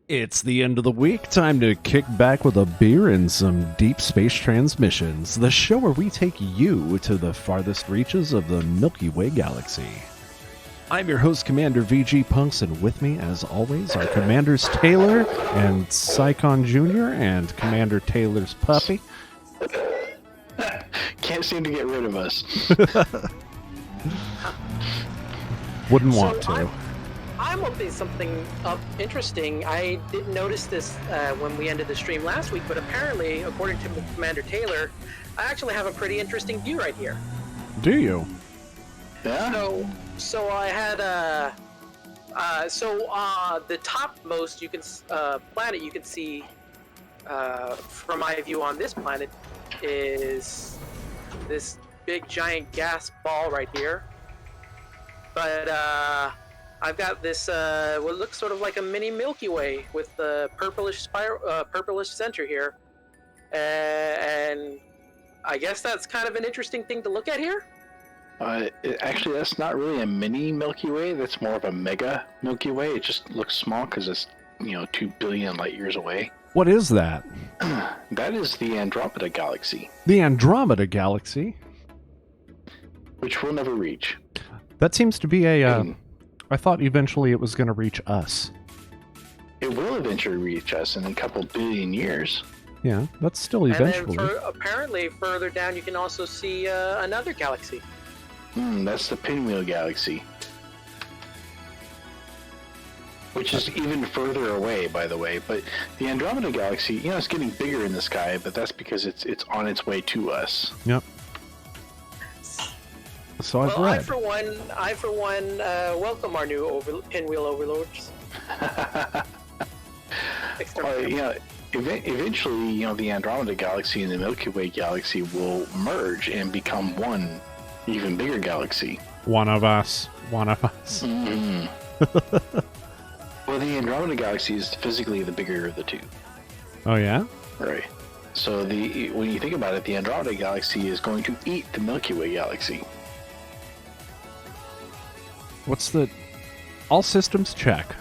It's the end of the week. Time to kick back with a beer and some deep space transmissions. The show where we take you to the farthest reaches of the Milky Way galaxy. I'm your host, Commander VG Punks, and with me, as always, are Commanders Taylor and Psychon Jr. and Commander Taylor's puppy. Can't seem to get rid of us. Wouldn't want to. I'm opening something up interesting. I didn't notice this when we ended the stream last week, but apparently, according to Commander Taylor, I actually have a pretty interesting view right here. Do you? Yeah. So I had the topmost planet you can see from my view on this planet is this big giant gas ball right here. But I've got this what looks sort of like a mini Milky Way with the purplish center here, and I guess that's kind of an interesting thing to look at here. Actually, that's not really a mini Milky Way. That's more of a mega Milky Way. It just looks small because it's 2 billion light years away. What is that? That is the Andromeda Galaxy. The Andromeda Galaxy? Which we'll never reach. That seems to be a... I thought eventually it was going to reach us. It will eventually reach us in a couple billion years. Yeah, that's still eventually. And then apparently further down you can also see another galaxy. That's the Pinwheel Galaxy. Which is even further away, by the way. But the Andromeda Galaxy, it's getting bigger in the sky, but that's because it's on its way to us. Yep. So I've read. I for one welcome our new pinwheel overlords. Eventually, the Andromeda Galaxy and the Milky Way Galaxy will merge and become one even bigger galaxy. One of us. Mm-hmm. Well, the Andromeda Galaxy is physically the bigger of the two. Oh yeah? Right. So when you think about it, the Andromeda Galaxy is going to eat the Milky Way Galaxy. What's the... All systems check.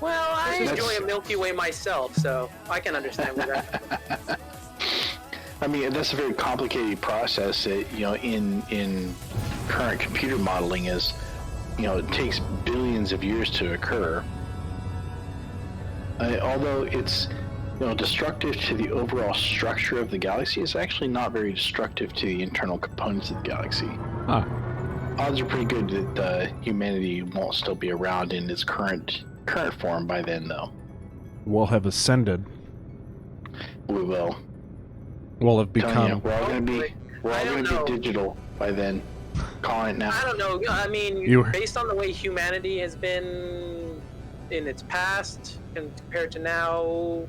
Well, I enjoy a Milky Way myself, so I can understand where that. I mean, that's a very complicated process that, in current computer modeling is, it takes billions of years to occur. Although it's, destructive to the overall structure of the galaxy, it's actually not very destructive to the internal components of the galaxy. Huh. Odds are pretty good that humanity won't still be around in its current form by then, though. We'll have ascended. We will. We'll have become... We're all going to be digital by then. Calling it now. I don't know. I mean, based on the way humanity has been in its past compared to now,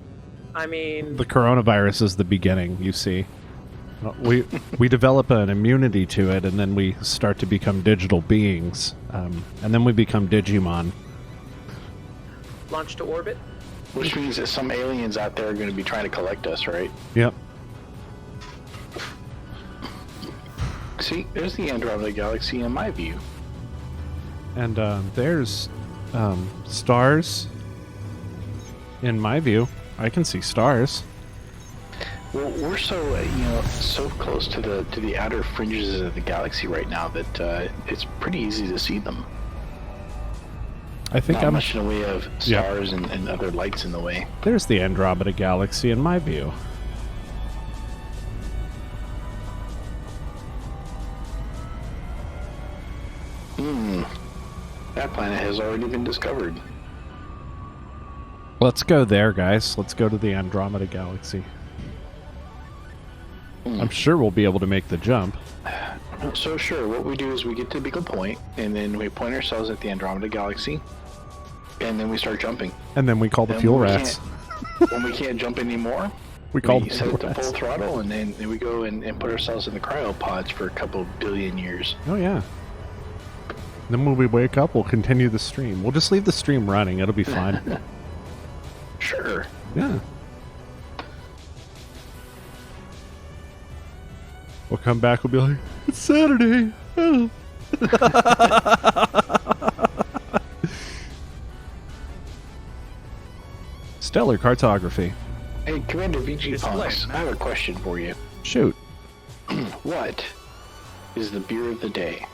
I mean... The coronavirus is the beginning, you see. We develop an immunity to it, and then we start to become digital beings. And then we become Digimon. Launch to orbit? Which means that some aliens out there are going to be trying to collect us, right? Yep. See, there's the Andromeda Galaxy in my view. And there's stars in my view. I can see stars. Well, we're so close to the outer fringes of the galaxy right now that it's pretty easy to see them. I think Not much in the way of stars and other lights in the way. There's the Andromeda Galaxy in my view. That planet has already been discovered. Let's go there, guys. Let's go to the Andromeda Galaxy. I'm sure we'll be able to make the jump. So sure, what we do is we get to the beacon point, and then we point ourselves at the Andromeda Galaxy, and then we start jumping. And then we call the fuel rats. When we can't jump anymore, we set it to full throttle, and then we go and put ourselves in the cryopods for a couple billion years. Oh yeah. Then when we wake up, we'll continue the stream. We'll just leave the stream running. It'll be fine. Sure. Yeah. We'll come back, we'll be like, it's Saturday. Oh. Stellar cartography. Hey, Commander VG Display Punks, I have a question for you. Shoot. What is the beer of the day?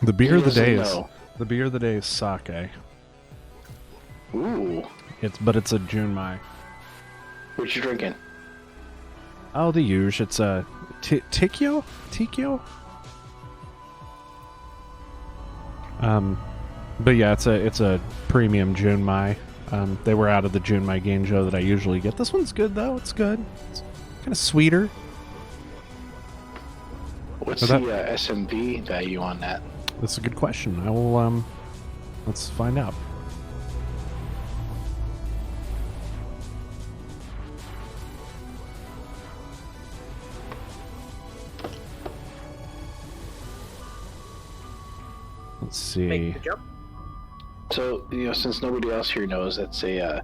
The beer of the day is No. the beer of the day is sake. Ooh, But it's a Junmai. what you drinking? Oh, the usual. It's a Tikyo. But yeah, it's a premium Junmai. They were out of the Junmai Genjo that I usually get. This one's good though. It's good. It's kind of sweeter. What's So the that- SMV value on that? That's a good question. I will. Let's find out. Let's see. Make the jump. So, since nobody else here knows, that's the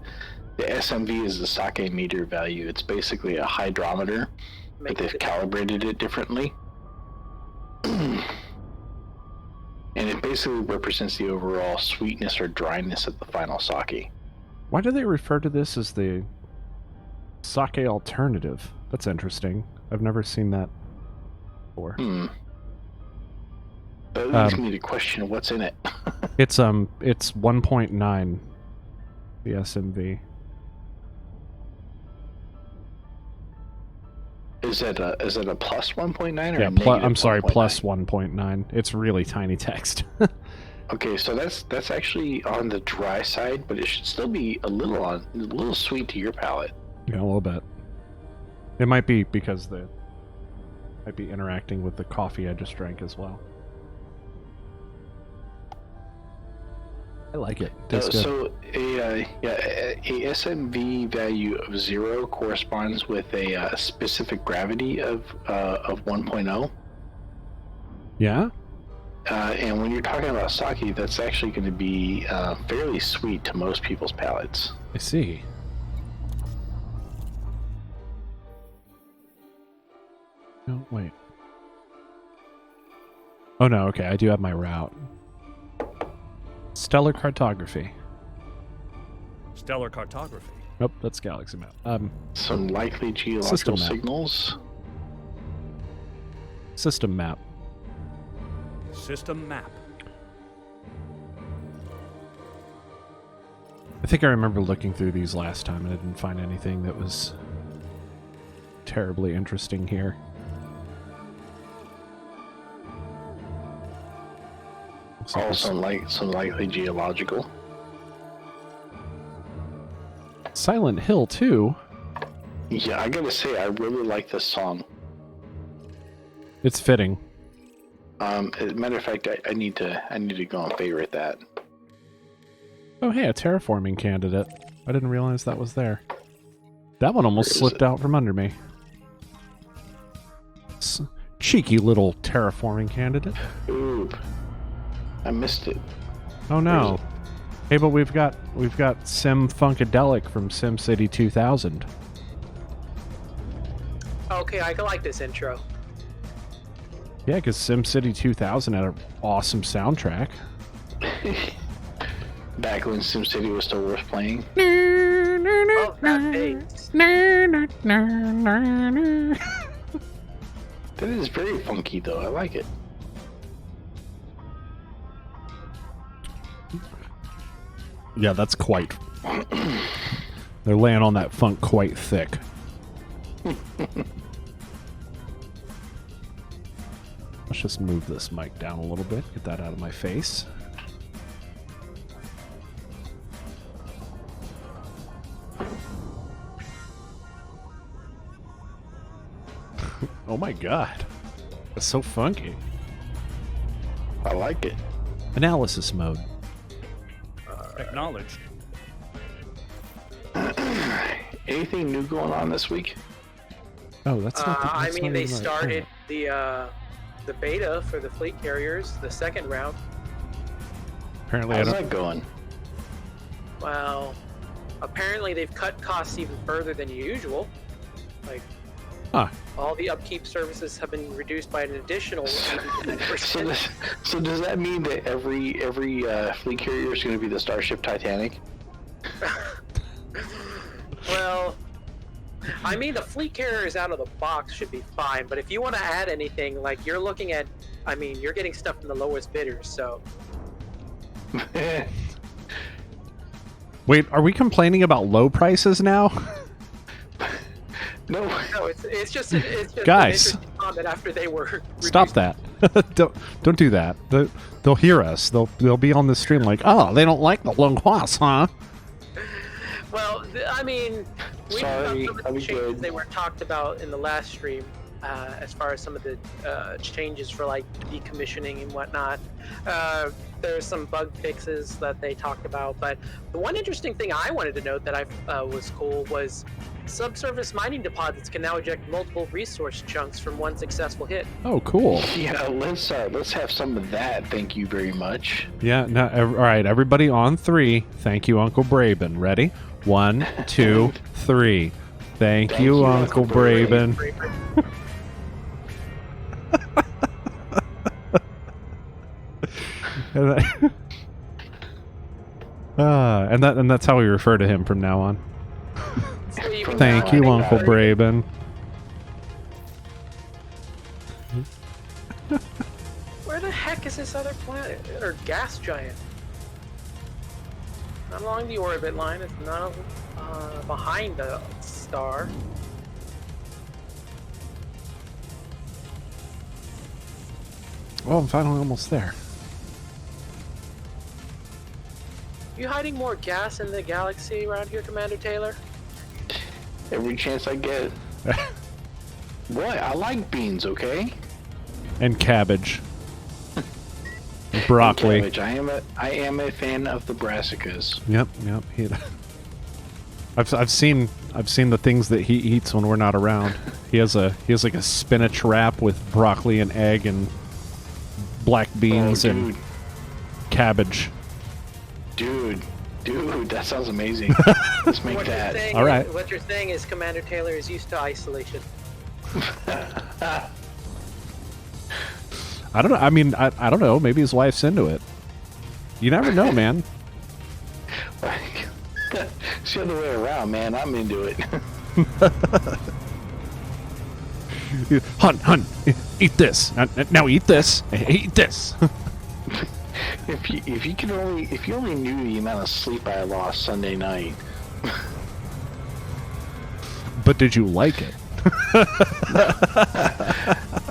SMV is the sake meter value. It's basically a hydrometer, but Make they've the calibrated it differently. And it basically represents the overall sweetness or dryness of the final sake. Why do they refer to this as the sake alternative? That's interesting. I've never seen that before. That leads me to question what's in it. It's 1.9, the SMV. Is it a plus 1.9 or Yeah, a negative I'm sorry, 1.9? plus 1.9. It's really tiny text. Okay, so that's actually on the dry side, but it should still be a little sweet to your palate. Yeah, a little bit. It might be because might be interacting with the coffee I just drank as well. I like it. Tastes good. So a SMV value of 0 corresponds with a specific gravity of 1.0. Yeah? And when you're talking about sake, that's actually going to be fairly sweet to most people's palates. I see. No, wait. Oh no, okay, I do have my route. Stellar cartography. Stellar cartography. Nope, that's galaxy map. Some likely geological System map. signals. System map. System map. I think I remember looking through these last time and I didn't find anything that was terribly interesting here. Looks like Also, some likely geological. Silent Hill too. Yeah, I gotta say, I really like this song. It's fitting. As a matter of fact, I need to go and favorite that. Oh hey, a terraforming candidate. I didn't realize that was there. That one almost Where is slipped it? out from under me. Cheeky little terraforming candidate. Ooh, I missed it. Oh no. Hey, but we've got Sim Funkadelic from SimCity 2000. Okay, I like this intro. Yeah, because SimCity 2000 had an awesome soundtrack. Back when SimCity was still worth playing. Oh, that bass. That is very funky, though. I like it. Yeah, that's quite. They're laying on that funk quite thick. Let's just move this mic down a little bit, get that out of my face. Oh my god. It's so funky. I like it. Analysis mode. Acknowledged. Anything new going on this week? Oh, that's not. I that's mean, not they even right. started the beta for the fleet carriers, the second round. Apparently, I How's don't. that going? Well, apparently they've cut costs even further than usual. Like, Huh. All the upkeep services have been reduced by an additional 89%. So does that mean that every fleet carrier is going to be the Starship Titanic? Well, I mean, the fleet carriers out of the box should be fine, but if you want to add anything, like you're looking at, I mean, you're getting stuff from the lowest bidders, so. Wait, are we complaining about low prices now? No, it's just an Guys, interesting comment after they were stop that. Don't do that. They'll hear us. They'll be on the stream like, oh, they don't like the low cost, huh? Well, I mean, we Sorry, some of the changes they were talked about in the last stream, as far as some of the changes for like decommissioning and whatnot. There's some bug fixes that they talked about, but the one interesting thing I wanted to note that I was cool was subsurface mining deposits can now eject multiple resource chunks from one successful hit. Oh, cool. yeah, let's have some of that. Thank you very much. Yeah. No. All right, everybody on 3. Thank you, Uncle Braben. Ready? 1, 2, 3. Thank you, Uncle Braben. and that's how we refer to him from now on. Thank you, Uncle Braben. Where the heck is this other planet or gas giant? Not along the orbit line. It's not behind a star. Well, I'm finally almost there. You hiding more gas in the galaxy around here, Commander Taylor? Every chance I get. Boy, I like beans, okay? And cabbage. Broccoli. And cabbage. I am a fan of the brassicas. Yep. I've seen the things that he eats when we're not around. He has like a spinach wrap with broccoli and egg and black beans and cabbage. Dude, that sounds amazing. Let's make that. All right. What you're saying is Commander Taylor is used to isolation. I don't know. I mean, I don't know. Maybe his wife's into it. You never know, man. It's the other way around, man. I'm into it. Hun, eat this. Now eat this. Eat this. If you only knew the amount of sleep I lost Sunday night. But did you like it?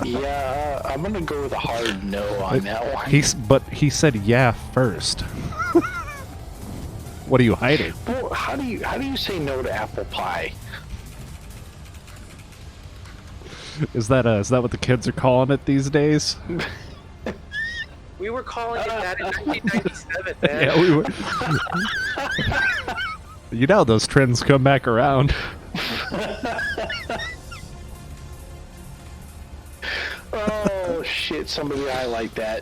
Yeah, I'm gonna go with a hard no on that one. But he said yeah first. What are you hiding? Well, how do you say no to apple pie? Is that what the kids are calling it these days? We were calling it that in 1997, man. Yeah, we were. You know those trends come back around. Oh shit! Somebody highlight that.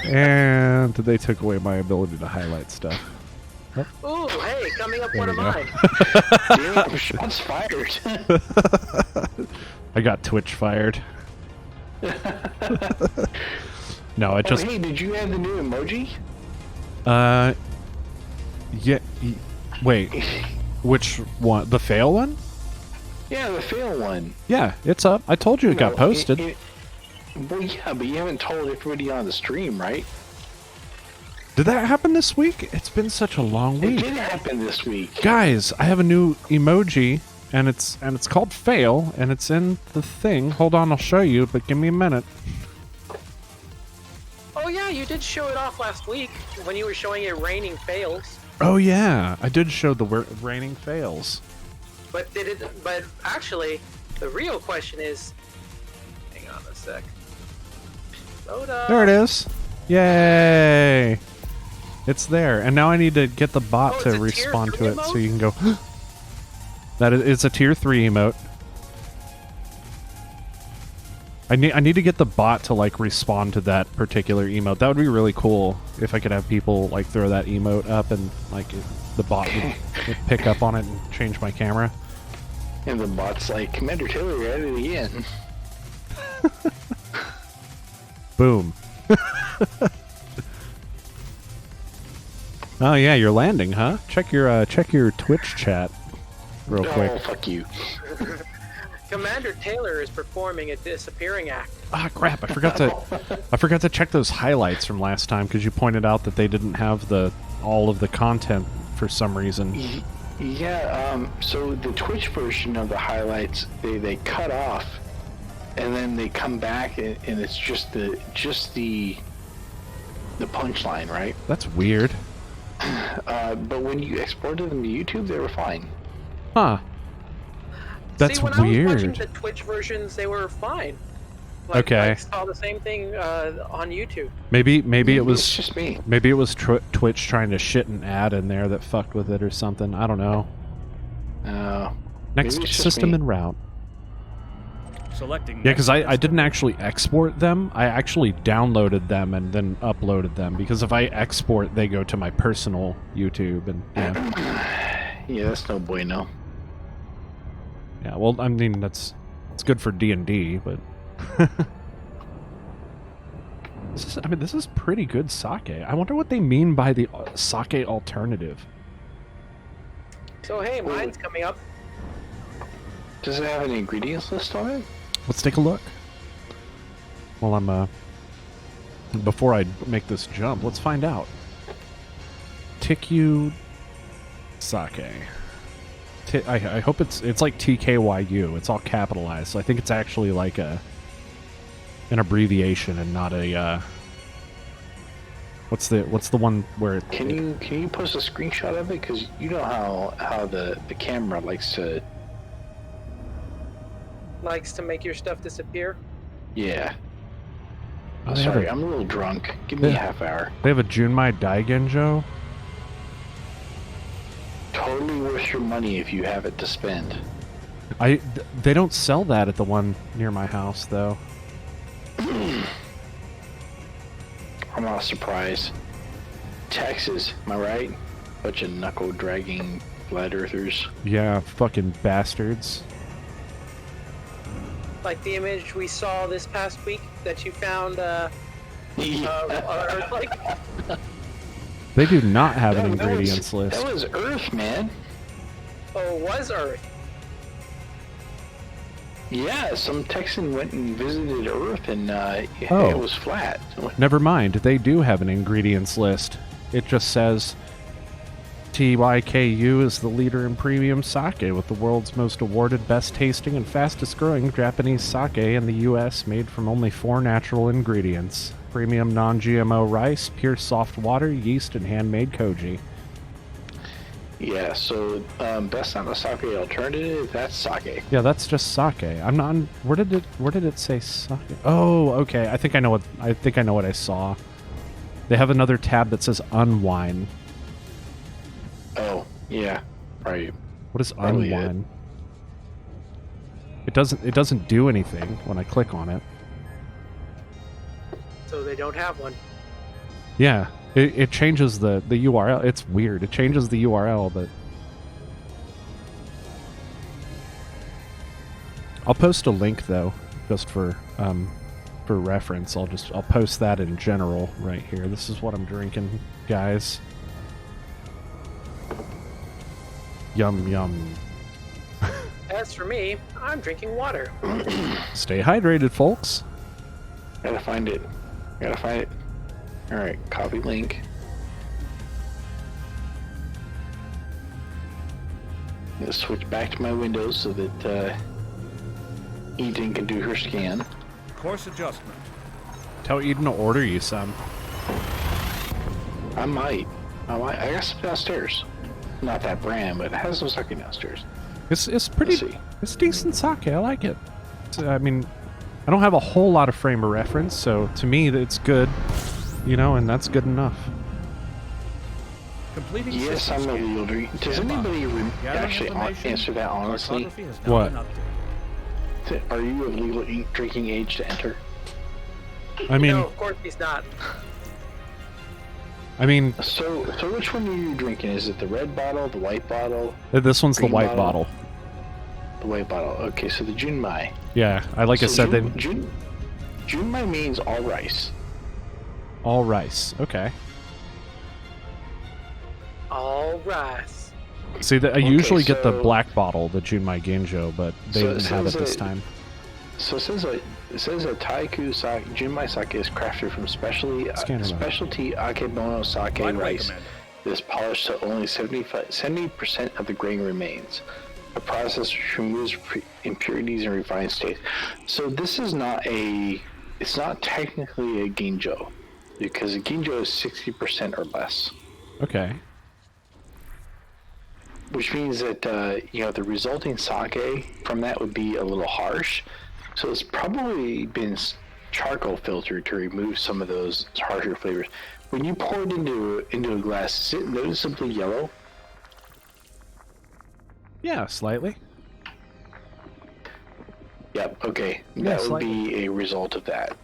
And they took away my ability to highlight stuff. Ooh, hey, coming up There one of we go. mine. Damn, shots fired. I got Twitch fired. No, I just. Oh, hey, did you have the new emoji? Yeah. Wait. Which one? The fail one? Yeah, the fail one. Yeah, it's up. I told you it got posted. Well, yeah, but you haven't told everybody on the stream, right? Did that happen this week? It's been such a long It week. did happen this week. Guys, I have a new emoji, and it's called fail, and it's in the thing. Hold on, I'll show you, but give me a minute. Oh yeah, you did show it off last week when you were showing it raining fails. Oh yeah, I did show the raining fails. But But actually, the real question is, hang on a sec. Load up. There it is. Yay! It's there, and now I need to get the bot Oh, to it's a tier respond to 3 it, so emote? you can go. That is, it's a tier 3 emote. I need to get the bot to like respond to that particular emote. That would be really cool if I could have people like throw that emote up and like the bot would pick up on it and change my camera. And the bot's like, Commander Taylor, you're at it again. Boom. Oh yeah, you're landing, huh? Check your Twitch chat real quick. Oh, fuck you. Commander Taylor is performing a disappearing act. Ah, crap! I forgot to check those highlights from last time because you pointed out that they didn't have all of the content for some reason. Yeah. So the Twitch version of the highlights, they cut off, and then they come back, and it's just the punchline, right? That's weird. But when you exported them to YouTube, they were fine. Huh. That's See, when I was watching weird. the Twitch versions, they were fine. Okay. I saw the same thing on YouTube. Maybe it It's was just me. maybe it was Twitch trying to shit an ad in there that fucked with it or something. I don't know. Maybe Next it's just system me. en route. Selecting. Yeah, because I didn't actually export them. I actually downloaded them and then uploaded them. Because if I export, they go to my personal YouTube and yeah. Yeah, that's no bueno. Yeah, well, I mean it's good for D&D, but this is pretty good sake. I wonder what they mean by the sake alternative. So hey, mine's coming up. Does it have an ingredients list on it? Let's take a look. Well, before I make this jump, let's find out. Tikyu sake. I hope it's like TKYU. It's all capitalized. So I think it's actually like an abbreviation and not a what's the one where it, Can you post a screenshot of it? Because you know how the camera likes to Make your stuff disappear. Yeah. Oh, Sorry, I'm a little drunk. Give me a Yeah. half hour. they have a Junmai Daigenjo. Totally worth your money if you have it to spend. They don't sell that at the one near my house though. I'm not surprised. Texas, am I right? Bunch of knuckle dragging flat earthers. Yeah, fucking bastards. Like the image we saw this past week that you found. Like, They do not have an That was- ingredients list. That was Earth, man. oh, was Earth. Yeah, some Texan went and visited Earth, and Oh. it was flat. Never mind, they do have an ingredients list. It just says TYKU is the leader in premium sake with the world's most awarded, best tasting, and fastest growing Japanese sake in the US, made from only 4 natural ingredients: premium non-GMO rice, pure soft water, yeast, and handmade koji. Yeah, so best on the sake alternative, that's sake. Yeah, that's just sake. I'm not. Where did it say sake? Oh, okay. I think I know what I saw. They have another tab that says unwine. Oh, yeah, right. What is Probably it. unwine? It doesn't do anything when I click on it. So they don't have one. Yeah, it changes the URL. It's weird. It changes the URL, but I'll post a link though, just for reference. I'll post that in general right here. This is what I'm drinking, guys. Yum yum. As for me, I'm drinking water. Stay hydrated, folks. Gotta find it. Alright, copy link. I'm gonna switch back to my Windows so that Eden can do her scan. Course adjustment. Tell Eden to order you some. I might. I got some downstairs. Not that brand, but it has some sake downstairs. It's pretty. Let's see. It's decent sake. I like it. I mean, I don't have a whole lot of frame of reference, so to me, it's good. You know, and that's good enough. Completing Yes, system I'm a scan. legal drink. Does Stand by. anybody Gathering actually information. answer that honestly? Cartography has now What? been updated. Are you of legal drinking age to enter? I mean, No, of course he's not. So which one are you drinking? Is it the red bottle, the white bottle? this one's the Green white bottle. The white bottle. Okay, so the Junmai. Yeah, I said, they Junmai means all rice. all rice. Okay. All rice. See, I usually get the so- black bottle, the Junmai Genjo, but they So it didn't have it says this that- time. So it says that Taiku sake, Junmai sake is crafted from Scanner mode. specialty akebono sake Right away, rice. Commander. It is polished so only 70% of the grain remains. The process removes impurities and refined states. So this is not it's not technically a ginjo, because a ginjo is 60% or less. Okay. Which means that the resulting sake from that would be a little harsh. So it's probably been charcoal filtered to remove some of those harsher flavors. When you pour it into a glass, is it noticeably yellow? Yeah, slightly. Yep. Okay, Yeah, that would slightly. be a result of that.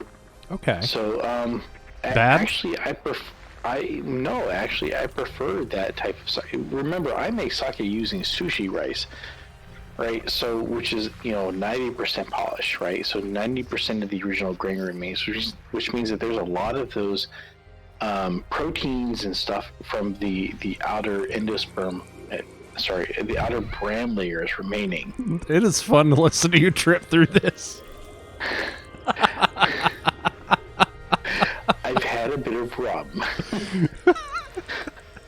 Okay. So Bad? actually, I prefer that type of sake. Remember, I make sake using sushi rice, right? So, which is 90% polish, right? So 90% of the original grain remains, which means that there's a lot of those proteins and stuff from the outer endosperm. The outer bran layers remaining. It is fun to listen to you trip through this. I've had a bit of rum.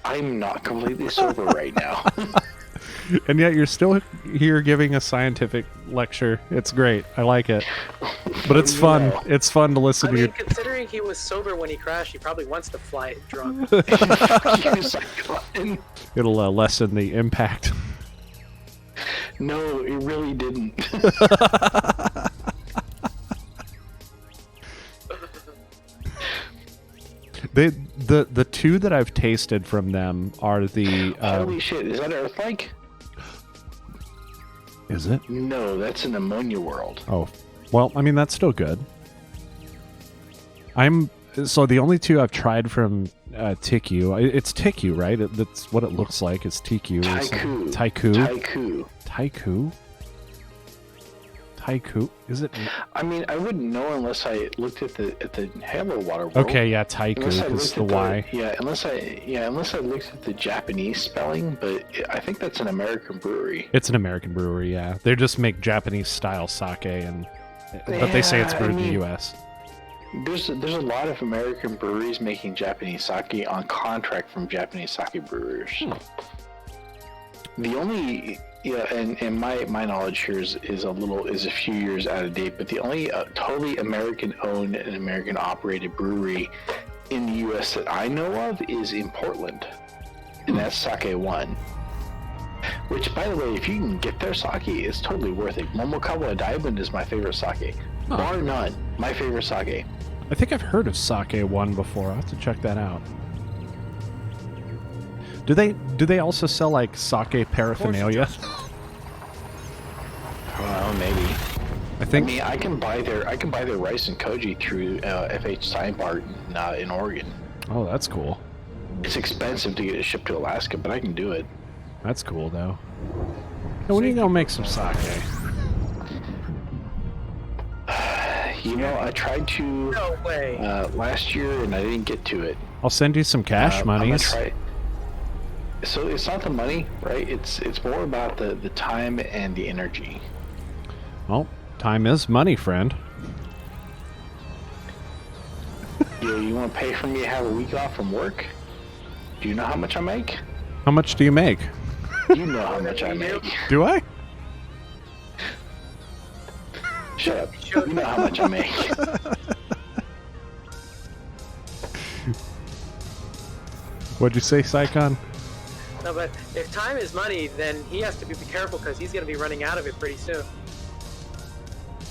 I'm not completely sober right now. And yet you're still here giving a scientific lecture. It's great. I like it. But it's fun. No. It's fun to I listen to mean, you. considering he was sober when he crashed, he probably wants to fly it drunk. Yes, I got- It'll lessen the impact. No, it really didn't. The two that I've tasted from them are the. Holy shit, is that Earth-like? Is it? No, that's an ammonia world. Oh, well, I mean that's still good. So the only two I've tried from Tikyu, it's Tikyu, right? That's what it looks like. It's Tikyu. or something. Taiku. Taiku. Is it? I mean, I wouldn't know unless I looked at the Halo Water World. Okay, yeah, Taiku Unless I is looked the at Y. unless I looked at the Japanese spelling, but I think that's an American brewery. It's an American brewery, yeah. They just make Japanese style sake, but they say it's Yeah, brewed I in mean- the U.S. There's a lot of American breweries making Japanese sake on contract from Japanese sake brewers. The only and my knowledge here is a few years out of date, but the only totally American owned and American operated brewery in the U.S. that I know of is in Portland, and that's Sake One. Which, by the way, if you can get their sake, it's totally worth it. Momokawa Diamond is my favorite sake, bar none. My favorite sake. I think I've heard of Sake One before. I'll have to check that out. Do they also sell like sake paraphernalia? Well, maybe. I think. I mean, I can buy their rice and koji through FH Steinbart in Oregon. Oh, that's cool. It's expensive to get it shipped to Alaska, but I can do it. That's cool though. Hey, when are you gonna make some sake? I tried to No way. last year and I didn't get to it. I'll send you some cash I'm gonna monies. try. So it's not the money, right? It's more about the time and the energy. Well, time is money, friend. You want to pay for me to have a week off from work? Do you know how much I make? How much do you make? You know how much I make. Do I? Shut up. You know how much I make. What'd you say, Saikon? No, but if time is money, then he has to be careful because he's going to be running out of it pretty soon.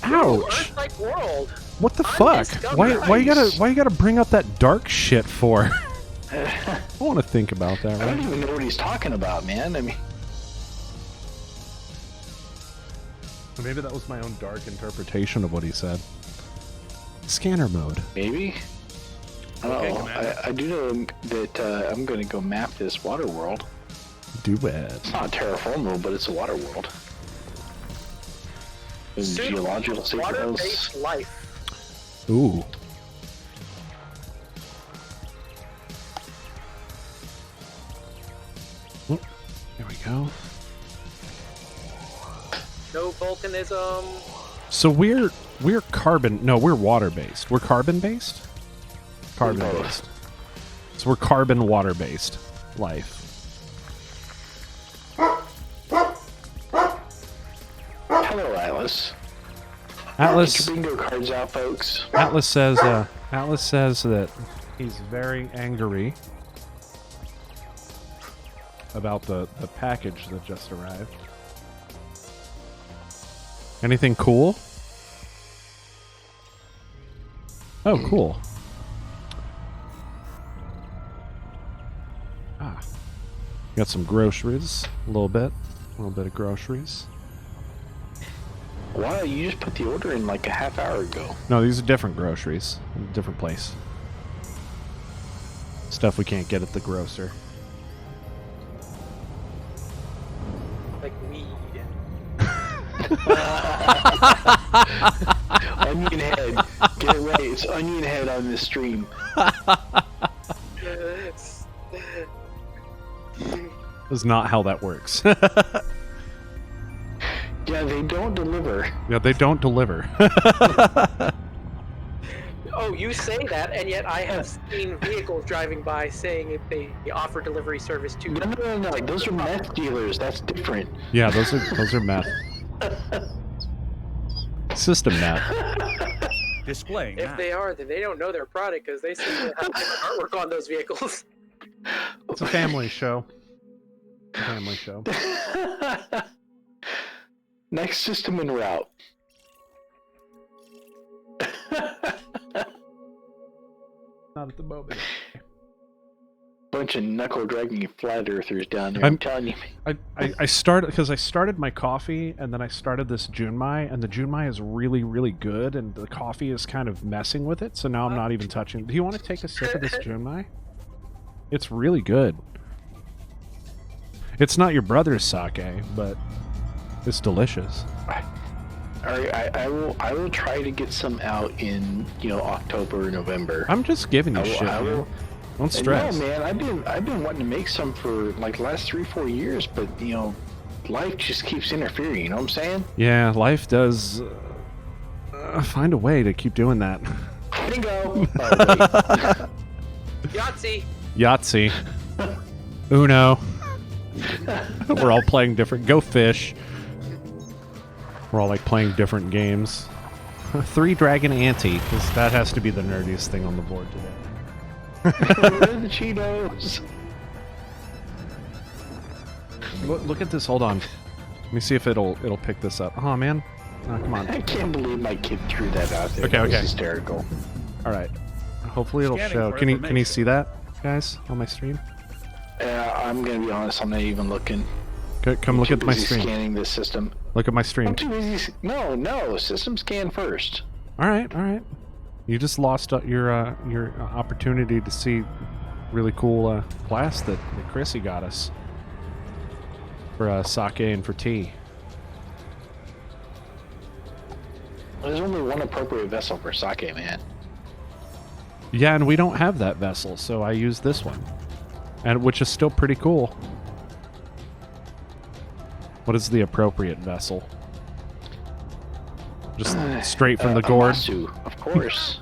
Ooh, Ouch! Earth-like world. What the fuck? Why you gotta bring up that dark shit for? I want to think about that. I don't Right? even know what he's talking about, man. I mean, Maybe that was my own dark interpretation of what he said. Scanner mode. maybe. Okay, Oh, Commander. I do know that I'm going to go map this water world. Do it. It's not terraformable, but it's a water world. geological signals. Water-based life. Ooh. Oop, there we go. No volcanism. So we're carbon. No, we're water based. We're carbon based. Carbon based. So we're carbon water based life. Hello, Atlas. Atlas. Get your bingo cards out, folks. Atlas says that he's very angry about the package that just arrived. Anything cool? Oh, cool. Ah. Got some groceries. A little bit of groceries. Wow, you just put the order in like a half hour ago. No, these are different groceries. Different place. Stuff we can't get at the grocer. Like weed. Onion head. Get it right. It's onion head on this stream. That's not how that works. Yeah, they don't deliver. Yeah, they don't deliver. Oh, you say that, and yet I have seen vehicles driving by saying if they offer delivery service to. No. Those are meth dealers. That's different. Yeah, those are meth. System meth. Displaying If map. they are, then they don't know their product because they seem to have different artwork on those vehicles. It's a family show. It's a family show. Next system en route. Not at the moment. Bunch of knuckle dragging flat earthers down there. I'm telling you. I started because I started my coffee and then I started this Junmai, and the Junmai is really, really good, and the coffee is kind of messing with it, so now I'm not even touching. Do you want to take a sip of this Junmai? It's really good. It's not your brother's sake, but it's delicious. Alright, I will try to get some out in October or November. I'm just giving you shit. I will. Don't stress. No, man, I've been wanting to make some for like the last 3-4 years, but life just keeps interfering. You know what I'm saying? Yeah, life does find a way to keep doing that. Bingo. Yahtzee. Yahtzee. Uno. We're all playing different. Go fish. We're all like playing different games. 3 Dragon Ante, because that has to be the nerdiest thing on the board today. Where are the Cheetos? Look at this. Hold on. Let me see if it'll pick this up. Oh man. Oh, come on. I can't believe my kid threw that out there. Okay, That was okay. hysterical. All right. Hopefully it'll Scanning show. for Can you information. see that, guys, on my stream? I'm gonna be honest. I'm not even looking. Come look Too at my busy stream. Scanning this system. Look at my stream. I'm too busy. No. System scan first. All right. You just lost your opportunity to see really cool glass that Chrissy got us for sake and for tea. There's only one appropriate vessel for sake, man. Yeah, and we don't have that vessel, so I use this one, and which is still pretty cool. What is the appropriate vessel? Just straight from the gourd. Amasu, of course.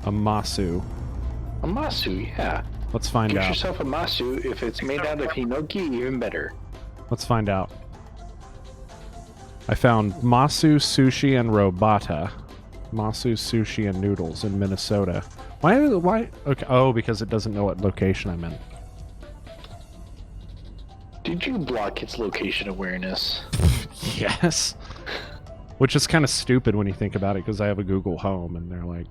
A masu. A masu, yeah. Let's find Get out. yourself a masu. If it's made out of hinoki, even better. Let's find out. I found masu, sushi, and robata. Masu, sushi, and noodles in Minnesota. Why? Okay. Oh, because it doesn't know what location I'm in. Did you block its location awareness? Yes. Which is kind of stupid when you think about it, because I have a Google Home, and they're like,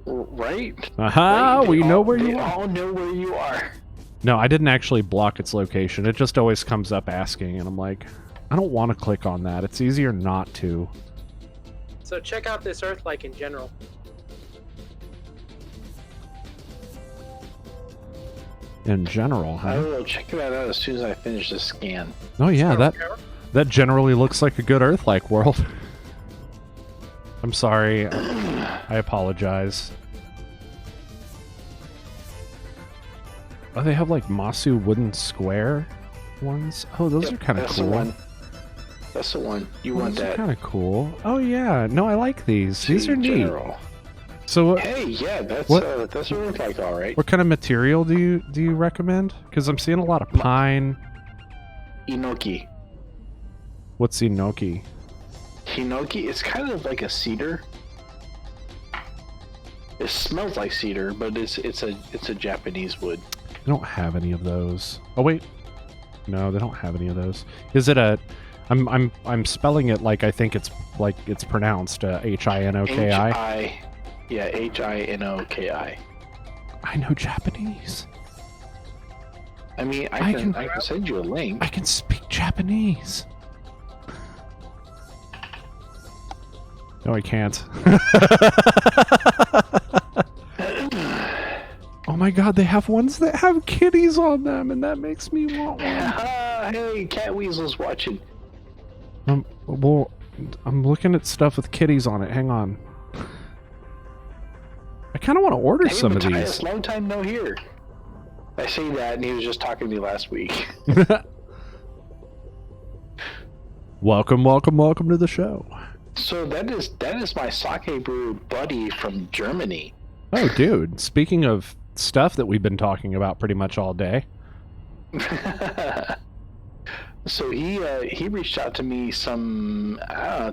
Right? aha, Right? we know where They you are. all know where you are. No, I didn't actually block its location. It just always comes up asking, and I'm like, I don't want to click on that. It's easier not to. So check out this Earth like in general. In general, I huh? will check that out as soon as I finish this scan. Oh yeah, So, that That generally looks like a good Earth-like world. I'm sorry. I apologize. Oh, they have like Masu wooden square ones. Oh, those are kind of cool. That's the one. That's the one. You want Those are that? kind of cool. Oh yeah, no, I like these. These are neat. General. So, Hey, yeah, that's what look like all right. what kind of material do you recommend? Because I'm seeing a lot of pine. Hinoki. What's enoki? Hinoki. It's kind of like a cedar. It smells like cedar, but it's a Japanese wood. They don't have any of those. Oh wait, no, they don't have any of those. Is it a? I'm spelling it like I think it's pronounced Hinoki. Yeah, Hinoki. I know Japanese. I mean, I can send you a link. I can speak Japanese. No, I can't. Oh my god, they have ones that have kitties on them, and that makes me want one. Hey, Cat Weasel's watching. Well, I'm looking at stuff with kitties on it. Hang on. I kind of want to order some of these. Long time no hear. I say that, and he was just talking to me last week. Welcome to the show. So that is my sake brewer buddy from Germany. Oh, dude. Speaking of stuff that we've been talking about pretty much all day. So he reached out to me some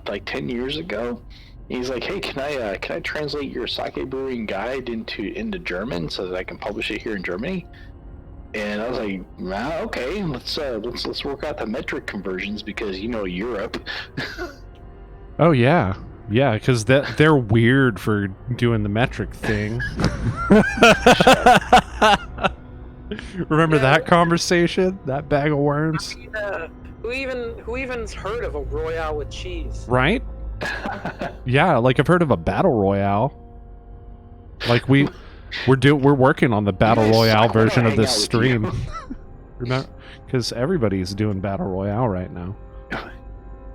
like 10 years ago. He's like, "Hey, can I translate your sake brewing guide into German so that I can publish it here in Germany?" And I was like, "Okay, let's work out the metric conversions because Europe." Oh yeah, because they're weird for doing the metric thing. Remember that conversation? That bag of worms? I mean, who even's heard of a royale with cheese? Right? Yeah, like I've heard of a battle royale. Like we're working on the battle royale version of this stream. Remember? Because everybody's doing battle royale right now.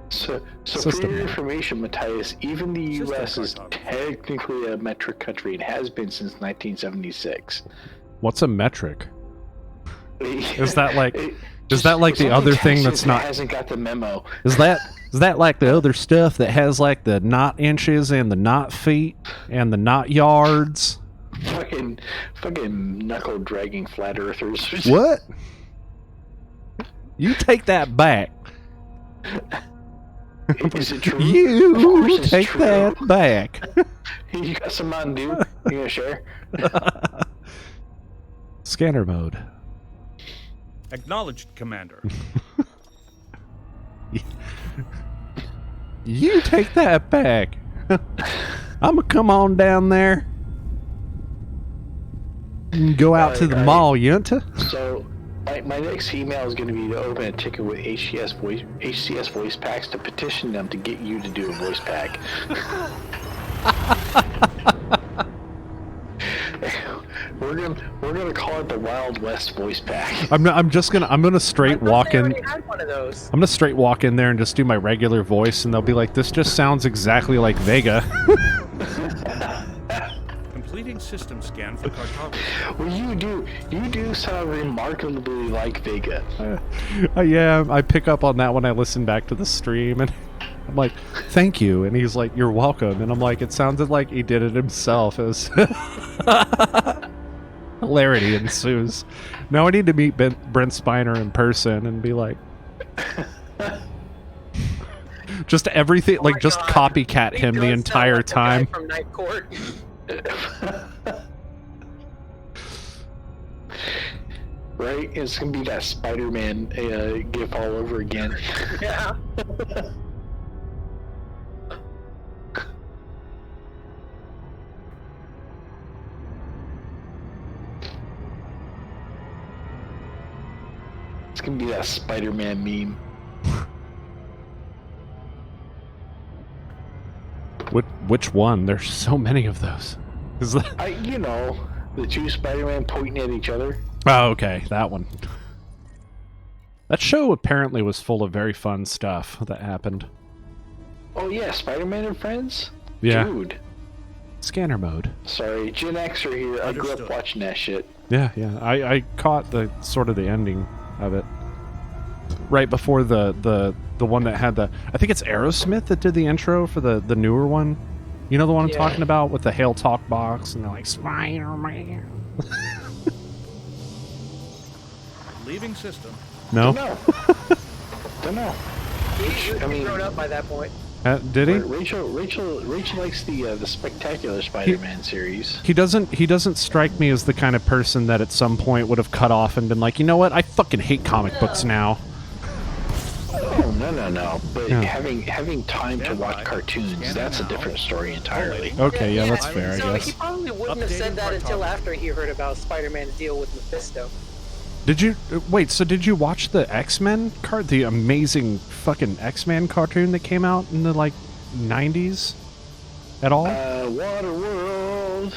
So for your information, Matthias, even the U.S. is technically a metric country and has been since 1976. What's a metric? Is that like the other thing that's not? Hasn't got the memo. Is that like the other stuff that has like the knot inches and the knot feet and the knot yards? Fucking knuckle dragging flat earthers. What? You take that back. Is it true? You take true. that back. You got some Mountain Dew? You gonna share? Scanner mode. Acknowledged, Commander. You take that back. I'm gonna come on down there and go out to the mall, Yunta. So, my next email is going to be to open a ticket with HCS voice packs to petition them to get you to do a voice pack. We're gonna call it the Wild West voice pack. I'm gonna straight walk in. Had one of those. I'm gonna straight walk in there and just do my regular voice, and they'll be like, "This just sounds exactly like Vega." Completing system scan for cartography. Well, you do sound remarkably like Vega. Yeah, I pick up on that when I listen back to the stream, and I'm like, "Thank you," and he's like, "You're welcome," and I'm like, "It sounded like he did it himself." It was hilarity ensues. Now I need to meet Brent Spiner in person and be like, just everything, like just God. copycat He him the does entire sound like the time. guy from Night Court. Right? It's gonna be that Spider-Man gif all over again. Yeah. It's gonna be that Spider-Man meme. Which one? There's so many of those. Is that... The two Spider-Man pointing at each other. Oh, okay, that one. That show apparently was full of very fun stuff that happened. Oh yeah, Spider-Man and Friends? Yeah. Dude. Scanner mode. Sorry, Gen Xer here. I grew Understood. up watching that shit. Yeah, yeah. I caught the sort of the ending of it. Right before the one that had the... I think it's Aerosmith that did the intro for the newer one. You know the one I'm Yeah. talking about with the Hail Talk box and they're like, Spider-Man. Leaving system. No? Don't know. Don't know. He's I mean- grown up by that point. Did he? Rachel likes the Spectacular Spider-Man series. He doesn't strike me as the kind of person that at some point would have cut off and been like, you know what, I fucking hate comic books now. Oh no! But Yeah. having time to Stand watch by. cartoons, Scan that's a now. different story entirely. Okay, yeah, that's fair, I So guess. he probably wouldn't have said Updating that until cartography. after he heard about Spider-Man's deal with Mephisto. Did you wait? So did you watch the X-Men the amazing fucking X-Men cartoon that came out in the like 90s at all? Waterworld.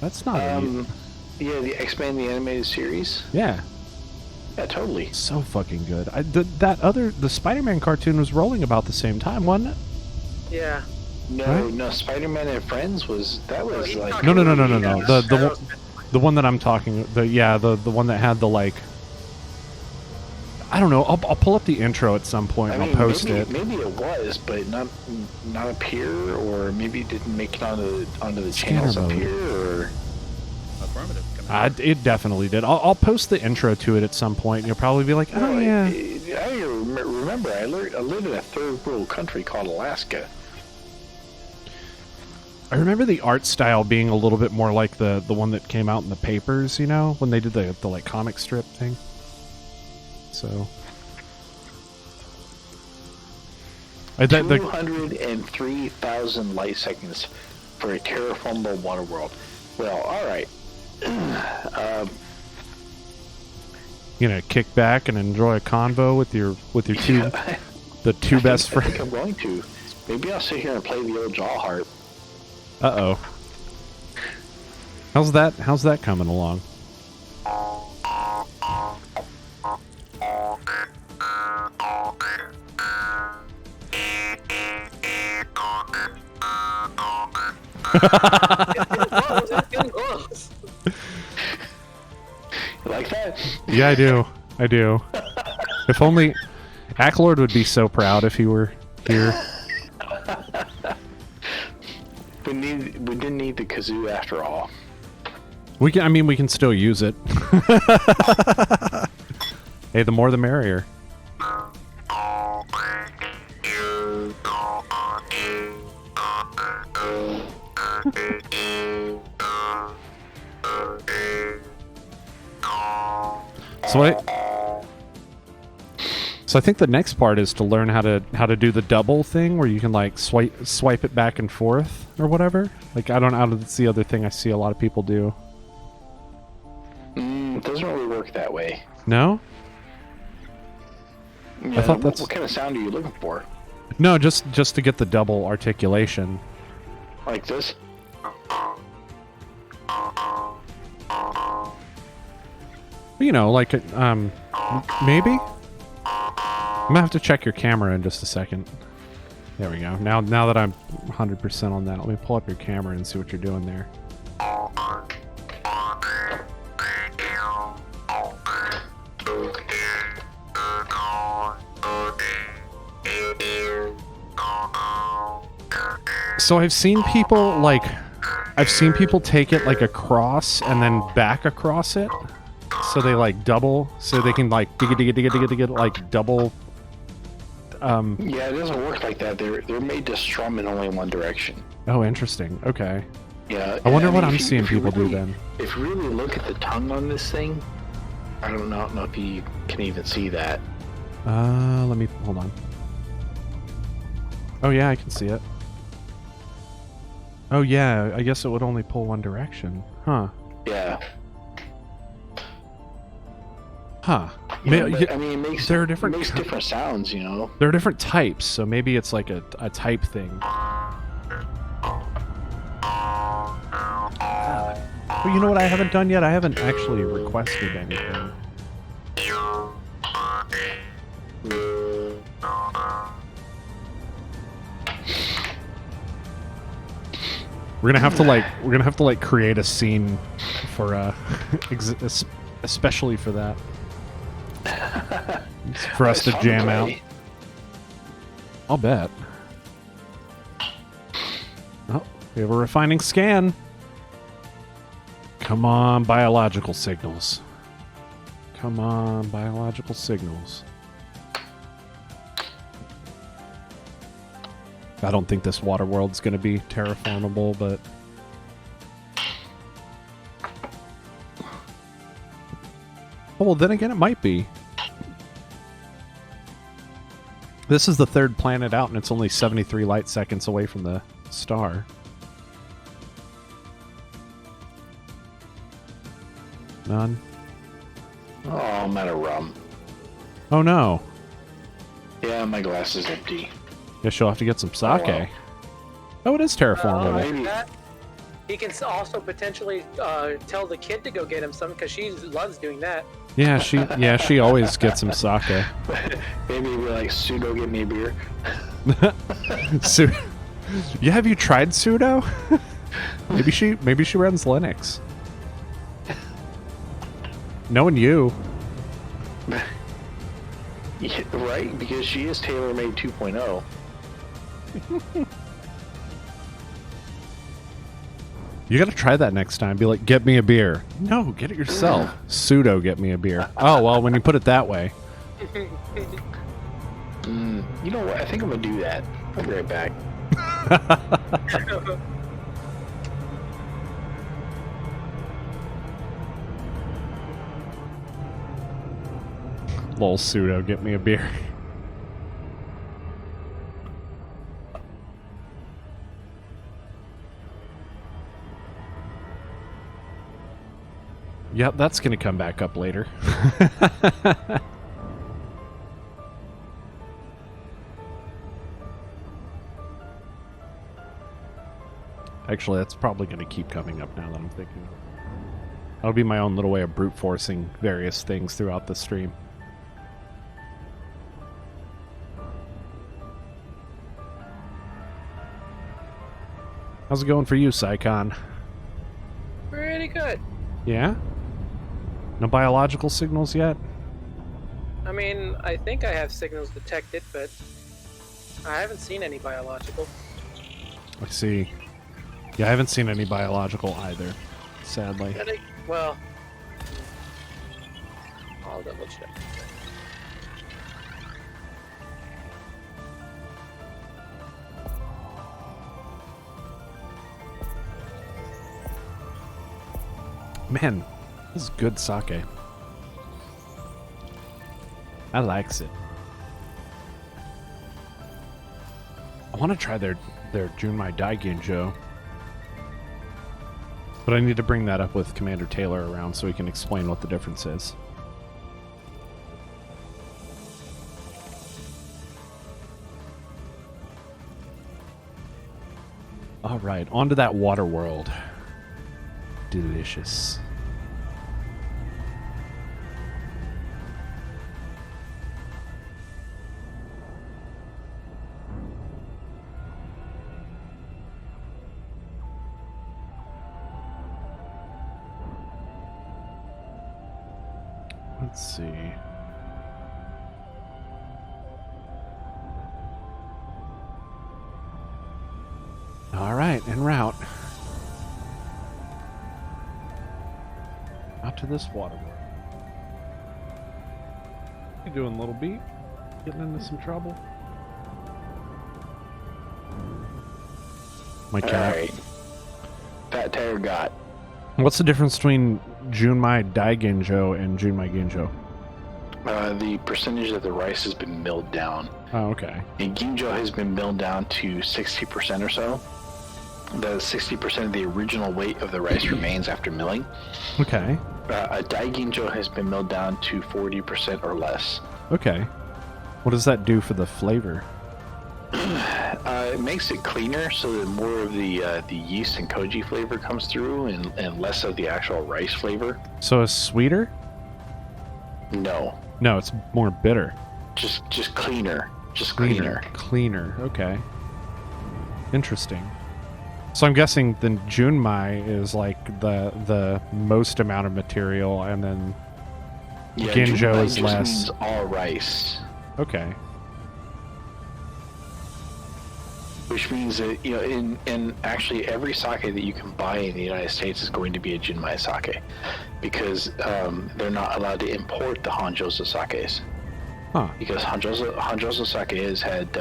That's not it. Yeah, the X-Men the animated series. Yeah, Yeah, totally. so fucking good. The Spider-Man cartoon was rolling about the same time, wasn't it? Yeah. No, Right? no, Spider-Man and Friends was he's like talking No. about The one that I'm talking, the one that had the like, I don't know. I'll pull up the intro at some point and I'll post maybe, it. Maybe it was, but not up here, or maybe it didn't make it onto the channels Scanner up mode. here, or Affirmative. Commander. It definitely did. I'll post the intro to it at some point. And you'll probably be like, oh No, yeah. I remember I live in a third world country called Alaska. I remember the art style being a little bit more like the one that came out in the papers, you know, when they did the like comic strip thing. So, 203,000 light seconds for a terraformable Waterworld. Well, all right. you know, kick back and enjoy a convo with your two the two best I friends. think I'm going to. Maybe I'll sit here and play the old jaw harp. Uh-oh. How's that coming along? It's getting close. You like that? Yeah, I do. If only Acklord would be so proud if he were here. We didn't need the kazoo after all. We can still use it. Hey, the more the merrier. So I think the next part is to learn how to do the double thing where you can like swipe it back and forth or whatever. Like I don't know, that's the other thing I see a lot of people do. It doesn't really work that way. No? Yeah, thought that's- what kind of sound are you looking for? No, just to get the double articulation. Like this? You know, like maybe? I'm gonna have to check your camera in just a second. There we go. Now that I'm 100% on that, let me pull up your camera and see what you're doing there. So I've seen people take it like across and then back across it. So they like double, so they can like digga like double. Yeah, it doesn't work like that. They're made to strum in only one direction. Oh, interesting. Okay. Yeah. I wonder and what if I'm you- seeing if you people do really- then. If you really look at the tongue on this thing, I don't know if you can even see that. Let me hold on. Oh yeah, I can see it. Oh yeah, I guess it would only pull one direction. Huh. Yeah. Huh. Yeah, but, I mean, it makes there are different it makes ki- different sounds, you know. There are different types, so maybe it's like a type thing. But you know what I haven't done yet? I haven't actually requested anything. We're gonna have to like create a scene for especially for that. For us to jam out. I'll bet. Oh, we have a refining scan. Come on, biological signals. Come on, biological signals. I don't think this water world's going to be terraformable, but... Oh, well, then again, it might be. This is the third planet out, and it's only 73 light seconds away from the star. None? Oh, I'm out of rum. Oh, no. Yeah, my glass is empty. Guess you'll have to get some sake. Oh, wow. Oh, it is terraformable. maybe. He can also potentially tell the kid to go get him some because she loves doing that. Yeah, she always gets some sake. Maybe we're like, pseudo, get me a beer. Yeah, have you tried sudo? maybe she runs Linux. Knowing you. Yeah, right? Because she is Taylor-Made 2.0. You gotta try that next time. Be like, get me a beer. No, get it yourself. Pseudo, get me a beer. Oh, well, when you put it that way. You know what? I think I'm gonna do that. I'll be right back. Lol, pseudo, get me a beer. Yep, that's gonna come back up later. Actually, that's probably gonna keep coming up now that I'm thinking. That'll be my own little way of brute forcing various things throughout the stream. How's it going for you, Psycon? Pretty good. Yeah? No biological signals yet? I mean, I think I have signals detected, but I haven't seen any biological. I see. Yeah, I haven't seen any biological either, sadly. Well, I'll double check. Man, this is good sake. I likes it. I want to try their Junmai Daiginjo. But I need to bring that up with Commander Taylor around so he can explain what the difference is. Alright, on to that water world. Delicious. Let's see. All right, en route. Out to this water world. You doing, little beat? Getting into some trouble? My cat. Alright. Fat Tire got. What's the difference between Junmai Daiginjo and Junmai Ginjo? The percentage that the rice has been milled down. Oh, okay. And Ginjo has been milled down to 60% or so. The 60% of the original weight of the rice remains after milling. Okay. A Daiginjo has been milled down to 40% or less. Okay. What does that do for the flavor? It makes it cleaner so that more of the yeast and koji flavor comes through and less of the actual rice flavor. So it's sweeter? No. No, it's more bitter. Just cleaner. Just cleaner. Cleaner. Okay. Interesting. So I'm guessing the Junmai is like the most amount of material, and then Ginjo Junmai is just less. means all rice. Okay. Which means that, in actually every sake that you can buy in the United States is going to be a Jinmai sake, because they're not allowed to import the Hanjosa sakes. Huh. Because Hanjosa sake has had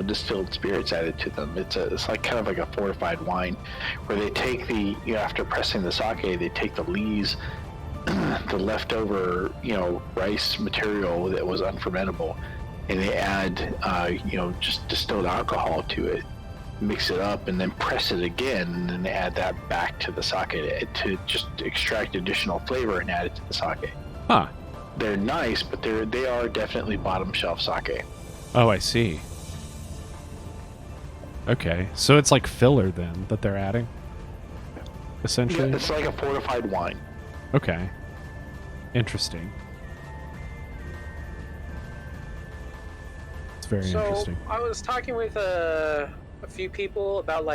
distilled spirits added to them. It's like kind of like a fortified wine, where they take after pressing the sake, they take the lees, the leftover rice material that was unfermentable, and they add just distilled alcohol to it, mix it up, and then press it again, and then they add that back to the sake to just extract additional flavor and add it to the sake. Huh. They're nice, but they are definitely bottom shelf sake. Oh, I see. Okay, so it's like filler then that they're adding, essentially. Yeah, it's like a fortified wine. Okay. Interesting. It's very interesting. I was talking with a few people about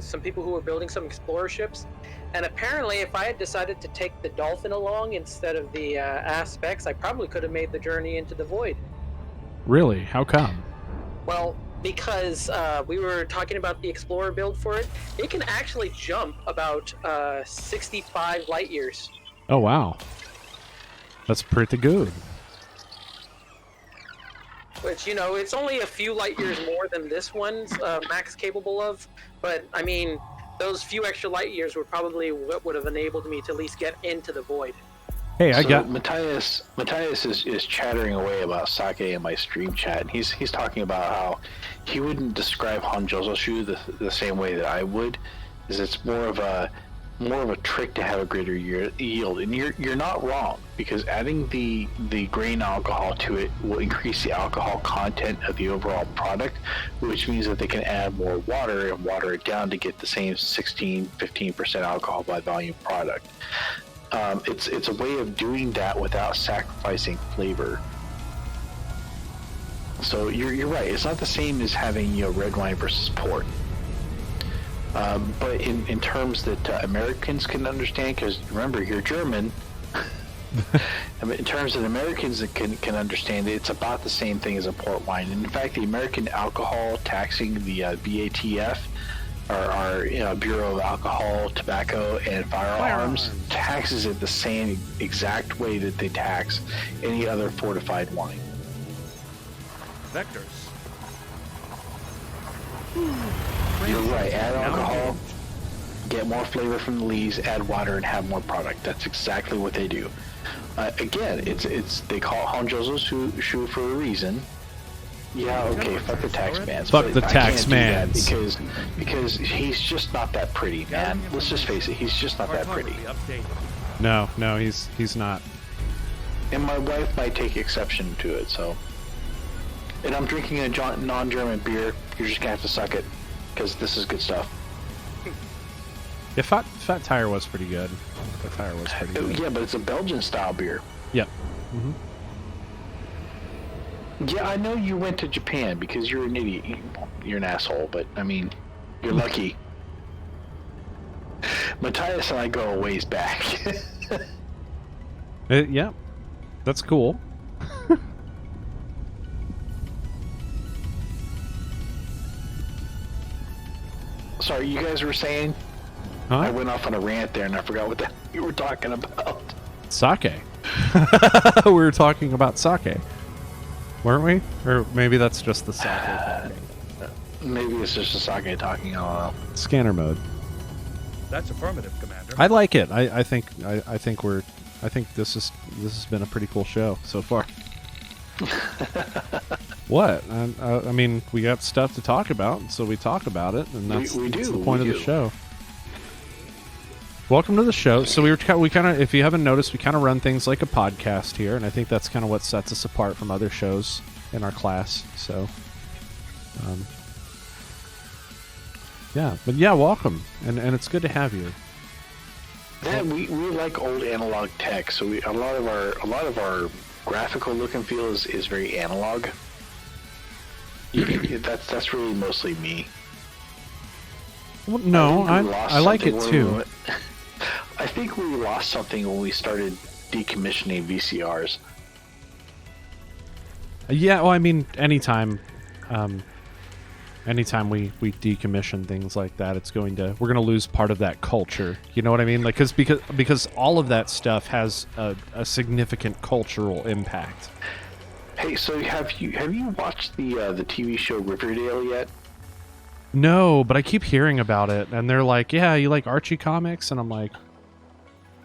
some people who were building some explorer ships, and apparently if I had decided to take the Dolphin along instead of the Aspects, I probably could have made the journey into the Void. Really? How come? Well, because we were talking about the Explorer build for it. It can actually jump about 65 light years. Oh, wow. That's pretty good. Which, it's only a few light years more than this one's max capable of. But, I mean, those few extra light years were probably what would have enabled me to at least get into the Void. Hey, I got... Matthias is chattering away about sake in my stream chat. He's talking about how he wouldn't describe Hanjozoshu the same way that I would, is it's more of a trick to have a greater yield. And you're not wrong, because adding the grain alcohol to it will increase the alcohol content of the overall product, which means that they can add more water and water it down to get the same 16-15% alcohol by volume product. It's a way of doing that without sacrificing flavor. So you're right. It's not the same as having red wine versus port. But in terms that Americans can understand, because remember, you're German. In terms that Americans that can understand it, it's about the same thing as a port wine. And in fact, the American alcohol taxing, the BATF, our Bureau of Alcohol, Tobacco, and Firearms, taxes it the same exact way that they tax any other fortified wine. Vectors. You're right. Add alcohol, get more flavor from the lees, add water, and have more product. That's exactly what they do. Again, they call it Hanjozo for a reason. Yeah, okay, fuck the tax man. Fuck the tax man. Because he's just not that pretty, man. Let's just face it, he's just not that pretty. No, he's not. And my wife might take exception to it, so. And I'm drinking a non-German beer. You're just gonna have to suck it, because this is good stuff. Yeah, Fat Tire was pretty good. Fat Tire was pretty good. Yeah, but it's a Belgian-style beer. Yep. Mm-hmm. Yeah, I know you went to Japan because you're an idiot. You're an asshole, but I mean, you're lucky. Matthias and I go a ways back. Yeah, that's cool. Sorry, you guys were saying? Huh? I went off on a rant there and I forgot what the hell you were talking about. Sake. We were talking about sake. Weren't we? Or maybe that's just the sake talking. Maybe it's just the sake talking. I don't know. Scanner mode. That's affirmative, Commander. I like it. I think this has been a pretty cool show so far. What? I mean, we got stuff to talk about, so we talk about it, and that's the point of the show. Welcome to the show. So we kind of, if you haven't noticed, we kind of run things like a podcast here, and I think that's kind of what sets us apart from other shows in our class. So, yeah, but yeah, welcome, and it's good to have you. Yeah, we like old analog tech, so a lot of our graphical look and feel is very analog. That's really mostly me. Well, no, I like it too. I think we lost something when we started decommissioning VCRs. Yeah, well, I mean, anytime we decommission things like that, we're gonna lose part of that culture. You know what I mean? Like, because all of that stuff has a significant cultural impact. Hey, so have you watched the TV show Riverdale yet? No, but I keep hearing about it, and they're like, "Yeah, you like Archie comics?" And I'm like,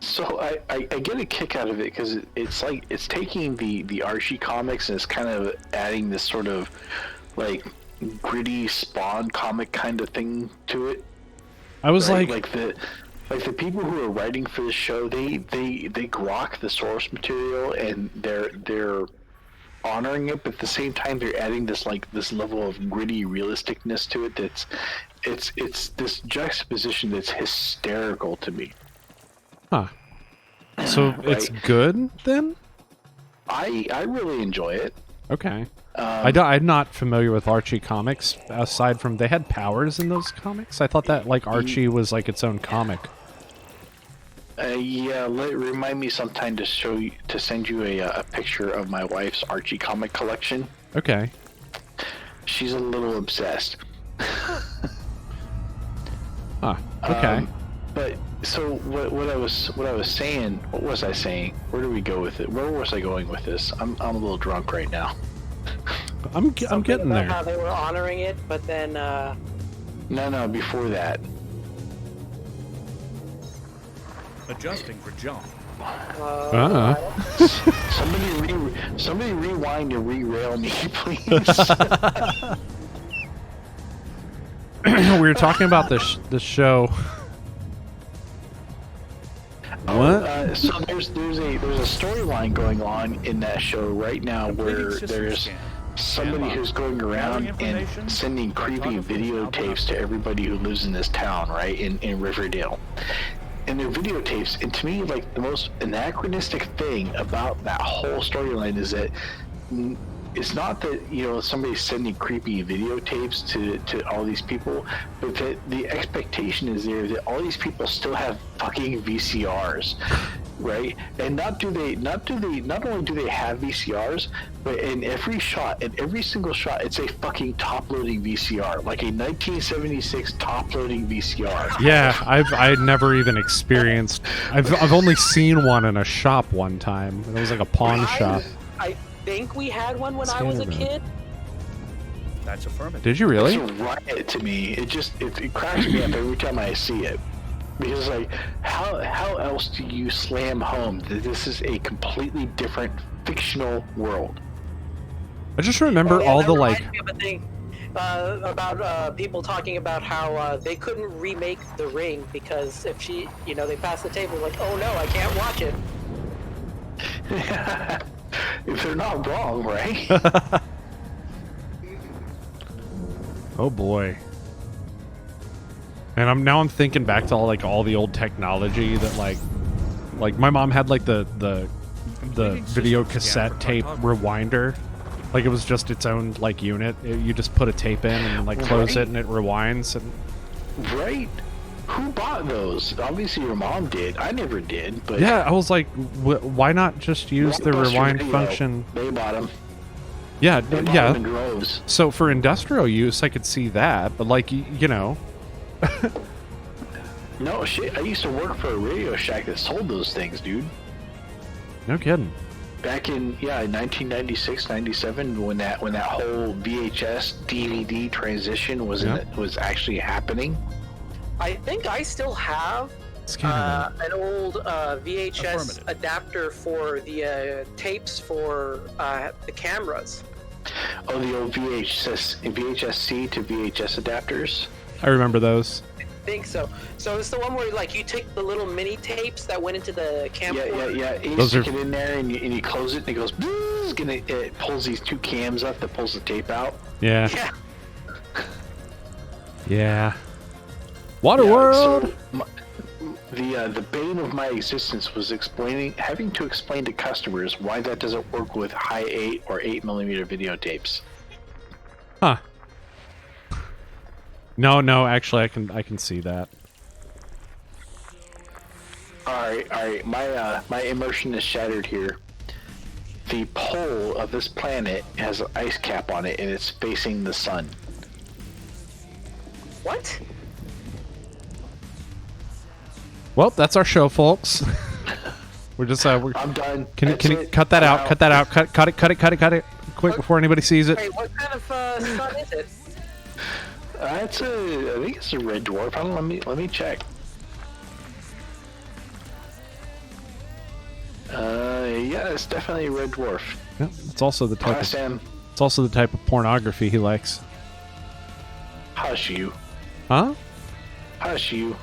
So I get a kick out of it because it's like it's taking the Archie comics and it's kind of adding this sort of like gritty Spawn comic kind of thing to it. I was right? like the people who are writing for the show, they grok the source material and they're honoring it, but at the same time they're adding this level of gritty realisticness to it. It's this juxtaposition that's hysterical to me. huh. So Right. it's good then? I really enjoy it. Okay. I'm not familiar with Archie comics aside from they had powers in those comics. I thought that like Archie was like its own comic. Remind me sometime to send you a picture of my wife's Archie comic collection. Okay. She's a little obsessed. Huh. Okay. But so what I was saying? What was I saying? Where do we go with it? Where was I going with this? I'm a little drunk right now. I'm Something getting about there. how they were honoring it, but then No, before that. Adjusting for jump. Somebody rewind and re-rail me, please. We were talking about the show. What? So there's a storyline going on in that show right now where there's somebody who's going around and sending creepy videotapes to everybody who lives in this town, right, in Riverdale. And they're videotapes, and to me, like, the most anachronistic thing about that whole storyline is that it's not that, somebody's sending creepy videotapes to all these people, but that the expectation is there that all these people still have fucking VCRs, right? And not only do they have VCRs, but in every single shot, it's a fucking top-loading VCR, like a 1976 top-loading VCR. Yeah, I'd never even experienced. I've only seen one in a shop one time. It was like a pawn shop. I think we had one when I was a kid. That's affirmative. Did you really? It's a riot to me. It cracks me up every time I see it. Because, like, how else do you slam home that this is a completely different fictional world? I just remember all the like. Reminds me of a thing about people talking about how they couldn't remake The Ring because if they passed the table like, oh no, I can't watch it. If they're not wrong, right? Oh boy. And I'm thinking back to all the old technology that like my mom had like the video cassette tape rewinder. Like it was just its own like unit. You just put a tape in and like close it and it rewinds and Right? Who bought those? Obviously your mom did. I never did, but yeah, I was like, why not just use the rewind function? They bought them. Yeah, They bought yeah. them in droves. So for industrial use, I could see that, but like No shit. I used to work for a Radio Shack that sold those things, dude. no kidding. Back in 1996, 97, when that whole VHS DVD transition was actually happening. I think I still have an old VHS adapter for the tapes for the cameras. Oh, the old VHS-C to VHS adapters. I remember those. I think so. So it's the one where like you take the little mini tapes that went into the camcorder. Yeah. You Those stick are- it in there and you close it and it goes. Bzzz, and it pulls these two cams up that pulls the tape out. Yeah. Yeah. Yeah. Waterworld. So the bane of my existence was having to explain to customers why that doesn't work with high 8 or 8mm videotapes. Huh. No, actually, I can see that. All right. My immersion is shattered here. The pole of this planet has an ice cap on it, and it's facing the sun. What? Well, that's our show, folks. We're just we're, I'm done. Can That's you it. cut that I'm out? Cut that out. Cut it quick before anybody sees it. Wait, what kind of sun is it? I think it's a red dwarf. I don't. Let me check. Yeah, it's definitely a red dwarf. Yeah, it's also the type. Sam, It's also the type of pornography he likes. hush you. Huh? Hush you.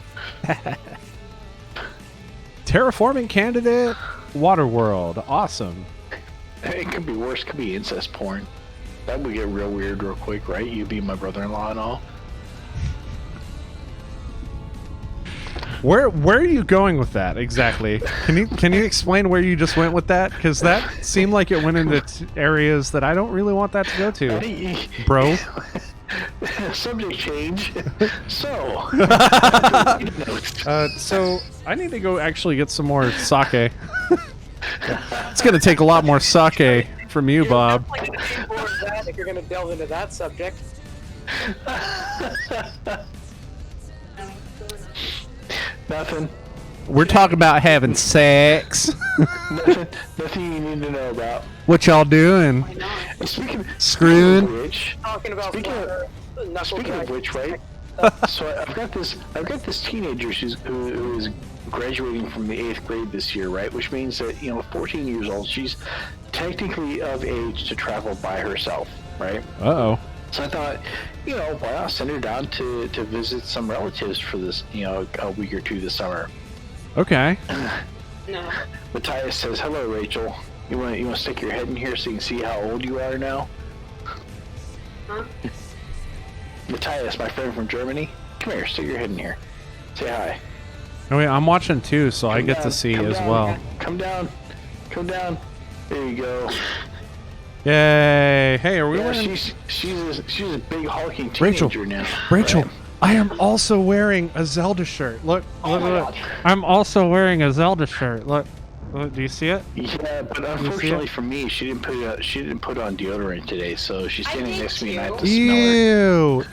Terraforming candidate, Waterworld, awesome. It could be worse. It could be incest porn. That would get real weird real quick, right? You be my brother-in-law and all. Where are you going with that exactly? Can you explain where you just went with that? Because that seemed like it went into areas that I don't really want that to go to, bro. Subject change. So. So I need to go actually get some more sake. It's gonna take a lot more sake from you, Bob. You're definitely gonna need more of that if you're going to delve into that subject. Nothing. We're talking about having sex. Nothing you need to know about. What y'all doing? Speaking Screwing? of which, Talking about speaking of which, right? So I've got this teenager who is graduating from the 8th grade this year, right? Which means that 14 years old, she's technically of age to travel by herself, right? Uh-oh. So I thought, why not send her down to visit some relatives for this, a week or two this summer. Okay. No. Matthias says, "Hello, Rachel. You want to stick your head in here so you can see how old you are now?" Huh? Matthias, my friend from Germany, come here, stick your head in here. Say hi. Oh, wait, I'm watching too, so I get to see as well. Come down. There you go. Yay! Hey, are we Yeah, wearing? she's a big hulking teenager now. Rachel, right? I am also wearing a Zelda shirt. Look, Oh my look. God. I'm also wearing a Zelda shirt. Look, do you see it? Yeah, but unfortunately for me, she didn't put on deodorant today, so she's standing next to me and I have to smell her.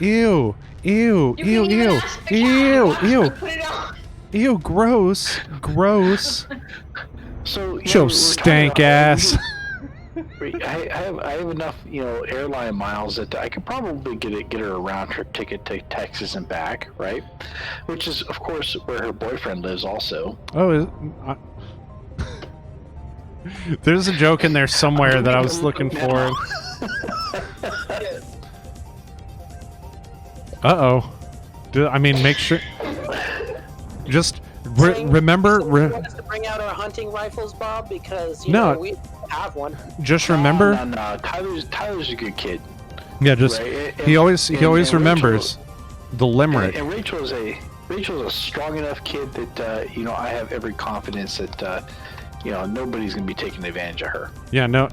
Ew, gross. So Joe stank ass. I have enough, airline miles that I could probably get her a round trip ticket to Texas and back, right? Which is, of course, where her boyfriend lives, also. Oh, there's a joke in there somewhere that I was looking for. Uh-oh. Make sure. Just remember. You want us to bring out our hunting rifles, Bob, because we have one. Just remember. No. Tyler's a good kid. Yeah, just right? he always remembers the limerick. And Rachel's a strong enough kid that I have every confidence that nobody's gonna be taking advantage of her. Yeah, no.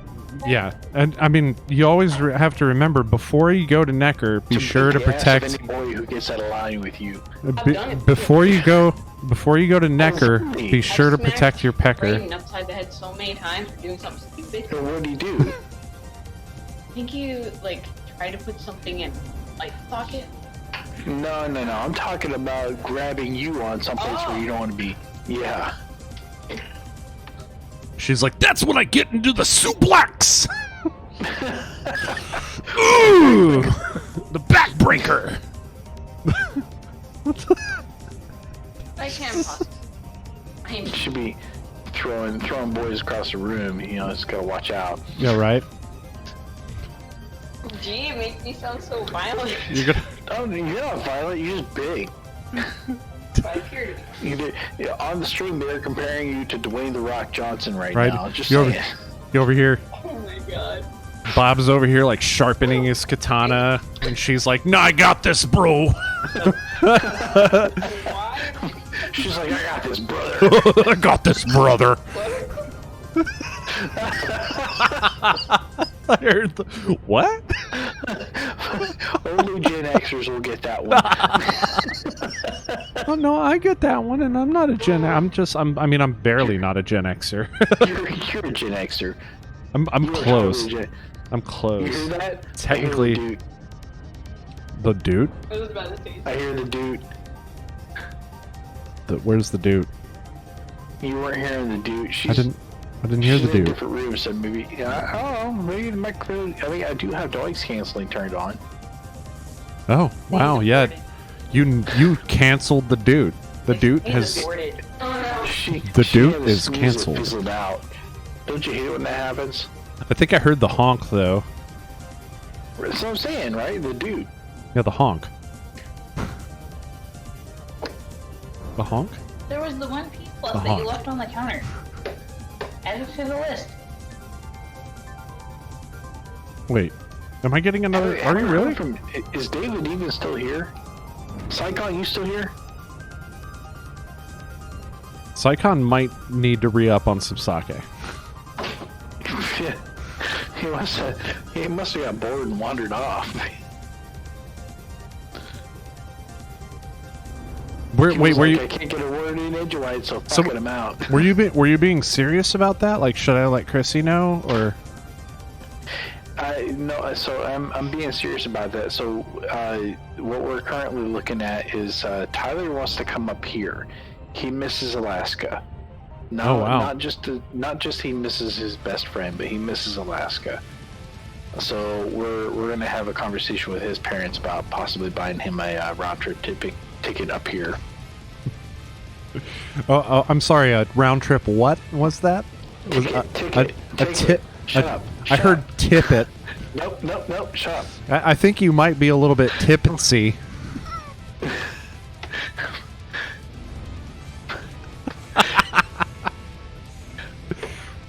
Yeah, and you always have to remember before you go to Necker, be sure to protect any boy who gets out of line with you. Before you go to Necker, be sure to protect your pecker. Upside the head so many times for doing something stupid. And what do you do? I think you try to put something in pocket. No. I'm talking about grabbing you on someplace where you don't want to be. Yeah. She's like, that's when I get into the suplex. Ooh, the backbreaker. I can't possibly. Should be throwing boys across the room. Just gotta watch out. Yeah, right. Gee, it makes me sound so violent. You're gonna. Oh, you're not violent. You're just big. I appear to be. On the stream, they're comparing you to Dwayne "The Rock" Johnson right now. Just you saying. over here. Oh my god. Bob's over here sharpening his katana, and she's like, "No, I got this, bro." Why? She's like, "I got this, brother." I got this, brother. I heard what? Only Gen Xers will get that one. Oh no, I get that one, and I'm not a Gen. I'm barely not a Gen Xer. You're a Gen Xer. I'm You are close. totally Gen- I'm You close. hear that? Technically- I hear the dude. The dude? I was about to say. I hear the dude. Where's the dude? You weren't hearing the dude. I didn't hear She's the in a dude. different room, so maybe I don't know. Maybe the microphone. I mean, I do have noise canceling turned on. Oh wow, yeah. You canceled the dude. The dude He's has. aborted. The She dude had a is sneeze that canceled. fizzled out. Don't you hate it when that happens? I think I heard the honk though. That's what I'm saying, right? The dude. Yeah, the honk. The honk? There was the one piece that Uh-huh. you left on the counter. Add it to the list. Wait, am I getting another? Have Are you I really? heard is David even still here? Psychon, you still here? Psychon might need to re-up on some sake. Yeah. He must have got bored and wandered off. Were He was you like, I can't get a word in edgewise, so fucking him out. were you being serious about that? Like, should I let Chrissy know or? No, so I'm being serious about that. So what we're currently looking at is Tyler wants to come up here. He misses Alaska. No, Oh, wow. not just he misses his best friend, but he misses Alaska. So we're gonna have a conversation with his parents about possibly buying him a round trip ticket up here. Oh, I'm sorry. A round trip. What was that? Was Ticket. Shut up. I heard tip it. Nope. Shut up. I think you might be a little bit tipsy.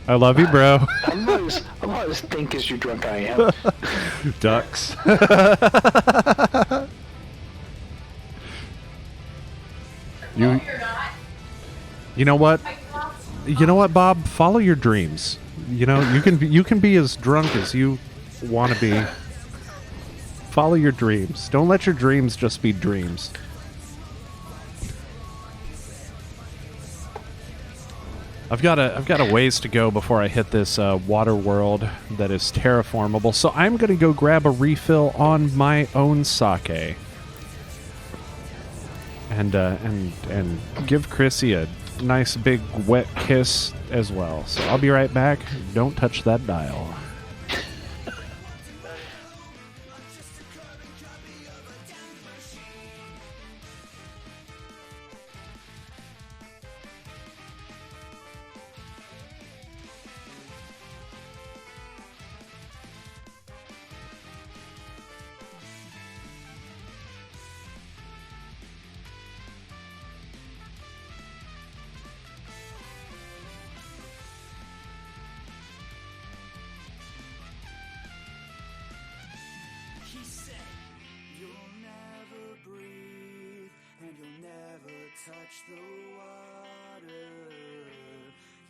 I love you, bro. I'm not as think as you drunk I am. Ducks. you know what? You know what, Bob? Follow your dreams. You know, you can be as drunk as you want to be. Follow your dreams. Don't let your dreams just be dreams. I've got a ways to go before I hit this water world that is terraformable. So I'm going to go grab a refill on my own sake. And give Chrissy a nice big wet kiss as well. So I'll be right back. Don't touch that dial. He said, you'll never breathe and you'll never touch the water.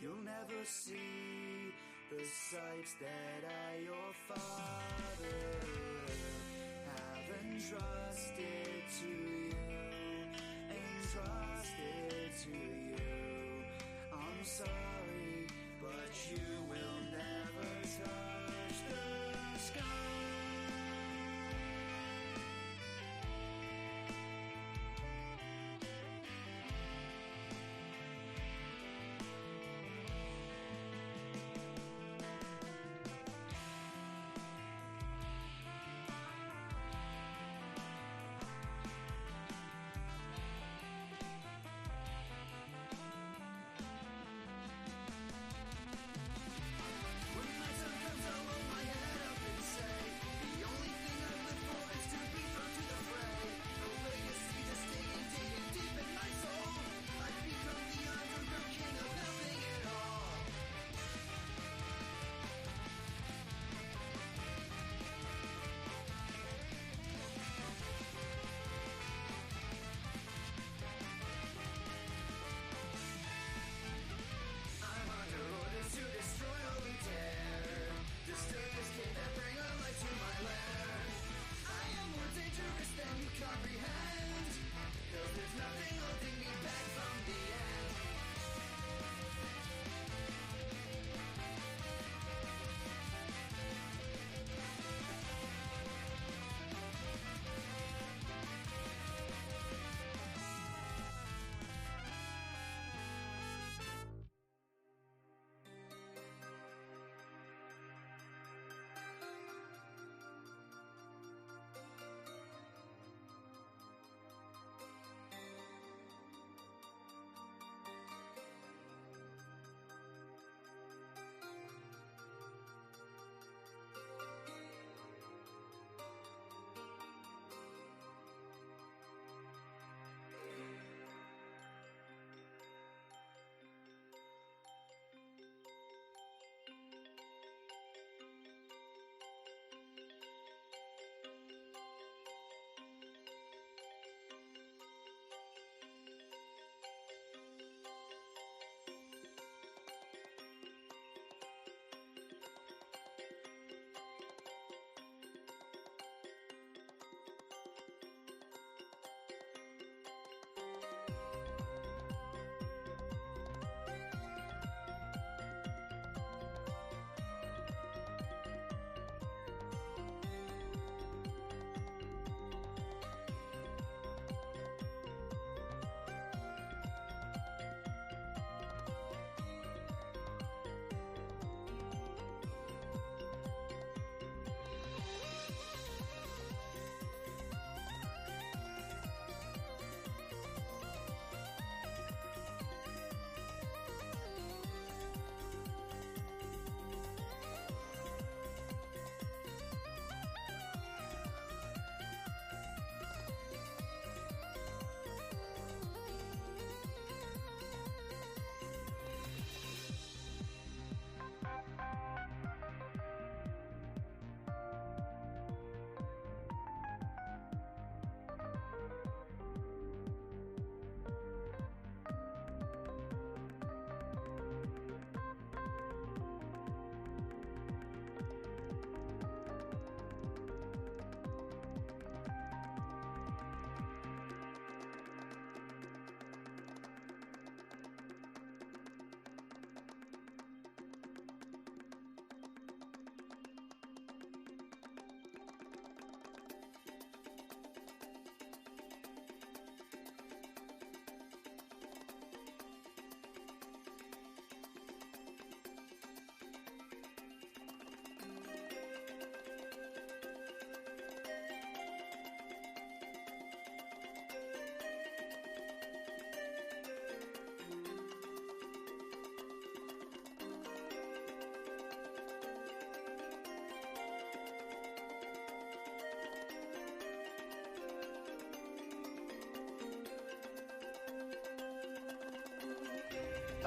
You'll never see the sights that I, your father, have entrusted to you, entrusted to you. I'm sorry, but you will never touch the sky.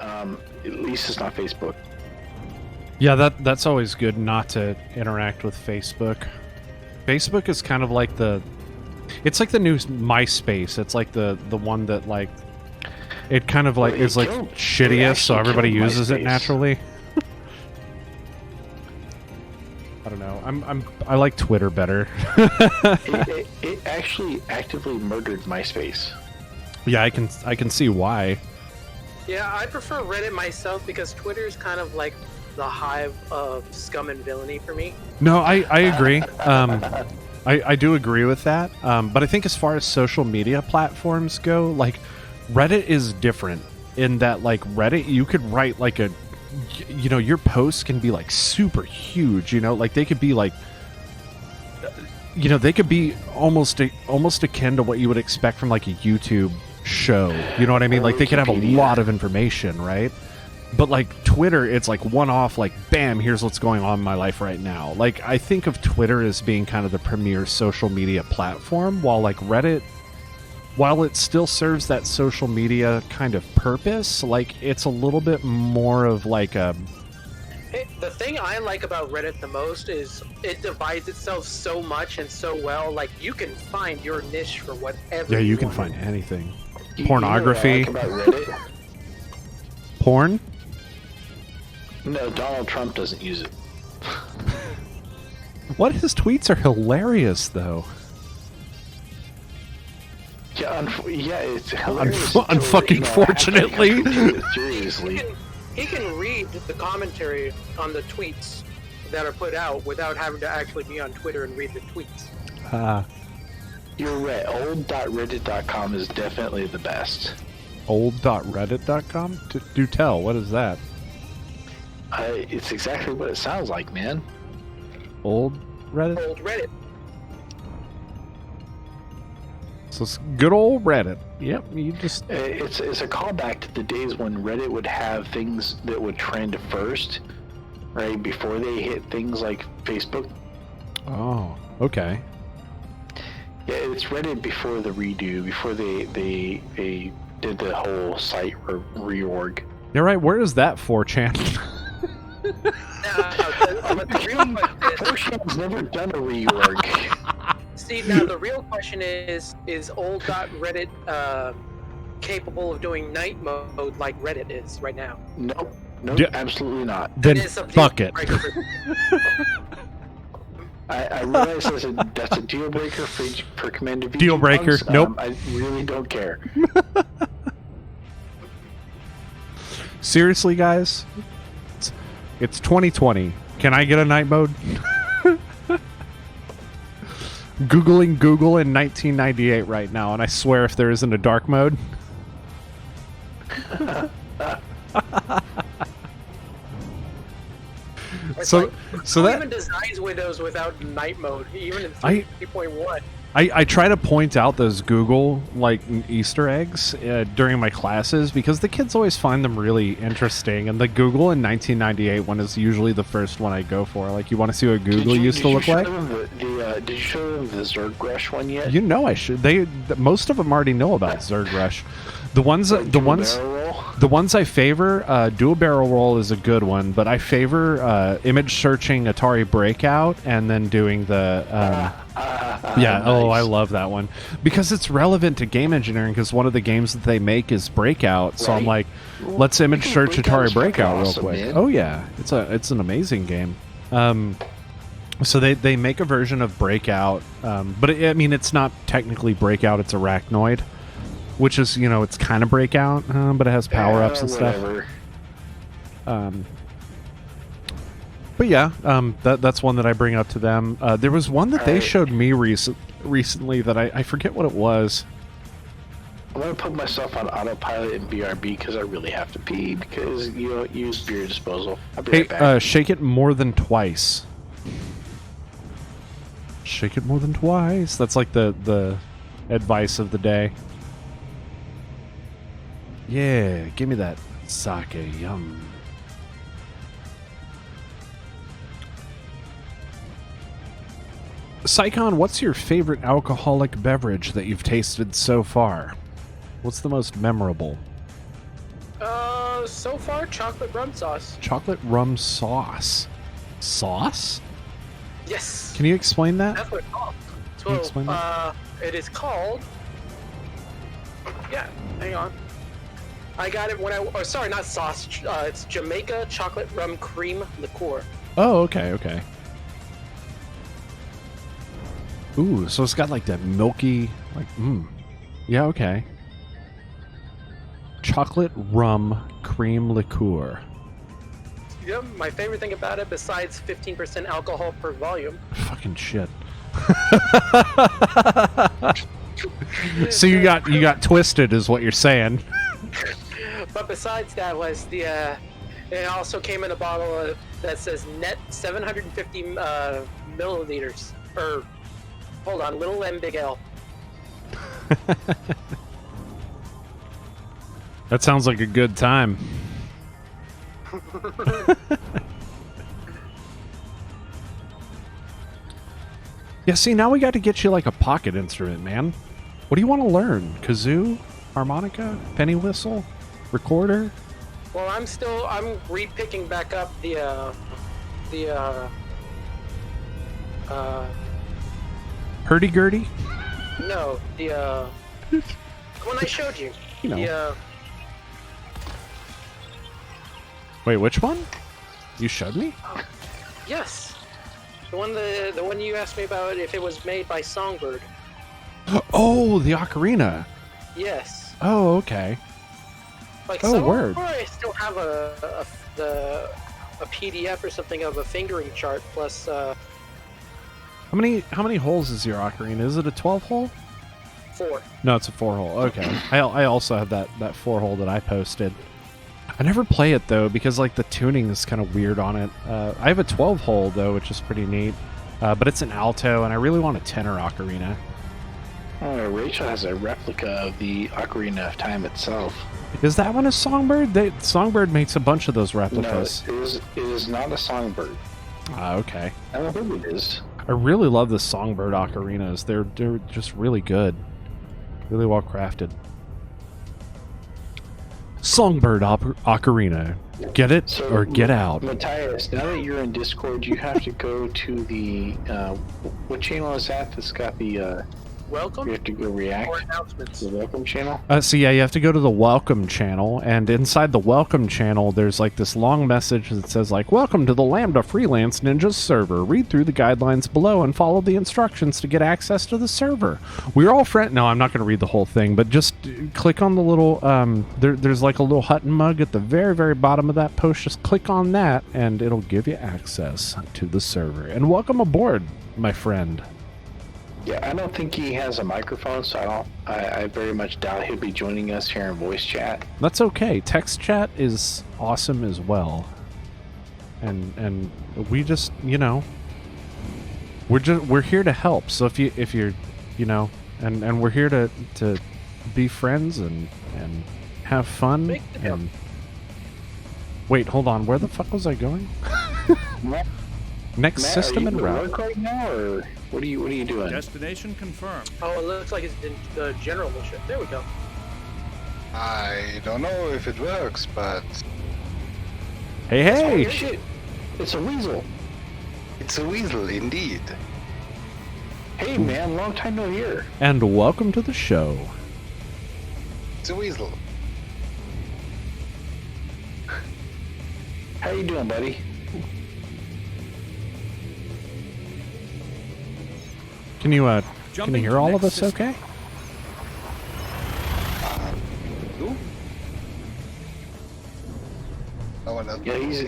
At least it's not Facebook. Yeah, that's always good not to interact with Facebook. Facebook is kind of like it's like the new MySpace. It's like the one that like it kind of like Well, is like it shittiest, so actually everybody killed uses it MySpace. naturally. I don't know. I like Twitter better. It actually actively murdered MySpace. Yeah, I can see why. Yeah, I prefer Reddit myself because Twitter is kind of like the hive of scum and villainy for me. No, I agree. I do agree with that. But I think as far as social media platforms go, like Reddit is different in that like Reddit, you could write like your posts can be like super huge, like they could be like, they could be almost akin to what you would expect from like a YouTube show. You know what I mean? Like they could have a lot of information, right? But like Twitter, it's like one off, like bam, here's what's going on in my life right now. Like I think of Twitter as being kind of the premier social media platform, while like Reddit, while it still serves that social media kind of purpose, like it's a little bit more of like a... The thing I like about Reddit the most is it divides itself so much and so well. Like you can find your niche for whatever. Yeah, you can want. find anything. You Pornography. know what I like about Reddit? Porn? No, Donald Trump doesn't use it. What? His tweets are hilarious, though. Yeah, it's hilarious. Unfucking fortunately. Seriously. He can read the commentary on the tweets that are put out without having to actually be on Twitter and read the tweets. You're right. Old.reddit.com is definitely the best. Old.reddit.com? Do tell. What is that? It's exactly what it sounds like, man. Old Reddit? Old Reddit. So it's good old Reddit. Yep, you just... It's a callback to the days when Reddit would have things that would trend first, right, before they hit things like Facebook. Oh, okay. Yeah, it's Reddit before the redo, before they did the whole site reorg. You're right, where is that 4chan? But the real question is, 4chan's never done a reorg. see, now the real question is old.reddit capable of doing night mode like Reddit is right now? Nope, Yeah. absolutely not. Then It is a fuck it. deal breaker for- I realize that's a deal breaker for Commander VG Deal breaker, bugs. nope. I really don't care. Seriously, guys? It's 2020. Can I get a night mode? Googling Google in 1998 right now, and I swear if there isn't a dark mode. It's So- like, so who that- even designs Windows without night mode, even in I- 3.1. I try to point out those Google like Easter eggs during my classes because the kids always find them really interesting, and the Google in 1998 one is usually the first one I go for. Like, you want to see what Google used to look like? Did you show them the Zergrush one yet? You know I should. Most of them already know about Zergrush. The ones I favor, dual barrel roll is a good one, but I favor image searching Atari Breakout and then doing the yeah. Nice. Oh, I love that one because it's relevant to game engineering because one of the games that they make is Breakout. So I'm like, Well, let's image search Breakout is Atari Breakout fucking real awesome, quick. man. Oh yeah, it's an amazing game. So they make a version of Breakout, but I mean it's not technically Breakout; it's Arachnoid, which is it's kind of Breakout, but it has power ups and stuff. Whatever. But yeah, that's one that I bring up to them. There was one that they showed me recently that I forget what it was. I'm gonna put myself on autopilot in BRB because I really have to pee because you don't use beer disposal. I'll be Hey, right back. shake it more than twice. Shake it more than twice. That's like the advice of the day. Yeah, give me that sake. Yum. Psychon, what's your favorite alcoholic beverage that you've tasted so far? What's the most memorable? So far, chocolate rum sauce. Chocolate rum sauce. Sauce? Yes. Can you explain that? That's what it's called. Can you explain that? It is called. Yeah, hang on. I got it when I. Oh, sorry, not sauce. It's Jamaica chocolate rum cream liqueur. Oh, okay, okay. Ooh, so it's got like that milky, like, yeah, okay. Chocolate rum cream liqueur. Yep, my favorite thing about it, besides 15% alcohol per volume. Fucking shit. So you got twisted, is what you're saying. But besides that was the. It also came in a bottle that says net 750 milliliters. Or, hold on, little M, big L. That sounds like a good time. Yeah, see, now we got to get you like a pocket instrument, man. What do you want to learn? Kazoo? Harmonica? Penny whistle? Recorder? Well, I'm re-picking back up the Hurdy-gurdy? no, the one I showed you. You know. The, Wait, which one? You showed me? yes. The one you asked me about if it was made by Songbird. Oh, the ocarina. Yes. Oh, okay. Like Oh, word. I still have a PDF or something of a fingering chart plus How many holes is your ocarina? Is it a 12-hole? 4. No, it's a 4-hole. Okay. I also have that 4-hole that I posted. I never play it though because like the tuning is kind of weird on it. I have a 12-hole though, which is pretty neat. But it's an alto, and I really want a tenor ocarina. Oh, Rachel has a replica of the Ocarina of Time itself. Is that one a Songbird? Songbird makes a bunch of those replicas. No, it is not a Songbird. Ah, okay. I don't think it is. I really love the Songbird ocarinas. They're just really good. Really well crafted. Songbird ocarina. Get it So, or get out. Matthias, now that you're in Discord, you have to go to the what channel is that? That's got the Welcome you have to go react or to announcements. the welcome channel. So yeah, you have to go to the welcome channel, and inside the welcome channel, there's like this long message that says like, "Welcome to the Lambda Freelance Ninjas server. Read through the guidelines below and follow the instructions to get access to the server. We're all No, I'm not going to read the whole thing, but just click on the little there's like a little Hutton mug at the very, very bottom of that post. Just click on that, and it'll give you access to the server. And welcome aboard, my friend." Yeah, I don't think he has a microphone, so I very much doubt he'll be joining us here in voice chat. That's okay. Text chat is awesome as well. And we just, we're here to help. So if you're, and we're here to be friends and have fun and wait, hold on. Where the fuck was I going? Next Matt, system are and you at route. work right now, or what are you doing? Destination confirmed. Oh, it looks like it's in the general mission. There we go. I don't know if it works, but Hey. Oh, shit! It's a weasel. it's a weasel indeed. Hey man, long time no hear. And welcome to the show. It's a weasel. How you doing, buddy? Can you can you Jumping hear to all of next us system. okay? Who? No one else. Yeah, he's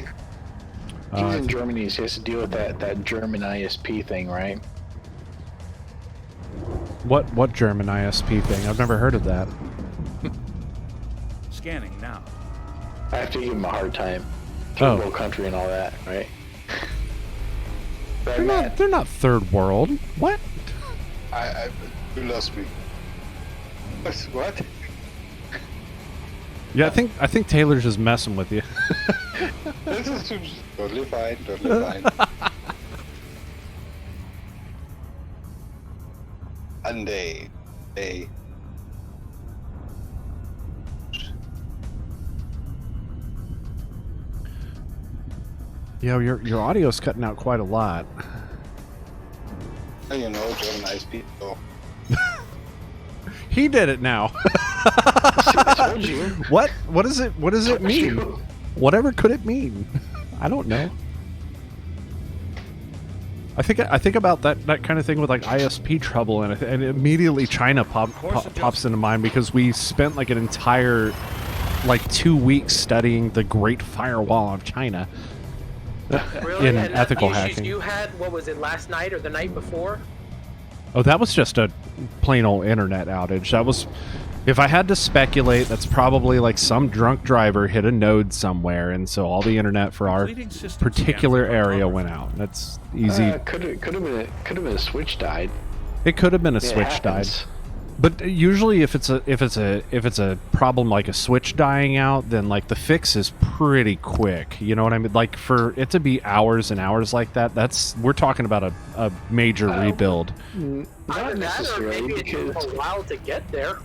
in Germany, so he has to deal with that German ISP thing, right? What German ISP thing? I've never heard of that. Scanning now. I have to give him a hard time. Oh. Third world country and all that, right? Right, Matt? They're not third world. What? You lost me. What? Yeah, I think Taylor's just messing with you. This is totally fine, totally fine. And they Yeah, your audio's cutting out quite a lot. And you know, German ISP. So He did it now. I told you. What? What is it? What does it Told mean? you. Whatever could it mean? I don't know. I think about that kind of thing with like ISP trouble, and immediately China pops into mind because we spent like an entire 2 weeks studying the Great Firewall of China Really? in And ethical the issues hacking. you had, what was it, last night or the night before? Oh, that was just a plain old internet outage. That was, if I had to speculate, that's probably like some drunk driver hit a node somewhere, and so all the internet for our Completing systems particular scan for area cryptography. went out. That's easy. Could have been a switch died. It could have been a It switch died. happens. But usually, if it's a problem like a switch dying out, then like the fix is pretty quick. You know what I mean? Like for it to be hours and hours like that, we're talking about a major rebuild. Not Either that or necessarily, maybe it took because a while to get there.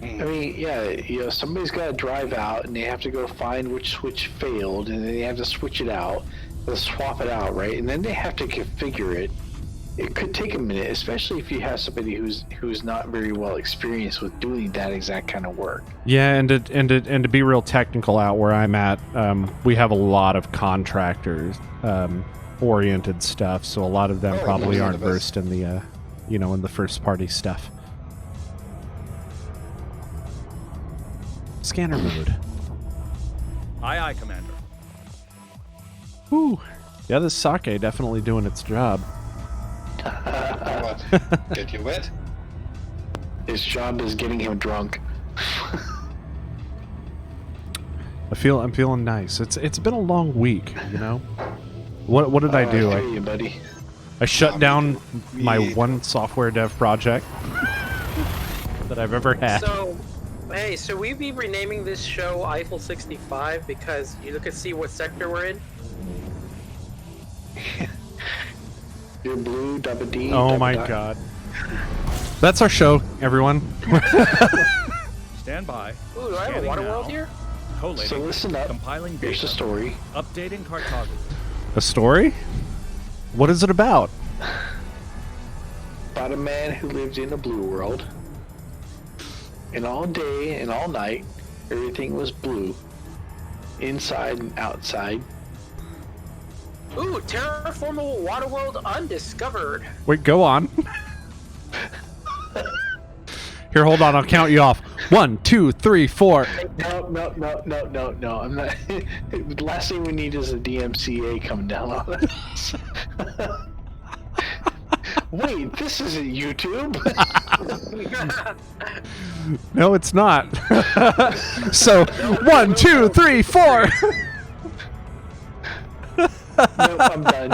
I mean, yeah, somebody's got to drive out, and they have to go find which switch failed, and then they have to switch it out, they'll swap it out, right? And then they have to configure it. It could take a minute, especially if you have somebody who's not very well experienced with doing that exact kind of work. Yeah, and to be real technical out where I'm at, we have a lot of contractors oriented stuff, so a lot of them probably aren't versed in the in the first party stuff. Scanner mode. Aye, aye, Commander. Whew. Yeah, this sake definitely doing its job. what? Get you wet? His job is getting him drunk. I'm feeling nice. It's been a long week, you know. What did I do? I hear you, buddy. I shut down my one software dev project that I've ever had. So, hey, should we be renaming this show Eiffel 65 because you look and see what sector we're in? You're blue, double D. Oh double my dot. god. That's our show, everyone. Stand by. Ooh, do I have a Scanning water now. world here? Collating. So listen up. Compiling Here's the data. story. Updating cartography. A story? What is it about? About a man who lived in a blue world. And all day and all night, everything was blue. Inside and outside. Ooh, terraformable water world undiscovered. Wait, go on. Here, hold on. I'll count you off. 1, 2, 3, 4. No. I'm not. The last thing we need is a DMCA coming down on us. Wait, this isn't YouTube. No, it's not. So, 1, 2, 3, 4. Nope, I'm done.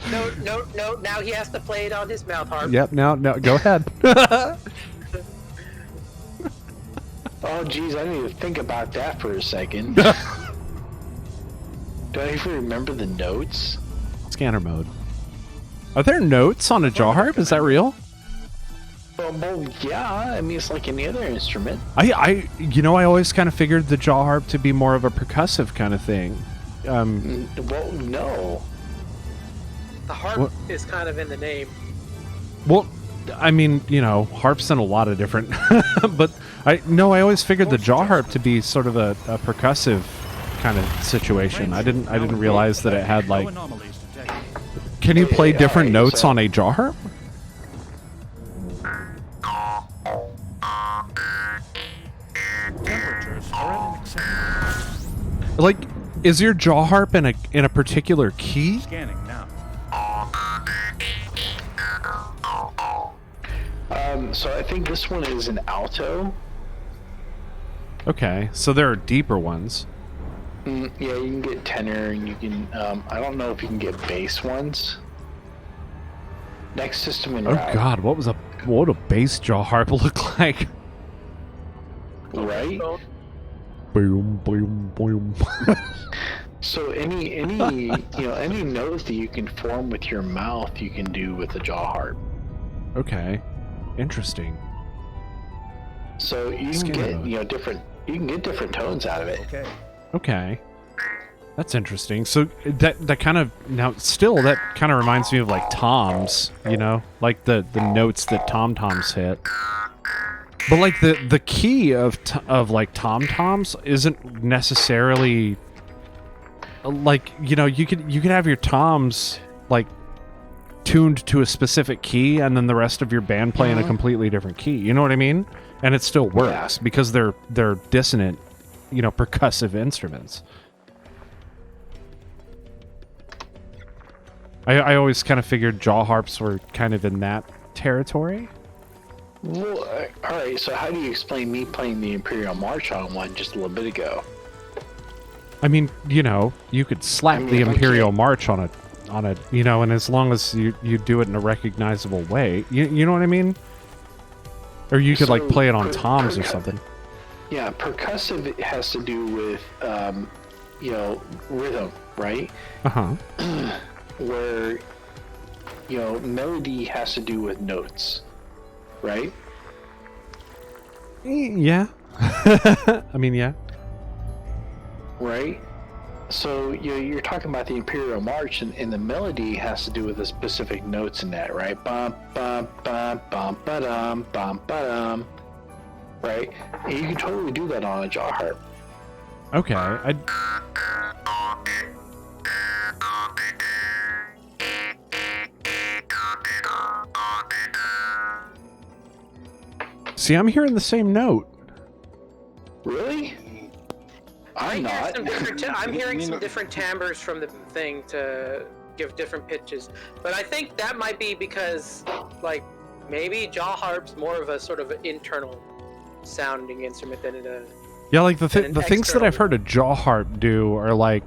No. Now he has to play it on his mouth harp. Yep. Now, go ahead. Oh, geez, I need to think about that for a second. Do I even remember the notes? Scanner mode. Are there notes on a jaw harp? Is that real? Well, yeah. I mean, it's like any other instrument. I always kind of figured the jaw harp to be more of a percussive kind of thing. Well, no. The harp What? is kind of in the name. Well, I mean, harps in a lot of different, but I always figured the jaw harp to be sort of a percussive kind of situation. I didn't realize that it had No like. anomalies detected. Can you play different alright, notes so- on a jaw harp? Temperatures are at an acceptable. Like, is your jaw harp in a particular key? Scanning now. So I think this one is an alto. Okay, so there are deeper ones. Yeah, you can get tenor, and you can. I don't know if you can get bass ones. Next system in Oh route, God, what would a bass jaw harp look like? right? So, Boom, boom, boom. So any any note that you can form with your mouth, you can do with a jaw harp. Okay, interesting. So you can Scanner get mode. different. You can get different tones out of it. Okay. Okay. That's interesting. So that kind of now still that kind of reminds me of like toms, you know, like the notes that tom-toms hit. But like the key of like tom-toms isn't necessarily like, you know, you could have your toms like tuned to a specific key and then the rest of your band play in a completely different key. You know what I mean? And it still works because they're dissonant, you know, percussive instruments. I always kind of figured jaw harps were kind of in that territory. Well, all right. So how do you explain me playing the Imperial March on one just a little bit ago? I mean, you know, you could slap the Imperial March on a, you know, and as long as you do it in a recognizable way, you know what I mean? Or you could like play it on toms or something. Yeah, percussive has to do with, you know, rhythm, right? Uh-huh. Where, you know, melody has to do with notes, right? Yeah. I mean, yeah. Right? So you're talking about the Imperial March, and the melody has to do with the specific notes in that, right? Bum, bum, bum, bum, ba-dum, bum, ba-dum. Right? And you can totally do that on a jaw harp. Okay. See, I'm hearing the same note. Really? I'm not. I'm hearing some different timbres from the thing to give different pitches, but I think that might be because, like, maybe jaw harp's more of a sort of internal sounding instrument than a. Yeah, like the things that I've heard a jaw harp do are like,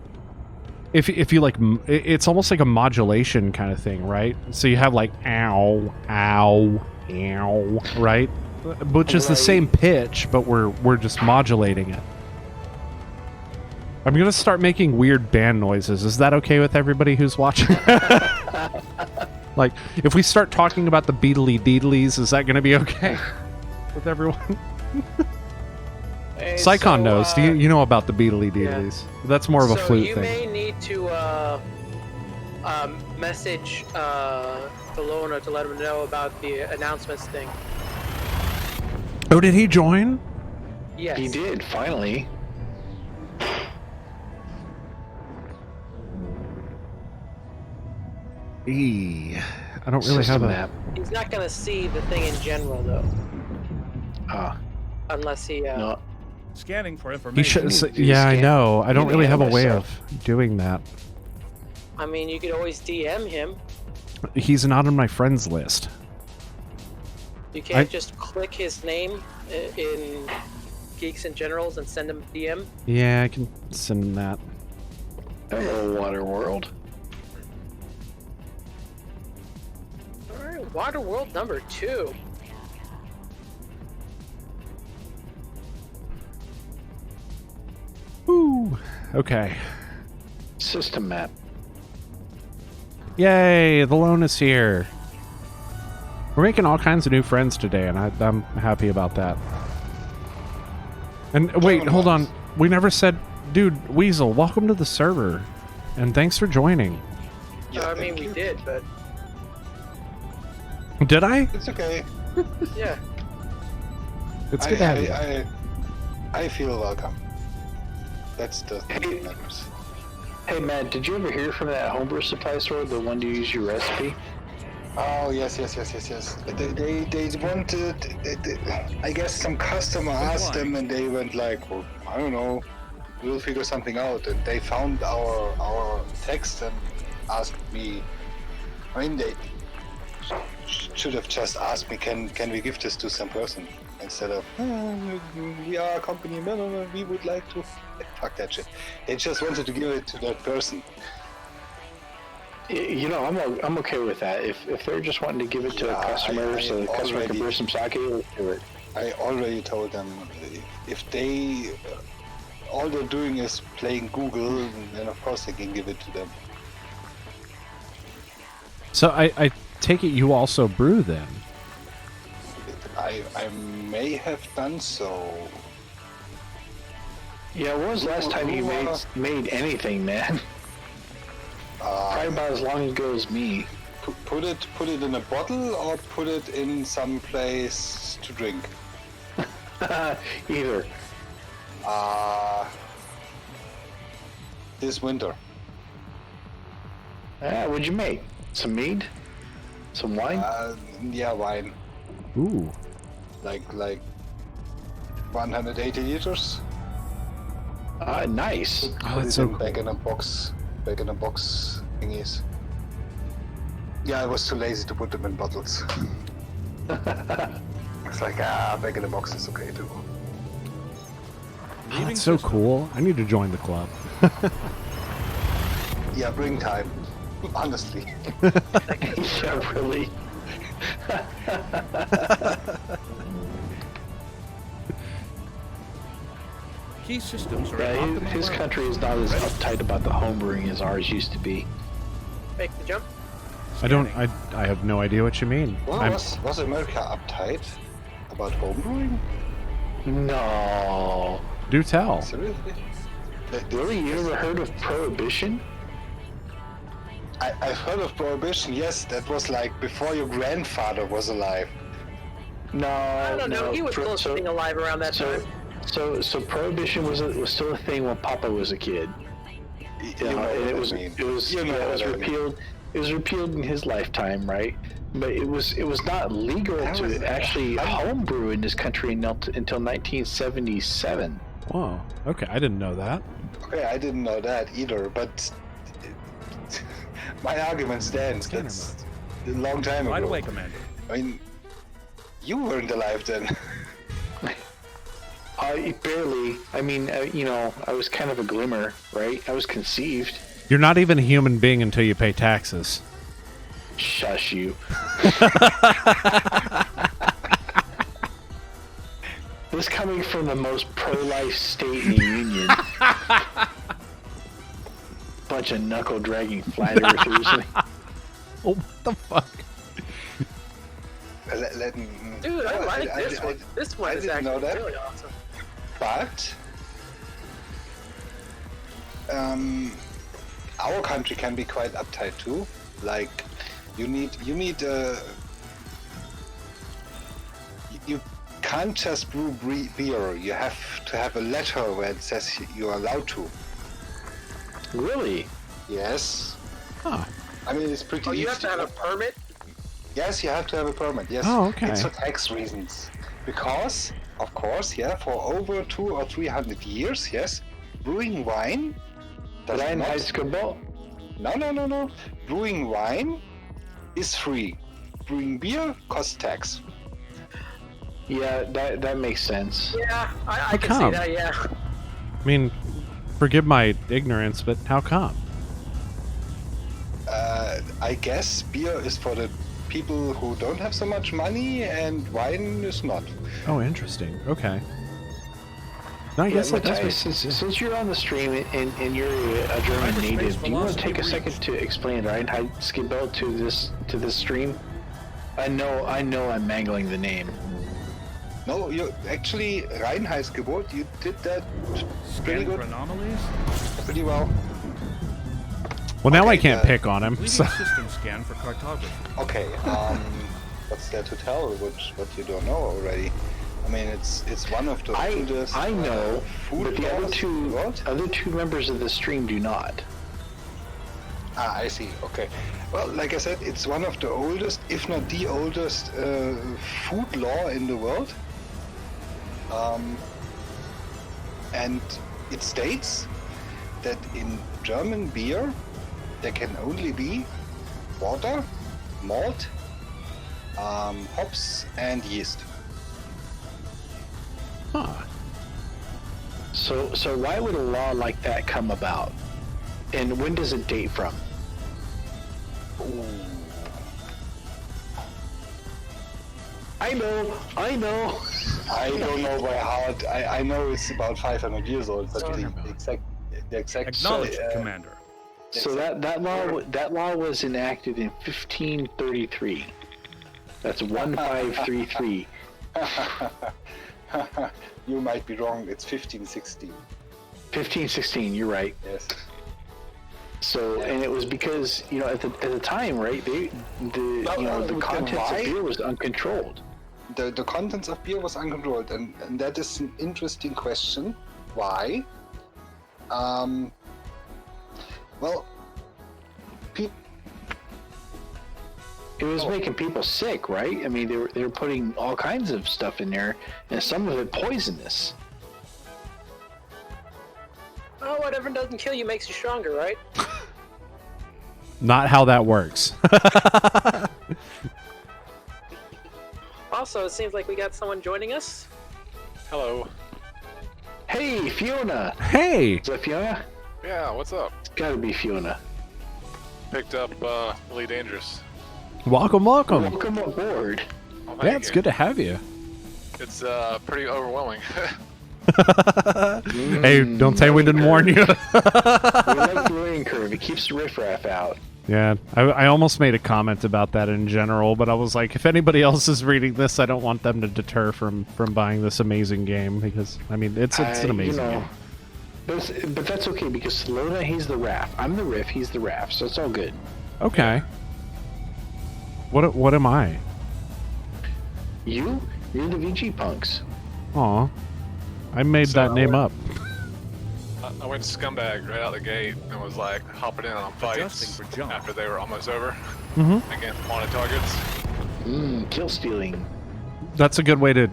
if you like, it's almost like a modulation kind of thing, right? So you have like ow, ow, ow, right? Which is the same pitch, but we're just modulating it. I'm gonna start making weird band noises. Is that okay with everybody who's watching? Like, if we start talking about the Beatly Deedlies, is that gonna be okay with everyone? Hey, Psychon knows. Do you know about the Beatly Deedlies? Yeah. That's more of a flute thing. So you may need to message Delona to let him know about the announcements thing. Oh, did he join? Yes. He did, finally. I don't really have a map. He's not gonna see the thing in general, though. Unless he. No. Scanning for information. He should. Yeah, I know. I don't really have a way of doing that. I mean, you could always DM him. He's not on my friends list. You can't just click his name in Geeks and Generals and send him a DM? Yeah, I can send him that. Hello, Water World. Alright, Water World number 2. Ooh, okay. System map. Yay, the loan is here. We're making all kinds of new friends today, and I'm happy about that. And wait, hold on. We never said, dude, Weasel, welcome to the server, and thanks for joining. Yeah, I mean, we did, but... Did I? It's okay. Yeah. It's good to have you. I feel welcome. That's the thing that matters. Hey, Matt, did you ever hear from that homebrew supply store, the one to use your recipe? Oh, yes. They wanted, I guess some customer asked them and they went like, well, I don't know, we'll figure something out. And they found our text and asked me, I mean, they should have just asked me, can we give this to some person? Instead of, we are a company, no, we would like to, fuck that shit. They just wanted to give it to that person. You know, I'm okay with that. If they're just wanting to give it to a customer so the customer can brew some sake, let's do it. I already told them if they all they're doing is playing Google, then of course they can give it to them. So I take it you also brew then? I may have done so. Yeah, when was the last time you made anything, man? Probably about as long ago as me. Put it in a bottle or put it in some place to drink. Either. This winter. What'd you make? Some mead? Some wine? Yeah, wine. Ooh. Like 180 liters. Nice. Oh, that's so cool. Back in a box thingies. Yeah, I was too lazy to put them in bottles. It's like, back in the box is okay too. Oh, that's so cool. I need to join the club. Yeah, bring time. Honestly. Yeah, really. Key systems are Yeah, optimal his level. country is not as uptight about the homebrewing as ours used to be. Make the jump. I have no idea what you mean. Well, I'm- was America uptight about homebrewing? No. Do tell. Seriously? Really? You ever heard of Prohibition? I've heard of Prohibition, yes. That was like before your grandfather was alive. No. I don't know. no. He was close to being alive around that time. So Prohibition was still a thing when Papa was a kid. You know and it what was I mean. it was You know it was what I mean. repealed. It was repealed in his lifetime, right? But it was not legal That was- to actually homebrew in this country until 1977. Whoa. Okay, I didn't know that. Okay, I didn't know that either, but my argument stands. Scanner That's a long time Right ago. away, Commander. I mean, you weren't alive then. Barely. I mean, I was kind of a glimmer, right? I was conceived. You're not even a human being until you pay taxes. Shush you. This coming from the most pro-life state in the union. Bunch of knuckle-dragging flat earthers. Oh, what the fuck? Dude, I Oh, like this one. This one I is didn't know actually that. really awesome. But our country can be quite uptight too. Like, you can't just brew beer. You have to have a letter where it says you're allowed to. Really? Yes. Huh. I mean, it's pretty. Oh, you easy have to have a permit? Yes, you have to have a permit. Yes. Oh, okay. It's for tax reasons. Because, of course, yeah, for over 200 or 300 years, yes, brewing wine does not. Reinheitsgebot? No. Brewing wine is free. Brewing beer costs tax. Yeah, that makes sense. Yeah, I How can see come? that, yeah. I mean, forgive my ignorance, but how come? I guess beer is for the people who don't have so much money, and wine is not. Oh, interesting. Okay. No, I guess that does make Matthias, sense. since you're on the stream and you're a German Hyperspace native, do you want to take a velocity second to explain Reinheitsgebot to this stream? I know I'm mangling the name. No, you actually Reinheitsgebot. You did that pretty Scanning for good, anomalies. pretty well. Well, now I Okay, can't pick on him. Leading So. system scan for cartography. Okay. What's there to tell? What you don't know already? I mean, it's one of the oldest. I know, food but the laws in the world. other two members of the stream do not. Ah, I see. Okay. Well, like I said, it's one of the oldest, if not the oldest, food law in the world. And it states that in German beer there can only be water, malt, hops, and yeast. Huh. So why would a law like that come about? And when does it date from? I know. I don't know by heart. I know it's about 500 years old, but the exact. Acknowledged, uh, Commander. So that law was enacted in 1533. That's 1533. You might be wrong. It's 1560. 15, 16. You're right. Yes. So, and it was because at the time, right? The contents of beer was uncontrolled. The contents of beer was uncontrolled, and that is an interesting question. Why? Well, it was making people sick, right? I mean, they were putting all kinds of stuff in there, and some of it poisonous. Oh, whatever doesn't kill you makes you stronger, right? Not how that works. Also, it seems like we got someone joining us. Hello. Hey, Fiona! Hey! Is that Fiona? Yeah, what's up? It's gotta be Fiona. Picked up Really Dangerous. Welcome. Welcome aboard. Oh, Yeah, thank it's you. good to have you. It's pretty overwhelming. Hey, don't say we didn't warn you. We like the learning curve. It keeps the riffraff out. Yeah, I almost made a comment about that in general, but I was like, if anybody else is reading this, I don't want them to deter from buying this amazing game, because, I mean, it's an amazing game. But that's okay, because Salona, he's the Raff. I'm the Riff, he's the Raff, so it's all good. Okay. What am I? You're the VG Punks. Aw. I made that name up. I went scumbag right out the gate and was like hopping in on fights Adjusting for jump. after they were almost over Mm-hmm. against wanted targets. Kill stealing. That's a good way to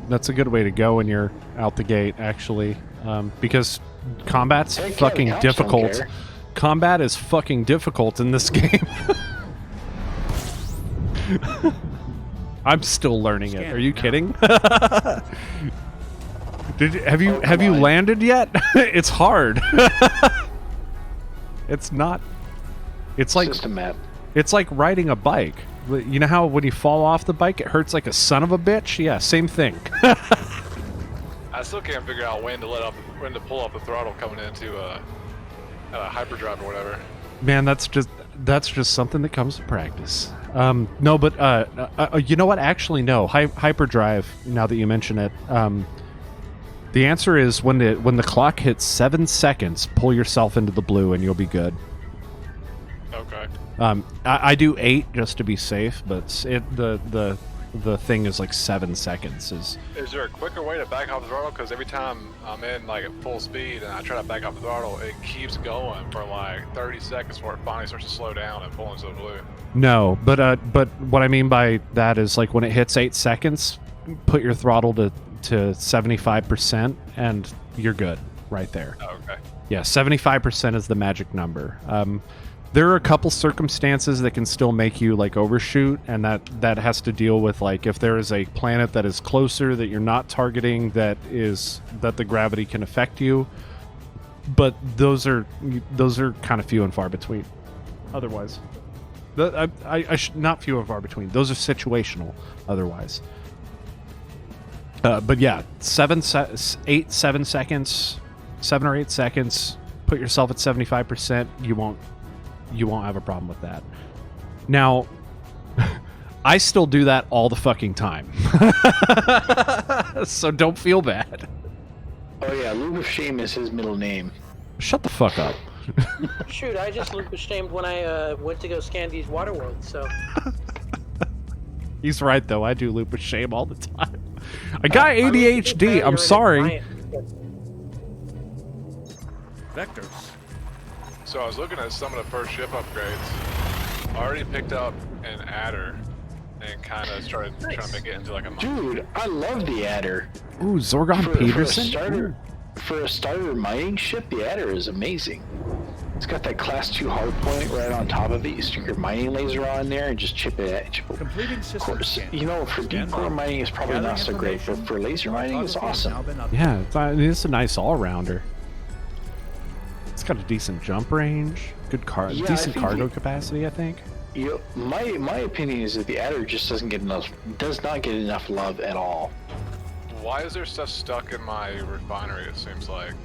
go when you're out the gate, actually, because combat's Heck yeah, fucking the cops don't difficult. care. Combat is fucking difficult in this game. I'm still learning it. Are you kidding? Have you landed yet? It's hard. It's not. It's like System map. It's like riding a bike. You know how when you fall off the bike, it hurts like a son of a bitch? Yeah, same thing. I still can't figure out when to pull off the throttle coming into hyperdrive or whatever. Man, that's just something that comes to practice. No, but you know what? Actually, no. Hyperdrive. Now that you mention it, the answer is when the clock hits 7 seconds, pull yourself into the blue and you'll be good. Okay. I do 8 just to be safe, but the thing is like 7 seconds. Is there a quicker way to back off the throttle? Because every time I'm in like at full speed and I try to back off the throttle, it keeps going for like 30 seconds before it finally starts to slow down and pull into the blue. No, but what I mean by that is like when it hits 8 seconds, put your throttle to 75% and you're good right there. Oh, okay. Yeah, 75% is the magic number. There are a couple circumstances that can still make you like overshoot, and that has to deal with like if there is a planet that is closer that you're not targeting that the gravity can affect you. But those are kind of few and far between. Otherwise, not few and far between. Those are situational. Otherwise, but yeah, 7 or 8 seconds. Put yourself at 75%. You won't have a problem with that. Now, I still do that all the fucking time. So don't feel bad. Oh yeah, Lube of Shame is his middle name. Shut the fuck up. Shoot, I just looked ashamed when I went to go scan these water worlds, so... He's right, though. I do loop with shame all the time. I got ADHD. I'm sorry. Vectors. So I was looking at some of the first ship upgrades. I already picked up an adder and kind of started trying to make it into like a Dude, I love the Adder. Ooh, Zorgon Peterson? For a starter mining ship, the Adder is amazing. It's got that class 2 hardpoint right on top of it. You stick your mining laser on there and just chip it. Completing Of system course, scan. for deep core mining, it's probably not so great, but for laser mining, it's awesome. Yeah, it's a nice all-rounder. It's got a decent jump range, good decent cargo capacity, I think. My opinion is that the Adder just does not get enough love at all. Why is there stuff stuck in my refinery? It seems like.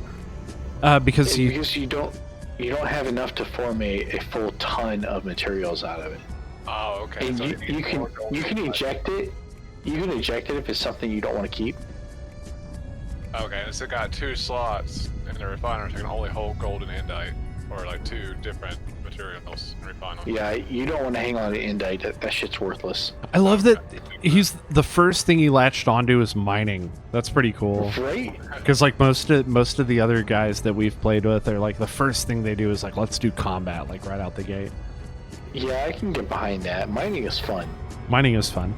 Because you don't have enough to form a full ton of materials out of it. Oh, okay. And So you can eject it. You can eject it if it's something you don't want to keep. Okay, and it's got 2 slots in the refiner, so it can only hold gold and indite, or like 2 different materials and refine them. Yeah, you don't want to hang on to indite. That shit's worthless. I love that he's the first thing he latched onto is mining. That's pretty cool. Right? Because like most of the other guys that we've played with, they're like the first thing they do is like, let's do combat, like right out the gate. Yeah, I can get behind that. Mining is fun. Mining is fun.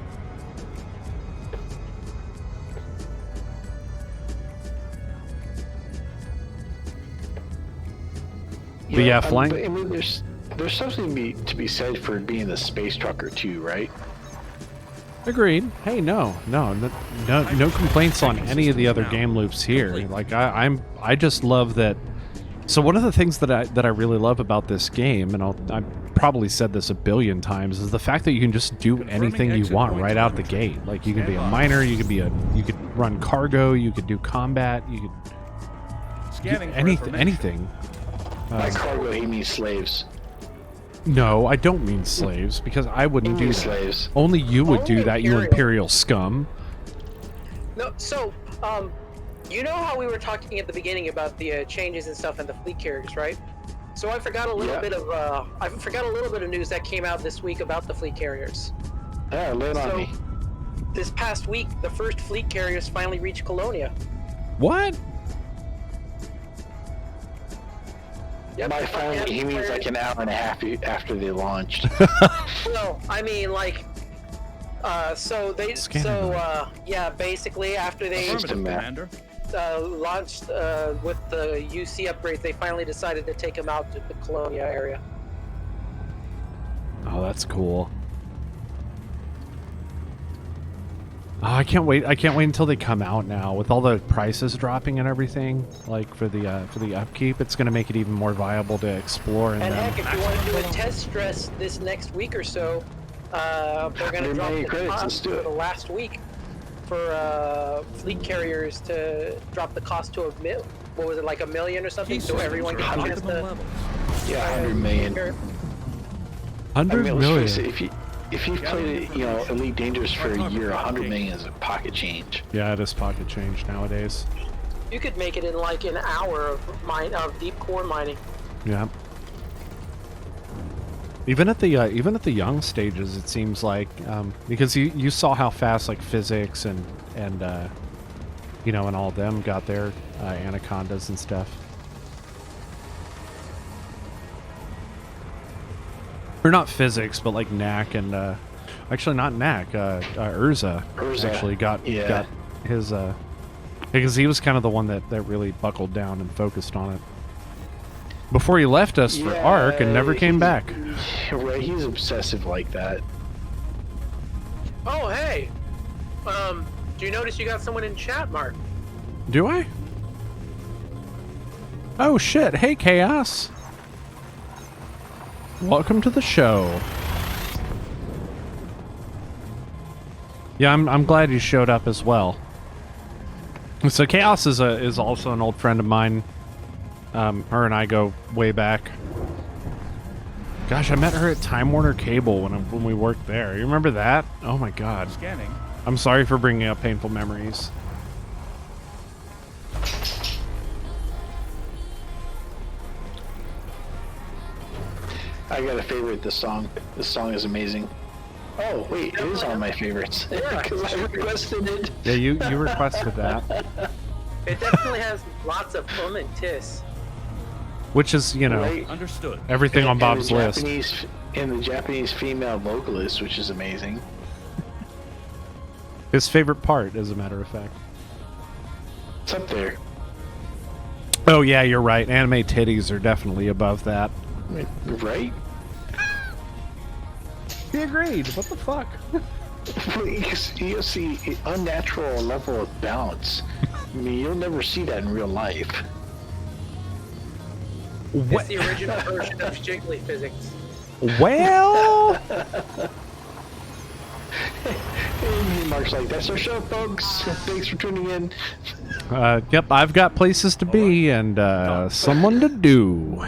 But yeah, flying. I mean, there's something to be said for being the space trucker too, right? Agreed. Hey, no complaints on any of the other game loops here. Like I just love that. So one of the things that I really love about this game, and I've probably said this a billion times, is the fact that you can just do anything you want right out the gate. Like you can be a miner, you could run cargo, you could do combat, you could do anything. By cargo, he means slaves. No, I don't mean slaves, because I wouldn't do that. Slaves. Only you would do that, you Imperial. Imperial scum. No, so, you know how we were talking at the beginning about the changes and stuff in the fleet carriers, right? So I forgot a little bit of news that came out this week about the fleet carriers. Yeah, lay it on me. This past week, the first fleet carriers finally reached Colonia. What? Yep. By finally, he means like an hour and a half after they launched. No, I mean like, yeah, basically after they Commander. launched with the UC upgrades, they finally decided to take them out to the Colonia area. Oh, that's cool. Oh, I can't wait until they come out now. With all the prices dropping and everything, like for the upkeep, it's going to make it even more viable to explore. And heck, if you want to do a test stress this next week or so, they're going to drop the cost for the last week for fleet carriers to drop the cost to like $1 million or something, so everyone gets a chance to. Yeah, 100 million. 100 million. If you've played it, Elite Dangerous for a year, 100 million is a pocket change. Yeah, it is pocket change nowadays. You could make it in like an hour of deep core mining. Yeah. Even at the young stages, it seems like because you saw how fast like physics and and all of them got their anacondas and stuff. Or not physics, but like Knack and actually not Knack. Urza actually got his because he was kind of the one that really buckled down and focused on it before he left us for Ark and never came back. Right, he's obsessive like that. Oh hey, do you notice you got someone in chat, Mark? Do I? Oh shit! Hey Chaos. Welcome to the show. Yeah, I'm glad you showed up as well. So Chaos is also an old friend of mine. Her and I go way back. Gosh, I met her at Time Warner Cable when we worked there. You remember that? Oh my god. Scanning. I'm sorry for bringing up painful memories. I gotta favorite this song. This song is amazing. Oh wait, it is on my favorites because I requested it. Yeah, you requested that. It definitely has lots of and tiss. Which is, Right. Understood. everything on Bob's the list. And the Japanese female vocalist, which is amazing. His favorite part, as a matter of fact. It's up there. Oh yeah, you're right. Anime titties are definitely above that. Right? He agreed. What the fuck? You see unnatural level of balance. I mean, you'll never see that in real life. It's the original version of Jiggly physics. Well, And Mark's like, that's our show, folks. Thanks for tuning in. yep, I've got places to be and someone to do.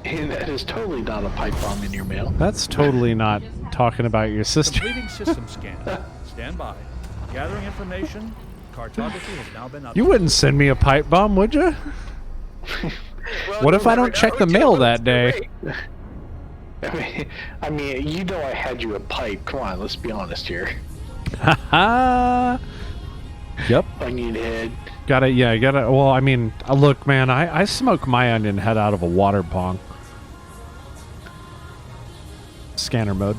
And that is totally not a pipe bomb in your mail. That's totally not talking about your sister. Completing system scan. Stand by. Gathering information. Cartography has now been updated. You wouldn't send me a pipe bomb, would you? Well, What you if I never don't check know, the mail Joe, that it's day? great. I mean, you know I had you a pipe. Come on, let's be honest here. Haha. Yep. Onion head. Gotta. Well, I mean, look, man, I smoke my onion head out of a water bong. Scanner mode.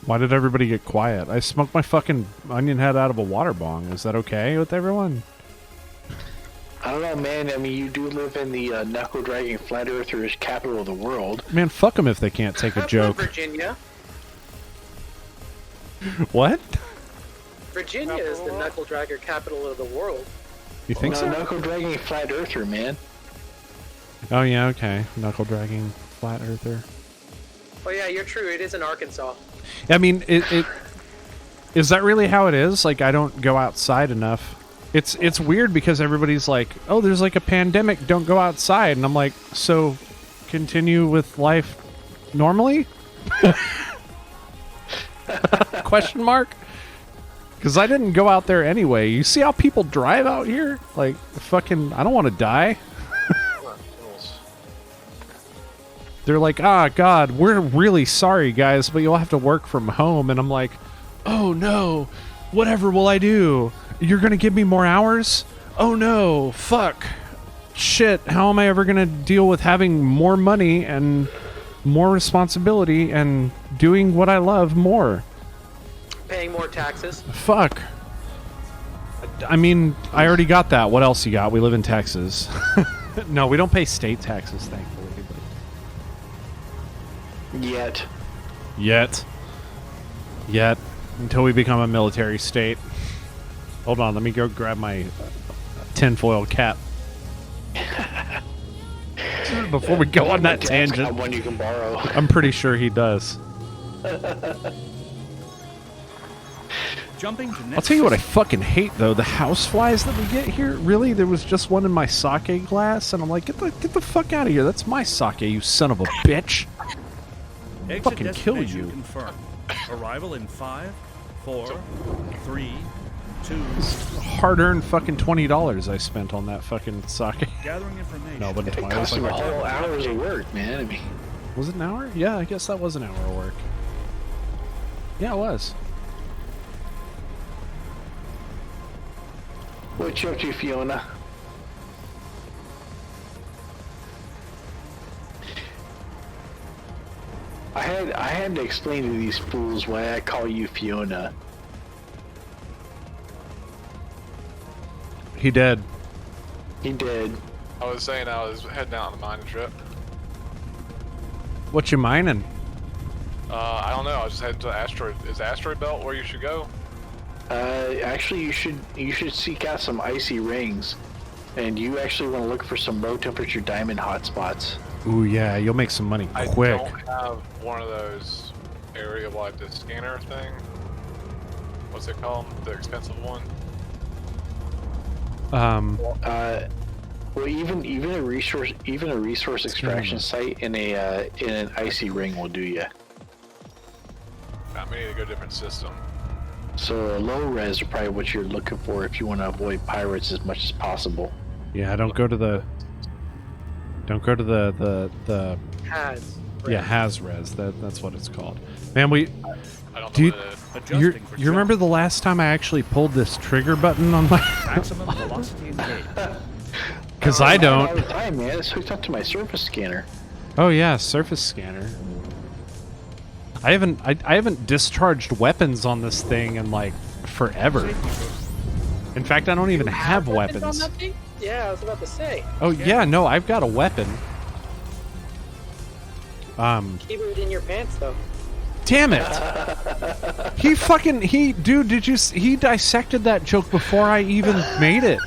Why did everybody get quiet? I smoked my fucking onion head out of a water bong. Is that okay with everyone? I don't know, man. I mean, you do live in the knuckle dragging flat earthers capital of the world. Man, fuck them if they can't take a I'm from joke. Virginia. What? Virginia is the knuckle dragger capital of the world. You think No, so? knuckle dragging flat earther, man. Oh yeah, okay. Knuckle dragging flat earther. Oh yeah, you're true. It is in Arkansas. I mean, it is that really how it is? Like, I don't go outside enough. It's weird because everybody's like, "Oh, there's like a pandemic, don't go outside." And I'm like, "So continue with life normally?" Question mark? Cuz I didn't go out there anyway. You see how people drive out here? Like, fucking I don't want to die. They're like, "Ah, God, we're really sorry, guys, but you'll have to work from home." And I'm like, "Oh no, whatever will I do? You're gonna give me more hours? Oh no, fuck, shit. How am I ever gonna deal with having more money and more responsibility and doing what I love more? Paying more taxes. Fuck." I mean, I already got that. What else you got? We live in Texas. No, we don't pay state taxes, thankfully. Yet. Yet. Until we become a military state. Hold on, let me go grab my tinfoil cap. Before we go on that tangent. One you can borrow. I'm pretty sure he does. Jumping to next I'll tell you what I fucking hate, though. The house flies that we get here. Really? There was just one in my sake glass, and I'm like, get the fuck out of here. That's my sake, you son of a bitch. Exit fucking kill destination you. Confirmed. Arrival in 5, 4, 3, 2. Hard-earned fucking $20 I spent on that fucking sake. Gathering information. No, but It it cost was him a like, whole hours of work, man. I mean, was it an hour? Yeah, I guess that was an hour of work. Yeah, it was. what you up to, Fiona? I had to explain to these fools why I call you Fiona. He did. He did. I was saying I was heading out on a mining trip. What you mining? I don't know. I was just heading to asteroid. Is asteroid belt where you should go? Actually, you should seek out some icy rings, and you actually want to look for some low temperature diamond hotspots. Ooh, yeah, you'll make some money quick. I don't have one of those area like the scanner thing. What's it called? The expensive one. Well, even a resource extraction site in an icy ring will do you. We need to go different system. So low res are probably what you're looking for if you want to avoid pirates as much as possible. Yeah, don't go to the Has. yeah, has-res. That's what it's called. Man, we I don't know Dude, what it is. Adjusting for you remember the last time I actually pulled this trigger button on my maximum velocity engaged. cuz I All don't. the time, man. It's hooked up to my surface scanner. Oh yeah, surface scanner. I haven't discharged weapons on this thing in like forever. In fact, I don't even have on weapons. that thing? Yeah, I was about to say. Oh yeah, no, I've got a weapon. Keep it in your pants, though. Damn it! Dude, he dissected that joke before I even made it.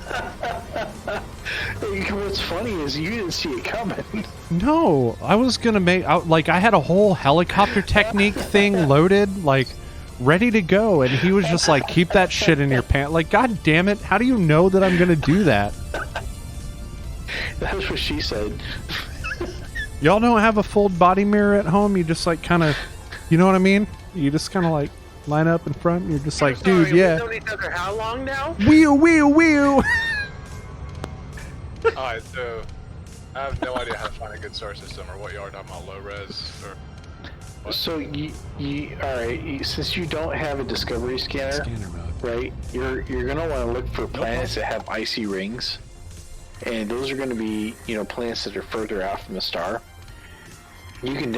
What's funny is you didn't see it coming. No, I was gonna I had a whole helicopter technique thing loaded, like, ready to go, and he was just like, keep that shit in your pants. Like, god damn it, how do you know that I'm gonna do that? That's what she said. Y'all don't have a full body mirror at home? You just like kind of You know what I mean? You just kind of like line up in front. And you're just like, dude, Sorry, yeah. We've known each other how long now? Wheel, wheel, wheel. Alright, so I have no idea how to find a good source system or what you are talking about, low res or what. So alright, since you don't have a discovery scanner mode. right, you're gonna want to look for planets that have icy rings, and those are going to be planets that are further out from the star. You can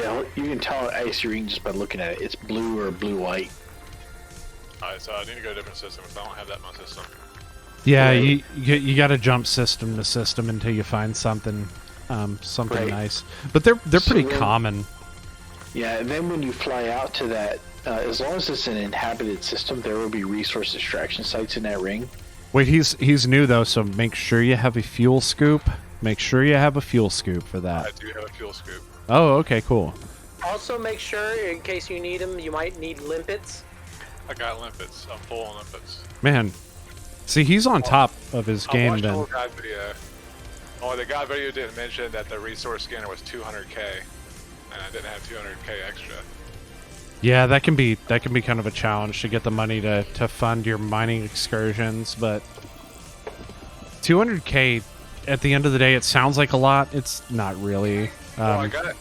tell an icy ring just by looking at it. It's blue or blue-white. Alright, so I need to go to a different system because I don't have that in my system. Yeah, you got to jump system to system until you find something Right. nice. But they're pretty then- common. Yeah, and then when you fly out to that, as long as it's an inhabited system, there will be resource extraction sites in that ring. Wait, he's new though, so make sure you have a fuel scoop. Make sure you have a fuel scoop for I that. do have a fuel scoop. Oh, okay, cool. Also, make sure, in case you need them, you might need limpets. I got limpets. I'm full on limpets. Man, see, he's on top of his I game watched the then. whole guide video. Oh, the guide video didn't mention that the resource scanner was 200k, and I didn't have 200k extra. Yeah, that can be kind of a challenge to get the money to fund your mining excursions, but 200k at the end of the day, it sounds like a lot. It's not really. Well, I got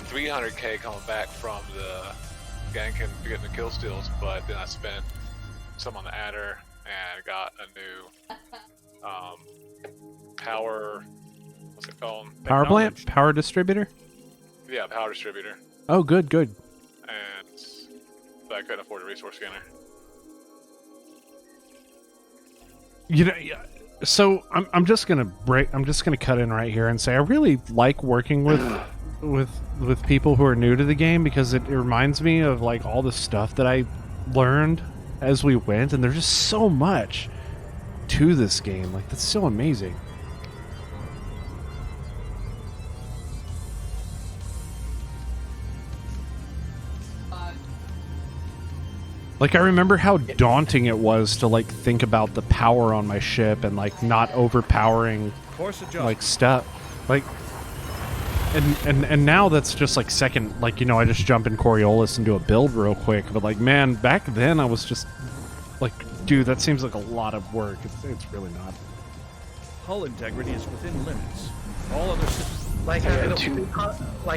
300k coming back from the gank and getting the kill steals, but then I spent some on the adder and got a new power. What's it called? Power plant, power distributor. Yeah, power distributor. Oh, good. And but I couldn't afford a resource scanner. You know, so I'm just gonna cut in right here and say I really like working with people who are new to the game because it reminds me of like all the stuff that I learned as we went, and there's just so much to this game. Like, that's so amazing. Like, I remember how daunting it was to like think about the power on my ship and like not overpowering Course adjust. like stuff. Like, and now that's just like second. Like, I just jump in Coriolis and do a build real quick. But like, man, back then I was just like, dude, that seems like a lot of work. It's really not. Hull integrity is within limits. All other systems. Like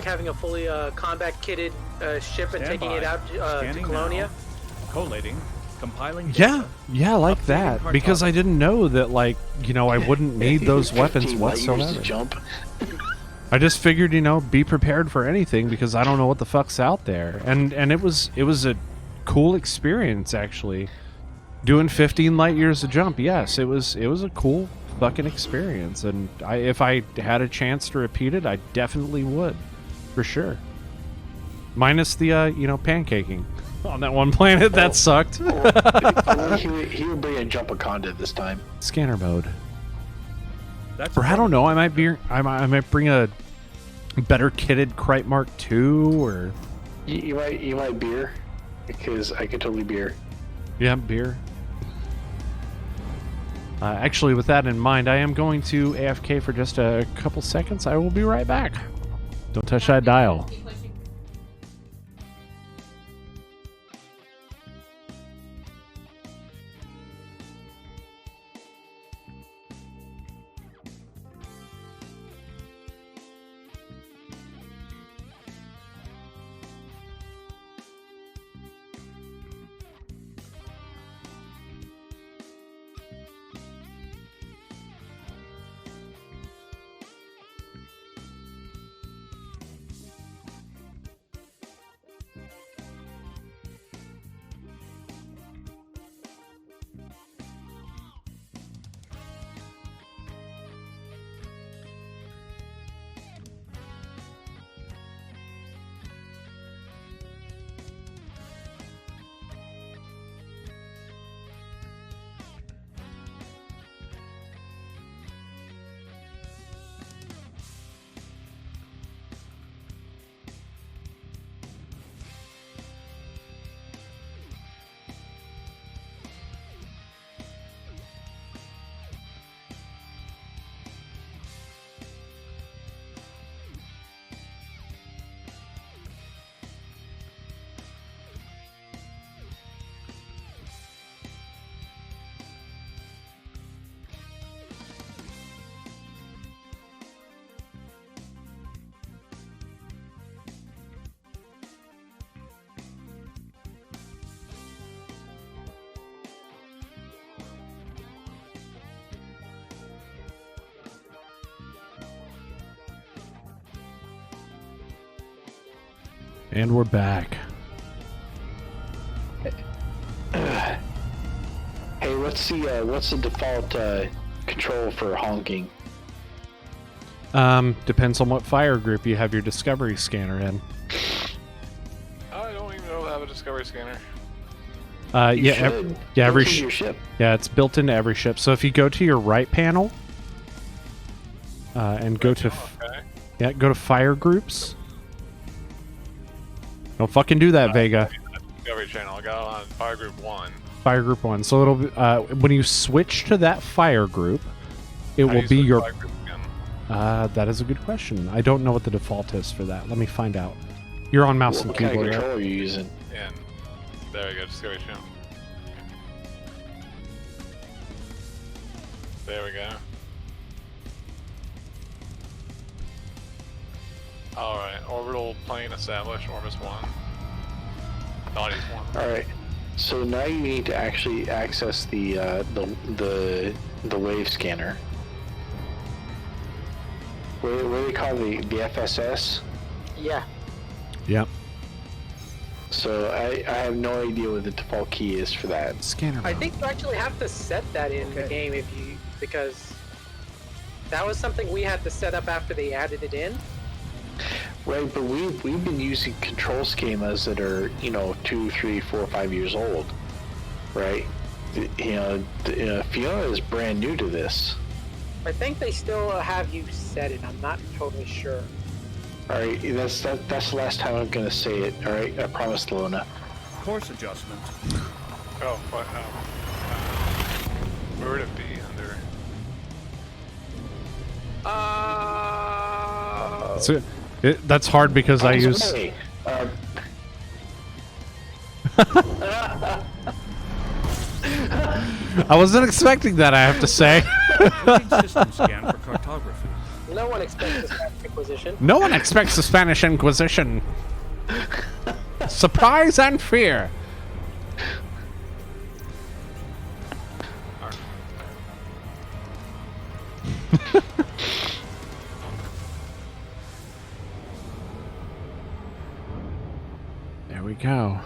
having a fully combat kitted ship and Stand taking by. it out to Scanning Colonia. now. Collating. Compiling Yeah, data. yeah, like that. Updating Because I didn't know that, like, I wouldn't need those 15 weapons light years to whatsoever. jump. I just figured, be prepared for anything because I don't know what the fuck's out there. And it was a cool experience actually. Doing 15 light years of jump, yes, it was a cool fucking experience. And if I had a chance to repeat it, I definitely would, for sure. Minus the pancaking on that one planet that sucked. He would bring a Jumpaconda this time. Scanner mode. That's Or I don't know. I might bring a better kitted Krite Mark II or You might beer, because I could totally beer. yeah, beer. Actually, with that in mind, I am going to AFK for just a couple seconds. I will be right back. Don't touch that dial. Keep pushing. And we're back. Hey, what's the default control for honking? Depends on what fire group you have your discovery scanner in. I don't even know if I have a discovery scanner. Every your ship. Yeah, it's built into every ship. So if you go to your right panel, and go to go to fire groups. Don't fucking do that, Vega. Discovery channel. I got on fire group 1. Fire group 1. So it'll be, when you switch to that fire group, it will be your. Fire group again? That is a good question. I don't know what the default is for that. Let me find out. You're on mouse and What kind of keyboard. control are you using? And there we go. Discovery channel. There we go. Alright, orbital plane established, Orbis 1. Bodies 1. All right. So now you need to actually access the wave scanner. What do they call the FSS? Yeah. Yep. So I have no idea what the default key is for that. Scanner. I think you actually have to set that in the game because that was something we had to set up after they added it in. Right, but we've been using control schemas that are 2, 3, 4, 5 years old, right? Fiona is brand new to this. I think they still have you set it. I'm not totally sure. All right, that's the last time I'm gonna say it. All right, I promise, Lona. Course adjustment. Oh, what? Where would it be under? That's hard because I use. Hey, I wasn't expecting that. I have to say. System scan for cartography. No one expects this kind of Inquisition. No one expects the Spanish Inquisition. Surprise and fear. There we go.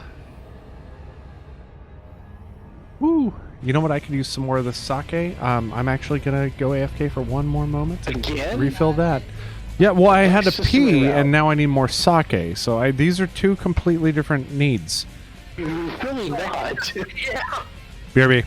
Woo! You know what? I could use some more of the sake. I'm actually gonna go AFK for one more moment and Again? refill that. Yeah, well, I had to System pee, route. and now I need more sake. So these are two completely different needs. really not. Yeah. BRB.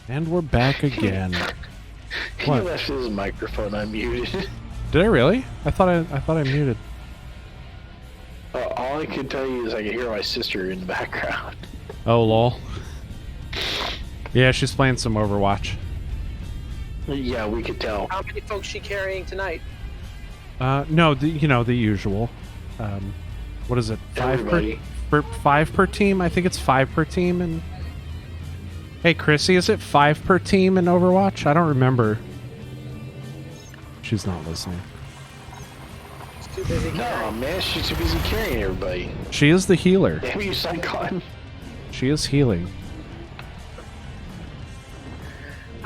And we're back again. He What? left his microphone unmuted. Did I really? I thought I muted. All I can tell you is I can hear my sister in the background. Oh lol. Yeah, she's playing some Overwatch. Yeah, we could tell. How many folks she carrying tonight? No, the usual. What is it? Everybody. Five per team? I think it's 5 per team. And hey, Chrissy, is it 5 per team in Overwatch? I don't remember. She's not listening. She's too busy No, carrying. man, she's too busy carrying everybody. She is the healer. Damn you, Psychon. She is healing.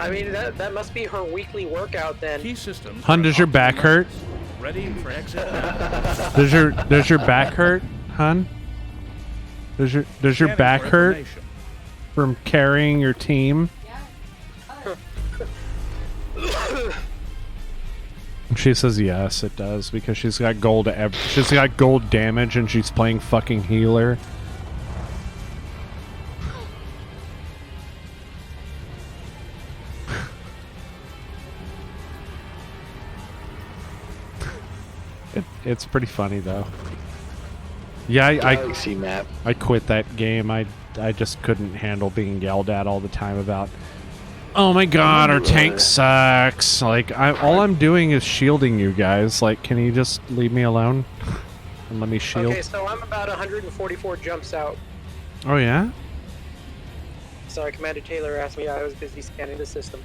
I mean, that must be her weekly workout then. Key systems. Hun, are does your back hurt? Ready for exit. Does your back hurt, Hun? Does your Scanning back for hurt information. from carrying your team? She says yes, it does, because she's got she's got gold damage and she's playing fucking healer. It's pretty funny though. Yeah, Galaxy map. I quit that game. I just couldn't handle being yelled at all the time about, oh my god, our tank sucks. Like, all I'm doing is shielding you guys. Like, can you just leave me alone and let me shield? Okay, so I'm about 144 jumps out. Oh yeah? Sorry, Commander Taylor asked me. I was busy scanning the system.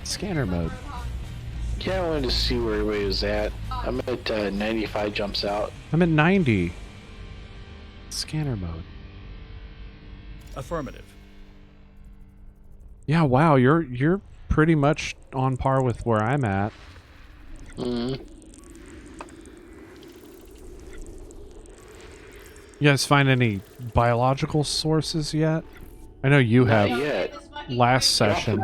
Scanner mode. Yeah, I wanted to see where everybody was at. I'm at 95 jumps out. I'm at 90. Scanner mode. Affirmative. Yeah, wow, you're pretty much on par with where I'm at. Mm-hmm. You guys find any biological sources yet? I know you have yet. last session.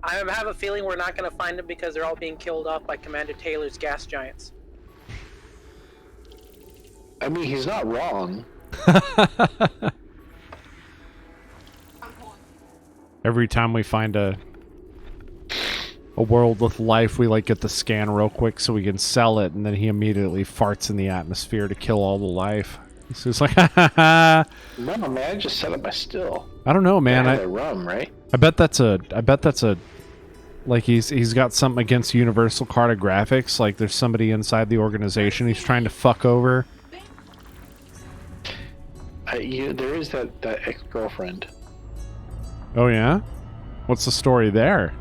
I have a feeling we're not going to find them because they're all being killed off by Commander Taylor's gas giants. I mean, he's not wrong. Every time we find a world with life, we like get the scan real quick so we can sell it, and then he immediately farts in the atmosphere to kill all the life. So it's like, No, man, I just set up my still. I don't know, man. I rum, right? I bet that's a like he's got something against Universal Cartographics. Like there's somebody inside the organization he's trying to fuck over. There is that ex-girlfriend. Oh yeah? What's the story there?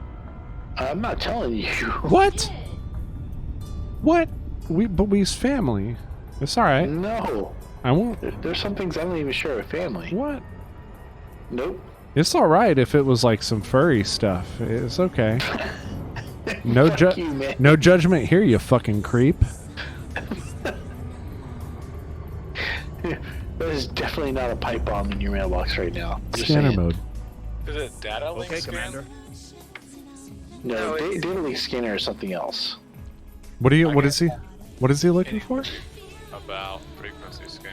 I'm not telling you. What? What? We's family. It's all right. No. I won't. There's some things I don't even share with family. What? Nope. It's all right if it was like some furry stuff. It's okay. No no judgment here, you fucking creep. There's definitely not a pipe bomb in your mailbox right now. Just Scanner saying. mode. Is it data link Okay, scan? Commander. No, data link scanner is something else. What is he looking for? About frequency scan.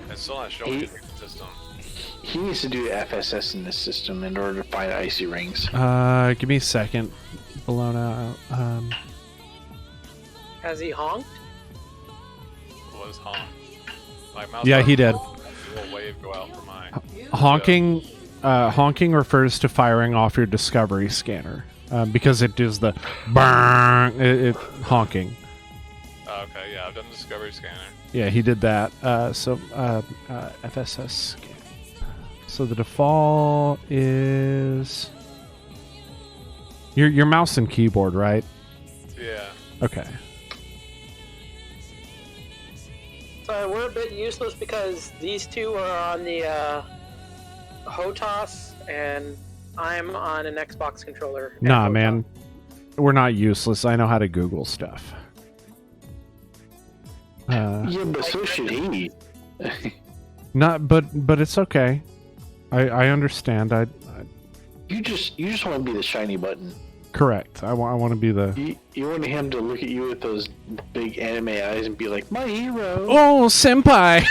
It's still not showing you the system. He needs to do FSS in this system in order to find icy rings. Give me a second. Bologna. Has he honked? What is honk? My mouse Yeah, he did. A little wave go out for my Honking. Honking refers to firing off your discovery scanner because it does the burn. It honking. Okay, yeah, I've done the discovery scanner. Yeah, he did that. FSS scan. So the default is your mouse and keyboard, right? Yeah. Okay. So we're a bit useless because these two are on the HOTAS and I'm on an Xbox controller. Nah, man. We're not useless. I know how to Google stuff. Yeah, but so should he. But it's okay. I understand. You just want to be the shiny button. Correct. I want to be the. You want him to look at you with those big anime eyes and be like, "My hero." Oh, senpai.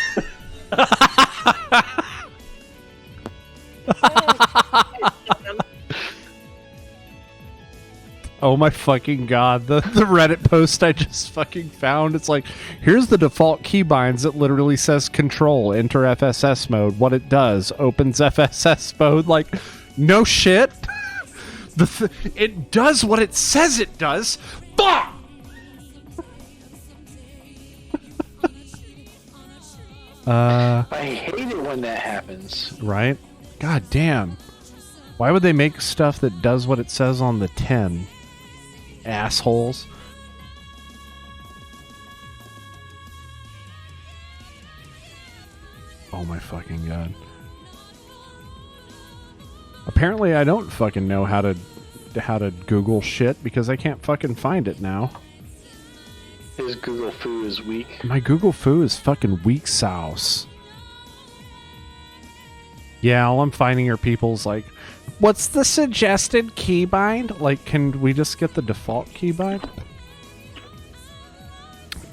Oh my fucking god, the Reddit post I just fucking found, it's like, here's the default keybinds. It literally says control, enter FSS mode. What it does, opens FSS mode. Like, no shit. It does what it says it does. Fuck! I hate it when that happens. Right? God damn. Why would they make stuff that does what it says on the tin? Assholes. Oh my fucking god. Apparently, I don't fucking know how to Google shit because I can't fucking find it now. His Google Foo is weak. My Google Foo is fucking weak sauce. Yeah, all I'm finding are people's like, what's the suggested keybind? Like, can we just get the default keybind?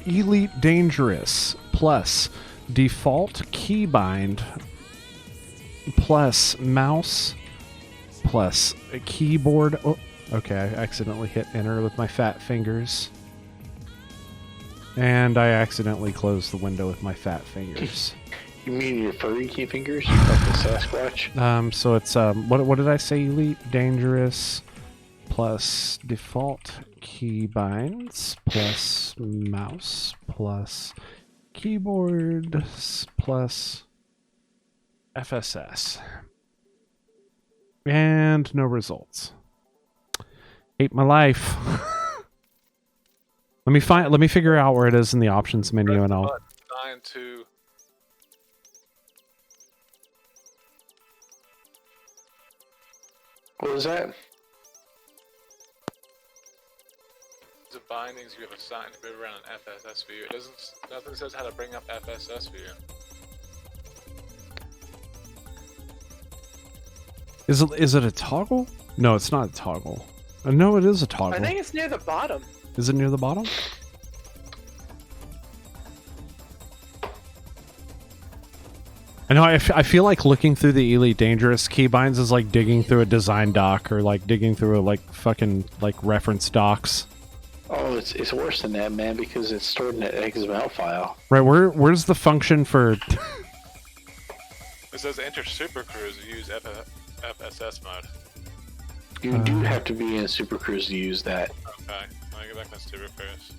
Elite Dangerous plus default keybind plus mouse plus a keyboard. Oh, okay, I accidentally hit enter with my fat fingers. And I accidentally closed the window with my fat fingers. You mean your furry key fingers? You fucking Sasquatch? So it's what did I say? Elite Dangerous plus default keybinds plus mouse plus keyboard plus FSS. And no results. Hate my life. Let me figure out where it is in the options menu and I'll 9-2. What was that? The bindings you have assigned to move around an FSS view. It doesn't. Nothing says how to bring up FSS view. Is it a toggle? No, it's not a toggle. No, it is a toggle. I think it's near the bottom. Is it near the bottom? I know. I feel like looking through the Elite Dangerous keybinds is like digging through a design doc or like digging through a like fucking like reference docs. Oh, it's worse than that, man, because it's stored in an XML file. Right. Where's the function for? It says enter Super Cruise to use FSS mode. You do have to be in Super Cruise to use that. Okay, let me get back to Super Cruise.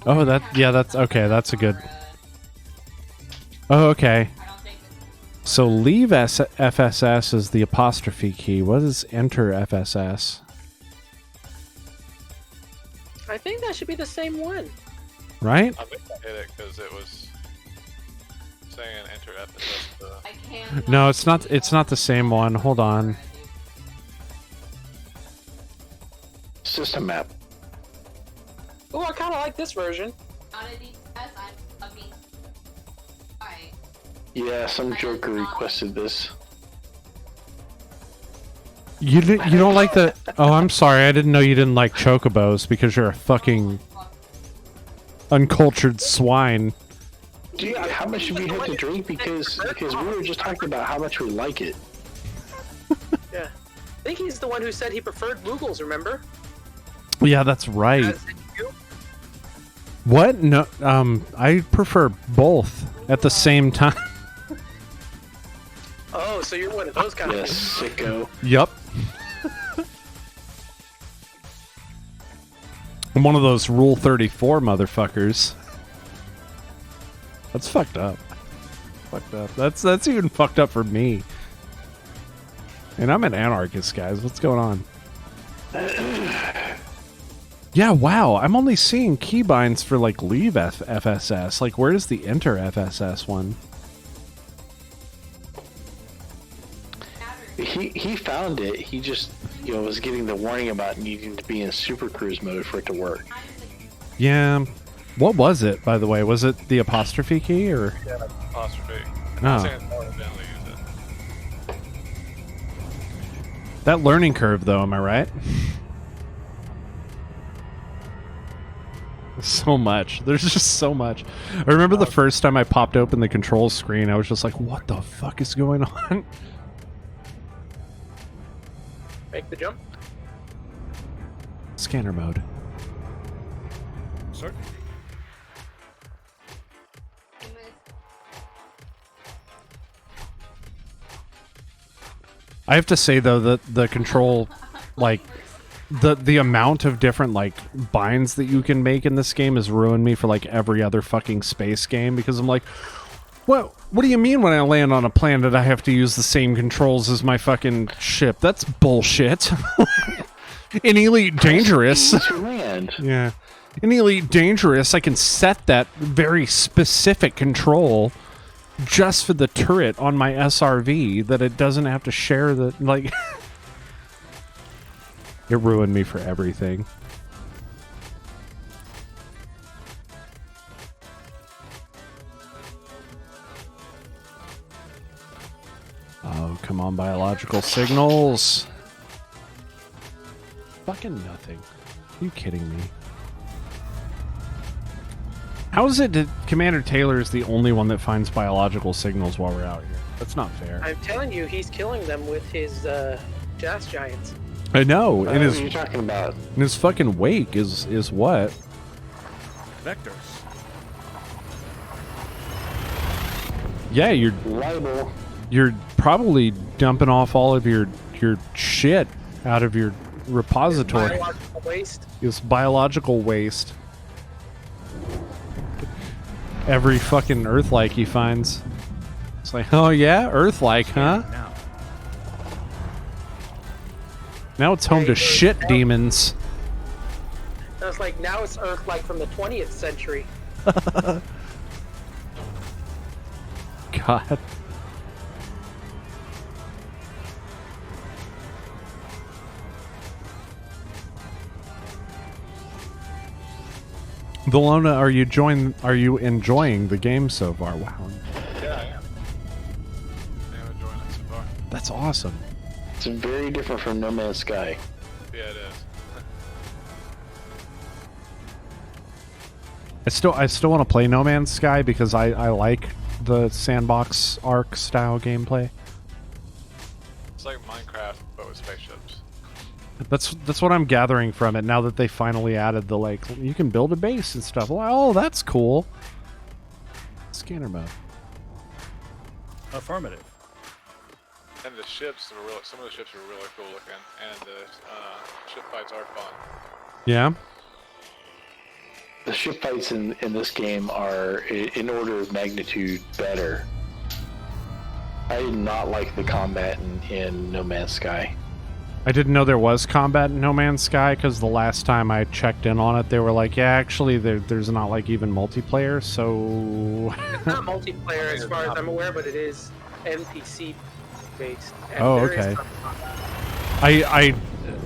Oh, that's okay. That's a good. Oh, okay. So leave FSS is the apostrophe key. What is enter FSS? I think that should be the same one. Right? I think I hit it because it was saying enter FSS. I can't. No, it's not. It's not the same one. Hold on. System map. Oh, I kind of like this version. Yeah, some joker requested this. You don't like the? Oh, I'm sorry. I didn't know you didn't like chocobos because you're a fucking uncultured swine. Dude, how much should we have to drink? Because we were just talking about how much we like it. Yeah, I think he's the one who said he preferred Moogles. Remember? Yeah, that's right. As in you? What? No. I prefer both at the same time. Oh, so you're one of those kind Yes, of sicko. Yup. I'm one of those Rule 34 motherfuckers. That's fucked up. Fucked up. That's even fucked up for me. And I'm an anarchist, guys. What's going on? Yeah, wow. I'm only seeing keybinds for like leave FSS. Like, where's the enter FSS one? He found it. He just, was getting the warning about needing to be in Super Cruise mode for it to work. Yeah. What was it, by the way? Was it the apostrophe key or? Yeah, apostrophe. No. That learning curve, though, am I right? So much. There's just so much. I remember the first time I popped open the control screen, I was just like, what the fuck is going on? make the jump. Scanner mode. Sir? I have to say though that the control, like the amount of different like binds that you can make in this game has ruined me for like every other fucking space game, because I'm like, what do you mean when I land on a planet I have to use the same controls as my fucking ship? That's bullshit. In Elite Dangerous, yeah, in Elite Dangerous I can set that very specific control just for the turret on my SRV that it doesn't have to share the, like... It ruined me for everything. Oh, come on, biological signals. Fucking nothing. Are you kidding me? How is it that Commander Taylor is the only one that finds biological signals while we're out here? That's not fair. I'm telling you, he's killing them with his gas giants. I know. What are you talking about? In his fucking wake is what? Vectors. Yeah, Libel. you're probably dumping off all of your shit out of your repository. Biological waste. It's biological waste. Every fucking Earth-like he finds. It's like, oh yeah, Earth-like, huh? Now it's home to shit demons. I was like, now it's Earth like from the 20th century. God. Valona, are you enjoying the game so far? Wow. Yeah, I am. I'm enjoying it so far. That's awesome. It's very different from No Man's Sky. Yeah, it is. I still want to play No Man's Sky because I like the sandbox arc style gameplay. It's like Minecraft, but with spaceships. That's what I'm gathering from it now that they finally added the, like, you can build a base and stuff. Like, oh, that's cool. Scanner mode. Affirmative. And the ships were really, some of the ships were really cool looking, and the ship fights are fun. Yeah. The ship fights in this game are in order of magnitude better. I did not like the combat in No Man's Sky. I didn't know there was combat in No Man's Sky because the last time I checked in on it, they were like, yeah, actually, there's not, like, even multiplayer, so... It's not multiplayer as far as I'm aware, but it is NPC based. And Oh, there is okay. some combat.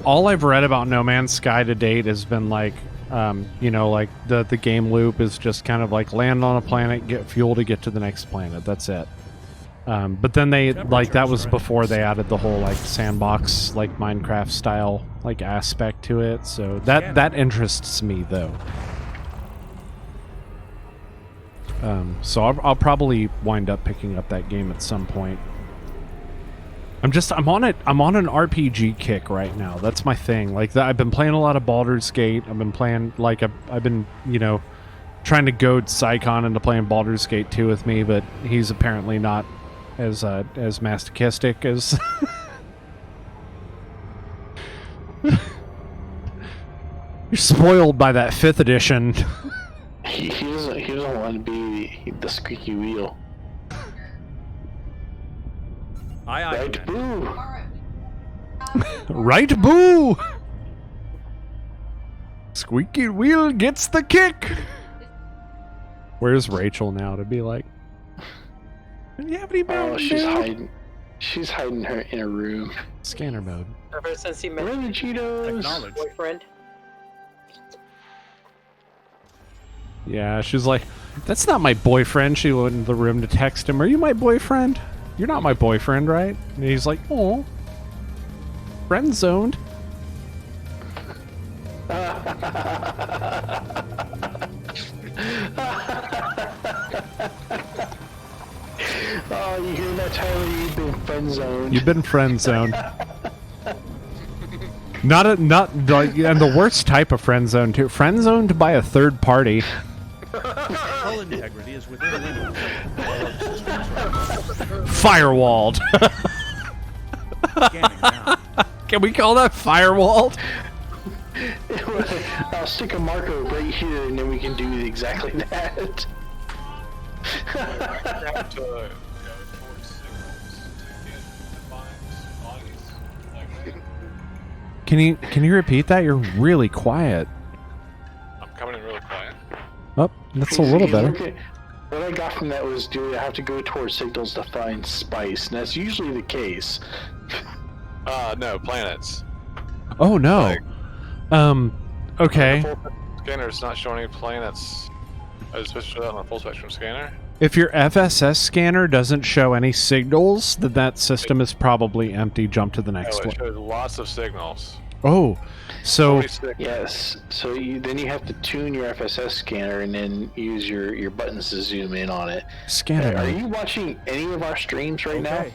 All I've read about No Man's Sky to date has been like, you know, like the game loop is just kind of like land on a planet, get fuel to get to the next planet. That's it. But then they, like, that was before they added the whole, like, sandbox, like, Minecraft style, like, aspect to it. So that interests me, though. So I'll probably wind up picking up that game at some point. I'm on an RPG kick right now. That's my thing. Like, I've been playing a lot of Baldur's Gate. I've been playing, like, I've been, you know, trying to goad Psychon into playing Baldur's Gate 2 with me, but he's apparently not as masochistic as You're spoiled by that 5th edition. He doesn't want to be the squeaky wheel. Aye, aye, Right, Commander. boo! Right, boo! Squeaky wheel gets the kick. Where's Rachel now to be like, do you have any Oh, bad she's news? hiding. She's hiding her in a room. Scanner mode. Ever since he met Where are the Cheetos? Acknowledge. his boyfriend. Yeah, she's like, that's not my boyfriend. She went in the room to text him, are you my boyfriend? You're not my boyfriend, right? And he's like, oh, friend zoned. Oh, you hear that, Tyler? You've been friend zoned. You've been friend zoned. Not like, and the worst type of friend zone too. Friend zoned by a third party. All integrity is within limits. Firewalled. Scanning now. Can we call that firewalled? I'll stick a marker right here, and then we can do exactly that. Can you repeat that? You're really quiet. I'm coming in really quiet. Oh, that's a little better. What I got from that was, do I have to go towards signals to find spice? And that's usually the case. No, planets. Oh no. Okay. The full scanner's not showing any planets. I was supposed to show that on a full spectrum scanner. If your FSS scanner doesn't show any signals, then that system is probably empty. Jump to the next It one. shows lots of signals. Oh, so 46. Yes. So then you have to tune your FSS scanner and then use your buttons to zoom in on it. scanner. Are you watching any of our streams right now?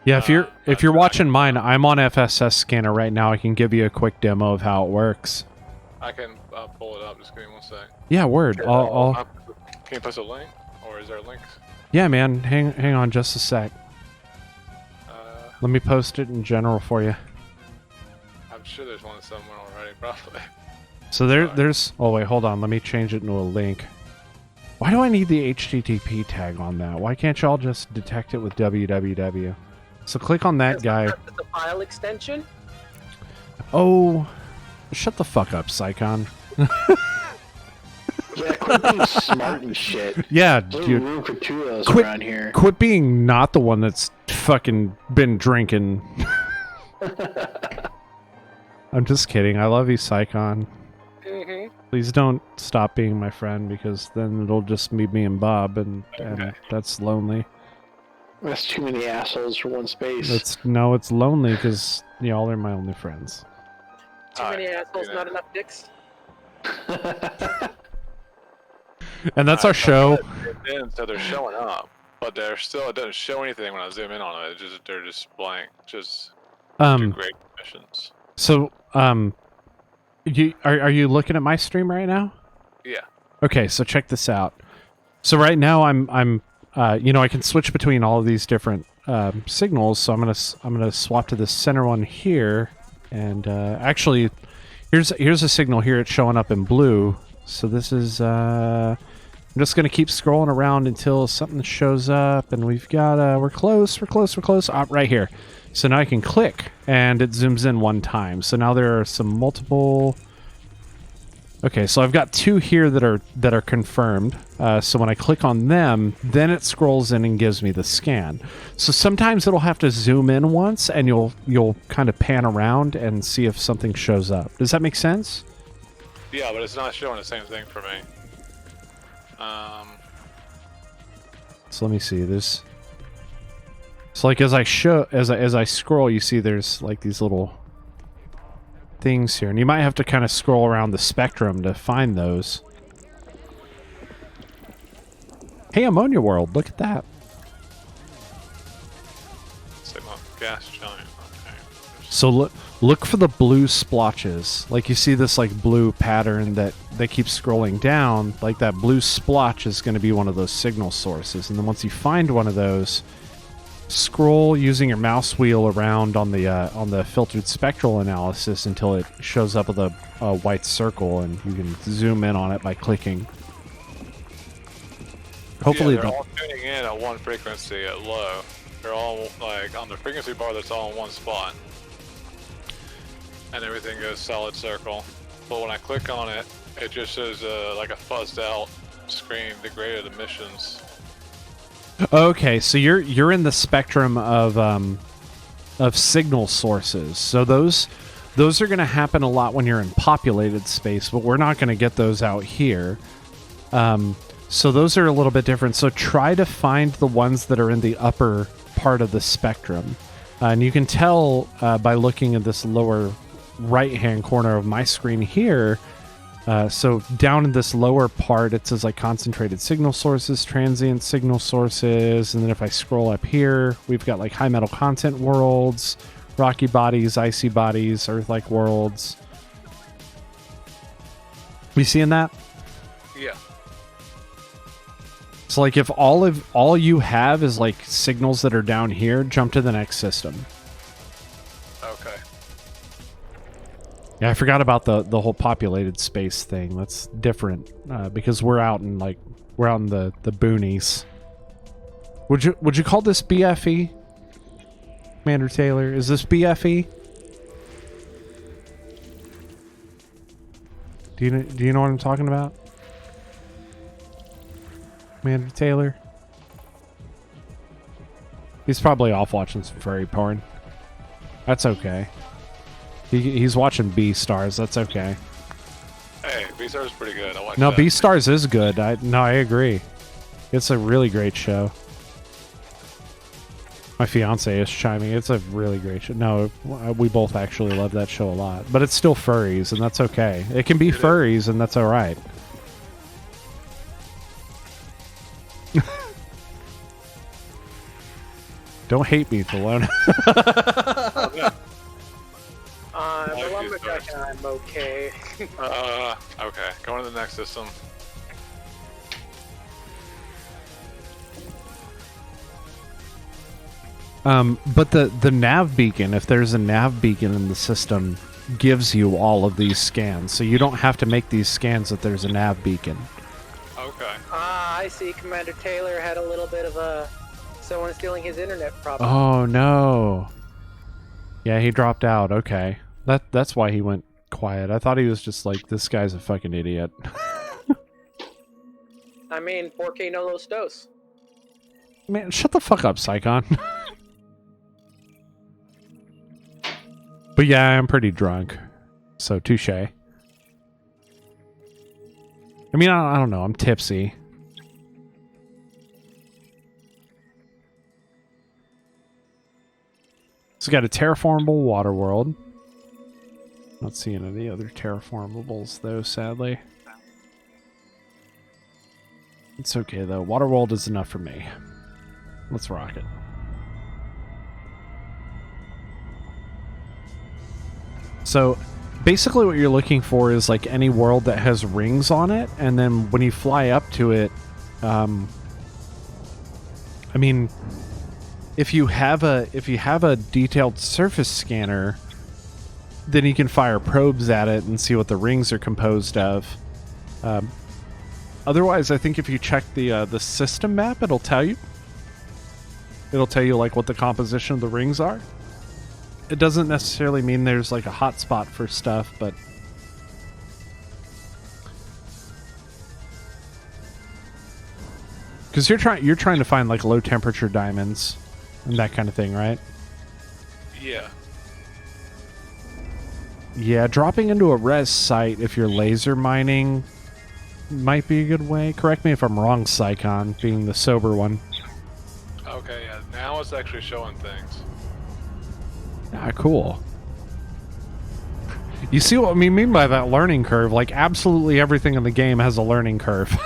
Yeah, if you're watching mine, I'm on FSS scanner right now. I can give you a quick demo of how it works. I can pull it up. Just give me 1 sec. Yeah, word. I'll Can you post a link, or is there a link? Yeah, man. Hang on just a sec. Let me post it in general for you. I'm sure there's one somewhere already, probably. So there's. Oh wait, hold on. Let me change it into a link. Why do I need the HTTP tag on that? Why can't y'all just detect it with www? So click on that guy. That's the file extension. Oh, shut the fuck up, Psychon. Yeah, quit being smart and shit. Yeah, There's dude. room for two of those Quit- around here. Quit being not the one that's fucking been drinking. I'm just kidding. I love you, Psychon. Mm-hmm. Please don't stop being my friend, because then it'll just be me and Bob, and that's lonely. That's too many assholes for one space. It's lonely because y'all are my only friends. Too many assholes, not enough dicks. And that's our show. So they're showing up, but they're still. It doesn't show anything when I zoom in on it. They're just blank. Just do great missions. So are you looking at my stream right now? Yeah. Okay, so check this out. So right now I'm I can switch between all of these different signals. So I'm gonna swap to the center one here, and actually, here's a signal here. It's showing up in blue. So this is I'm just gonna keep scrolling around until something shows up, and we've got we're close. Right here. So now I can click, and it zooms in one time. So now there are some multiple. Okay, so I've got two here that are confirmed. So when I click on them, then it scrolls in and gives me the scan. So sometimes it'll have to zoom in once, and you'll kind of pan around and see if something shows up. Does that make sense? Yeah, but it's not showing the same thing for me. So let me see this. So like as I scroll, you see there's like these little things here, and you might have to kind of scroll around the spectrum to find those. Hey, Ammonia World, look at that. Signal gas giant. Okay. So look for the blue splotches. Like you see this like blue pattern that they keep scrolling down. Like that blue splotch is going to be one of those signal sources. And then once you find one of those, scroll using your mouse wheel around on the filtered spectral analysis until it shows up with a white circle, and you can zoom in on it by clicking. Hopefully, yeah, they're all tuning in at one frequency at low. They're all like on the frequency bar that's all in one spot, and everything goes solid circle. But when I click on it, it just shows like a fuzzed out screen, degraded emissions. Okay, so you're in the spectrum of signal sources. So those are going to happen a lot when you're in populated space, but we're not going to get those out here. So those are a little bit different. So try to find the ones that are in the upper part of the spectrum. And you can tell by looking at this lower right-hand corner of my screen here. So down in this lower part, it says like concentrated signal sources, transient signal sources. And then if I scroll up here, we've got like high metal content worlds, rocky bodies, icy bodies, Earth-like worlds. You seeing that? Yeah. So like if all you have is like signals that are down here, jump to the next system. Okay. Yeah, I forgot about the whole populated space thing. That's different because we're out in the boonies. Would you call this BFE? Commander Taylor, is this BFE? Do you know what I'm talking about? Commander Taylor? He's probably off watching some furry porn. That's okay. He's watching B-Stars. That's okay. Hey, B-Stars is pretty good. I watched No, that. B-Stars is good. I agree. It's a really great show. My fiance is chiming. It's a really great show. No, we both actually love that show a lot. But it's still furries, and that's okay. It can be furries, and that's all right. Don't hate me, Taylor. The lumberjack, I'm okay. Okay. Going to the next system. But the nav beacon, if there's a nav beacon in the system, gives you all of these scans. So you don't have to make these scans if there's a nav beacon. Okay. I see. Commander Taylor had a little bit of someone stealing his internet problem. Oh no. Yeah, he dropped out. Okay. That's why he went quiet. I thought he was just like, this guy's a fucking idiot. I mean, 4K no los dos. Man, shut the fuck up, Psychon. But yeah, I'm pretty drunk. So, touche. I mean, I don't know. I'm tipsy. It's got a terraformable water world. Not seeing any other terraformables, though, sadly. It's okay, though. Water world is enough for me. Let's rock it. So, basically what you're looking for is, like, any world that has rings on it, and then when you fly up to it, I mean, if you have a detailed surface scanner, then you can fire probes at it and see what the rings are composed of. Otherwise, I think if you check the system map, it'll tell you. It'll tell you, like, what the composition of the rings are. It doesn't necessarily mean there's, like, a hotspot for stuff, but... Because you're trying to find, like, low-temperature diamonds and that kind of thing, right? Yeah. Yeah, dropping into a res site if you're laser mining might be a good way. Correct me if I'm wrong, Psychon, being the sober one. Okay, yeah. Now it's actually showing things. Ah, cool. You see what I mean by that learning curve? Like, absolutely everything in the game has a learning curve.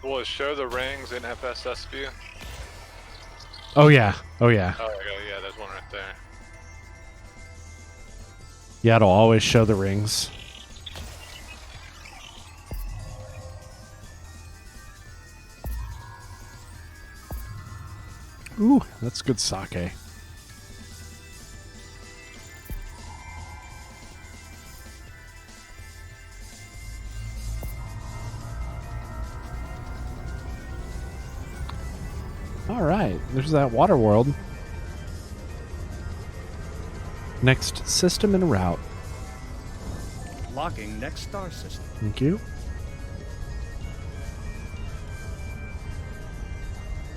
Will it show the rings in FSS view? Oh, yeah. Oh, yeah. Oh, yeah, there's one right there. Yeah, it'll always show the rings. Ooh, that's good sake. All right, there's that water world. Next system en route. Locking next star system. Thank you.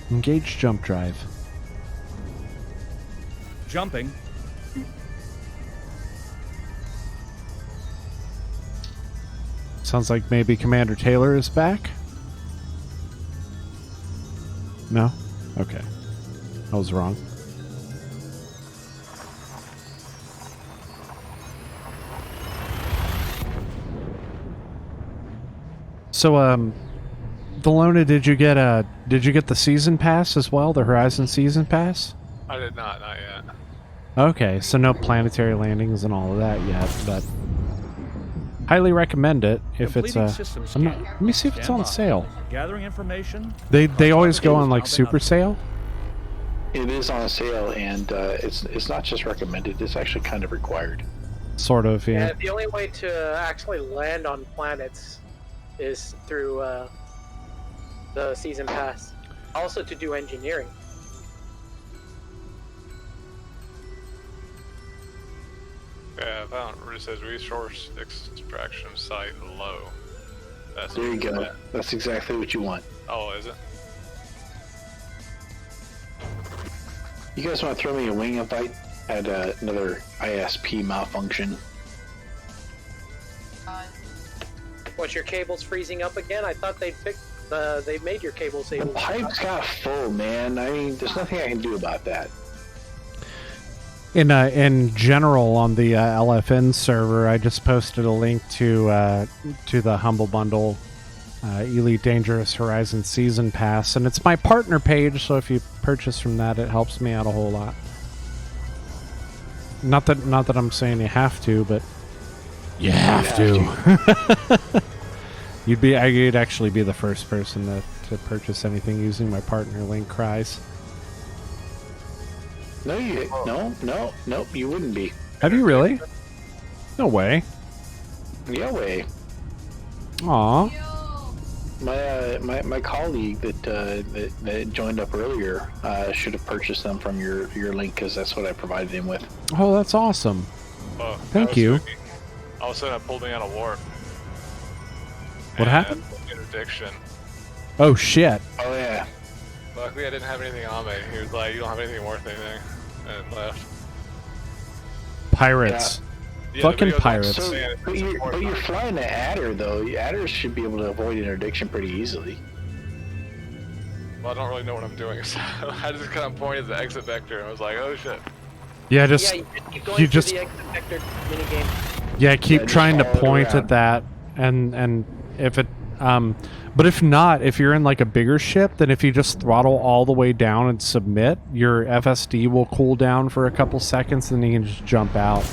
Engage jump drive. Jumping. Sounds like maybe Commander Taylor is back. No? Okay. I was wrong. So, Delona, did you get the season pass as well? The Horizon season pass? I did not yet. Okay, so no planetary landings and all of that yet, but highly recommend it if it's Completing system scan. let me see if it's Stand on by. sale. Gathering information. They always go on like super sale. It is on sale, and it's not just recommended; it's actually kind of required. Sort of, yeah. And the only way to actually land on planets is through the season pass. Also to do engineering. Yeah, I found it says resource extraction site low. That's There you go. That's exactly what you want. Oh, is it? You guys want to throw me a wing invite? Had another ISP malfunction. What's your cables freezing up again? I thought they'd fixed. They made your cables The able. pipes got full, man. I mean, there's nothing I can do about that. In general, on the LFN server, I just posted a link to the Humble Bundle Elite Dangerous Horizon Season Pass, and it's my partner page. So if you purchase from that, it helps me out a whole lot. Not that I'm saying you have to, but you have to. You'd actually be the first person to purchase anything using my partner link. Cries. No, you wouldn't be. Have you really? No way. Yeah, way. Aw. My colleague that joined up earlier should have purchased them from your link, because that's what I provided him with. Oh, that's awesome. Oh, Thank you. All of a sudden, it pulled me on a warp. What happened? Interdiction. Oh shit. Oh yeah. Luckily, I didn't have anything on me. He was like, "You don't have anything worth anything," and left. Pirates. Yeah, Fucking the video's pirates. also saying it's But you're flying an adder, though. Adders should be able to avoid interdiction pretty easily. Well, I don't really know what I'm doing, so I just kind of pointed the exit vector and I was like, "Oh shit." Yeah, just you keep going through the exit vector minigame. keep trying to follow it point around. at that, and if it but if not, if you're in like a bigger ship, then if you just throttle all the way down and submit, your FSD will cool down for a couple seconds, and then you can just jump out.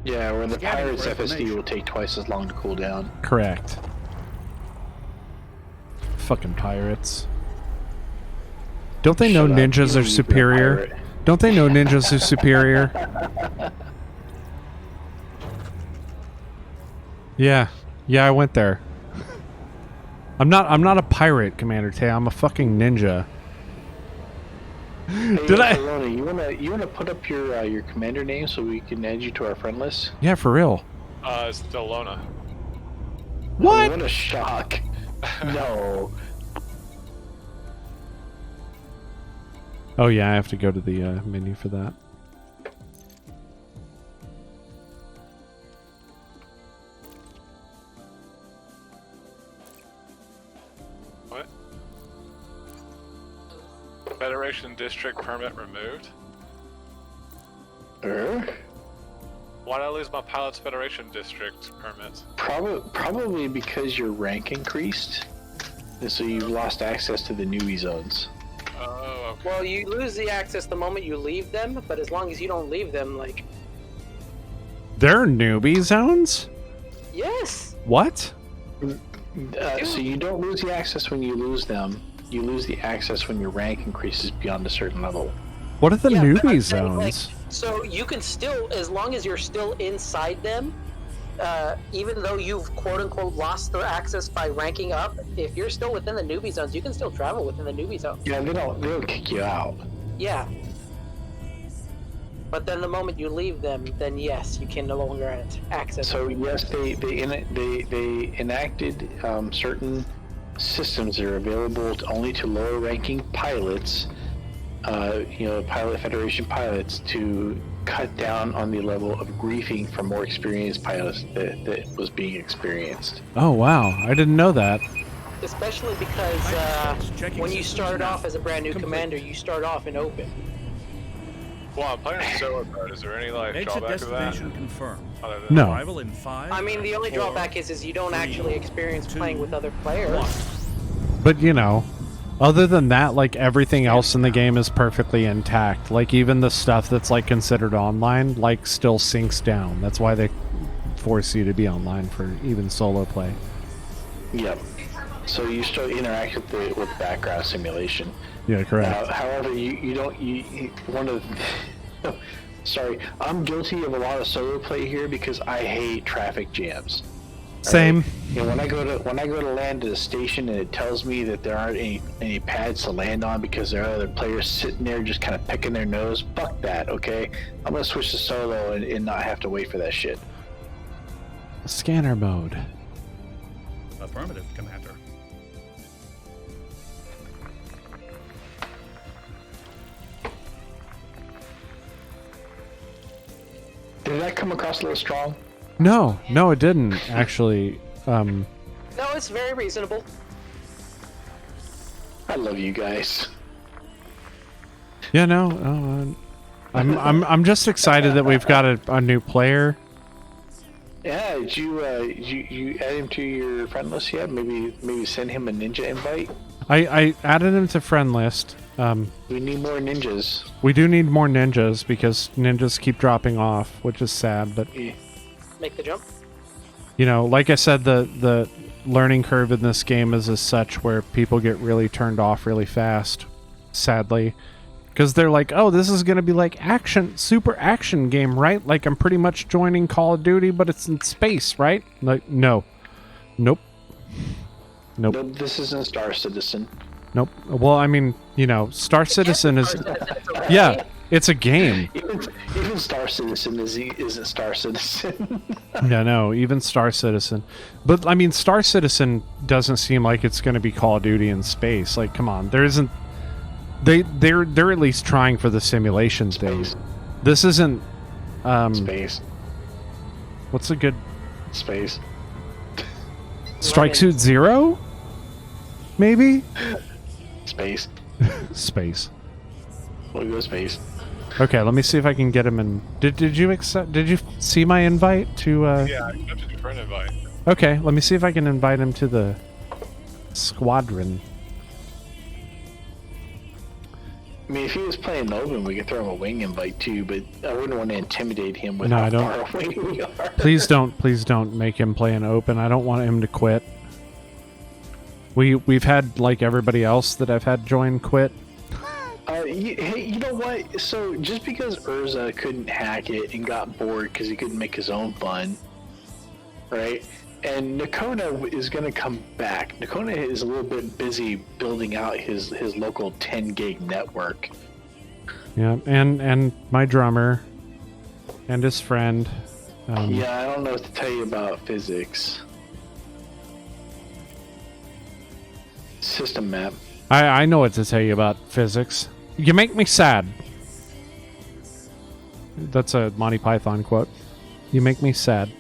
Yeah, where the Scanning pirate's for FSD information. will take twice as long to cool down. Correct. Fucking pirates. Don't they know Shut up. ninjas You are need to be a superior? pirate. Don't they know ninjas are superior? Yeah. Yeah, I went there. I'm not a pirate, Commander Tay. I'm a fucking ninja. Hey, Did I? Corona, you wanna put up your commander name so we can add you to our friend list? Yeah, for real. It's Delona. What? What a shock! No. Oh yeah, I have to go to the menu for that. What? Federation District permit removed? Why did I lose my Pilot's Federation District permit? Probably because your rank increased, and so you've lost access to the newbie zones. Oh, okay. Well, you lose the access the moment you leave them, but as long as you don't leave them, like, There are newbie zones? yes. What? So you don't lose the access when you lose them. You lose the access when your rank increases beyond a certain level. What are the Yeah, but newbie I'm saying, like, zones? so you can still, as long as you're still inside them, even though you've quote-unquote lost the access by ranking up, if you're still within the newbie zones, you can still travel within the newbie zones. Yeah, they don't kick you out. Yeah. But then the moment you leave them, then yes, you can no longer access. So yes, they enacted certain systems that are available only to lower ranking pilots, Pilot Federation pilots, to cut down on the level of griefing for more experienced pilots that was being experienced. Oh wow, I didn't know that. Especially because when you start off as a brand new commander, you start off in open. Well, I'm playing in solo mode. Is there any like Exit drawback to that? destination confirmed. Other than No. Arrival in 5. I mean, the only 4, drawback is you don't actually experience playing with other players. 1. But you know, other than that, like everything else in the game is perfectly intact. Like even the stuff that's like considered online, like still sinks down. That's why they force you to be online for even solo play. Yep. So you still interact with background simulation. Yeah, correct. However, you don't. One of the, sorry, I'm guilty of a lot of solo play here because I hate traffic jams. Same. You know, when I go to land at a station and it tells me that there aren't any pads to land on because there are other players sitting there just kind of picking their nose, fuck that, okay? I'm gonna switch to solo and not have to wait for that shit. Scanner mode. Affirmative, Commander. Did that come across a little strong? No, it didn't actually. No, it's very reasonable. I love you guys. Yeah, no. I'm just excited that we've got a new player. Yeah, did you add him to your friend list yet? Maybe send him a ninja invite. I added him to friend list. We need more ninjas. We do need more ninjas because ninjas keep dropping off, which is sad. But Yeah. Make the jump. you know, like I said, the learning curve in this game is as such where people get really turned off really fast, sadly, because they're like, oh, this is gonna be like super action game, right? Like I'm pretty much joining Call of Duty, but it's in space, right? Like, nope. No, this isn't Star Citizen. Nope. Well, I mean, you know, Star Citizen is, yeah, it's a game. Even Star Citizen isn't Star Citizen. No, even Star Citizen. But I mean, Star Citizen doesn't seem like it's going to be Call of Duty in space. Like, come on, there isn't. They're at least trying for the simulation thing. This isn't. Space. What's a good Space. Strike Suit Zero? Maybe. Space. Space. We'll go space. Okay, let me see if I can get him in. Did you accept? Did you see my invite to? Yeah, I accepted your friend invite. Okay, let me see if I can invite him to the squadron. I mean, if he was playing open, we could throw him a wing invite too, but I wouldn't want to intimidate him with No, how I don't. far away we are. Please don't make him play an open. I don't want him to quit. We've had, like everybody else that I've had join, quit. Hey, you know what? So just because Urza couldn't hack it and got bored because he couldn't make his own fun, right? And Nakona is going to come back. Nakona is a little bit busy building out his local 10 gig network. Yeah, and my drummer and his friend. Yeah, I don't know what to tell you about physics. System map. I know what to tell you about physics. You make me sad. That's a Monty Python quote. You make me sad.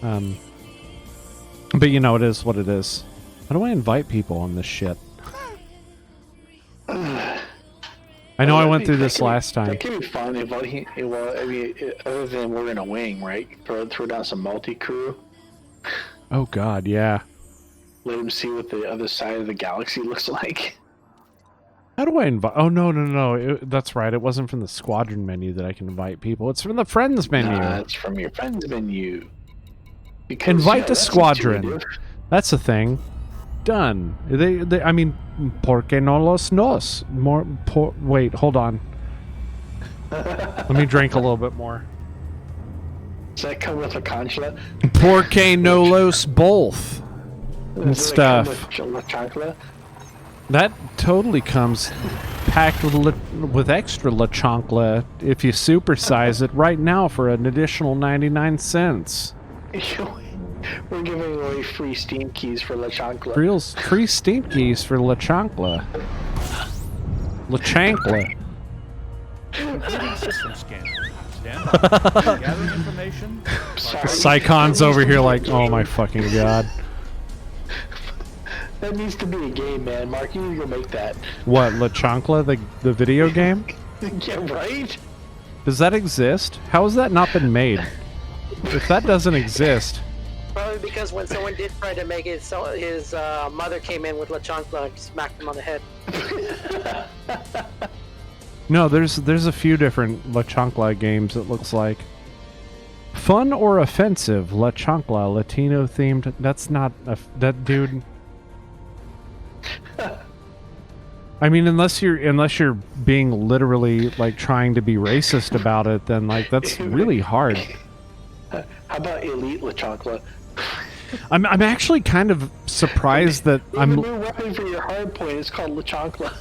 But you know, it is what it is. How do I invite people on this shit? I know I went through this last time. That could be fun if, well, I mean, other than we're in a wing, right? Throw down some multi-crew. Oh god, yeah. Let him see what the other side of the galaxy looks like. How do I invite? Oh, no. That's right. It wasn't from the squadron menu that I can invite people. It's from the friends menu. It's from your friends menu. Because, Invite the that's squadron. intuitive. That's the thing. Done. I mean, ¿por qué no los nos? Wait, hold on. Let me drink a little bit more. Does that come with a conchla? ¿Por qué no los both? And Does it come stuff. with chancla? That totally comes packed with extra La Chancla if you supersize it right now for an additional 99 cents. We're giving away free Steam keys for La Chancla. Free Steam keys for La Chancla. La Chancla. Completing system scan. Stand by. Gathering information. Psychon's over here like, oh my fucking god. That needs to be a game, man. Mark, you need to go make that. What, La Chancla, the video game? Yeah, right? Does that exist? How has that not been made? If that doesn't exist... Probably because when someone did try to make it, so his mother came in with La Chancla and smacked him on the head. No, there's a few different La Chancla games, it looks like. Fun or offensive? La Chancla, Latino themed. That's not that dude. I mean, unless you're being literally like trying to be racist about it, then like that's really hard. How about Elite La Chancla? I'm actually kind of surprised that We have a new weapon for your hard point. It's called La Chancla.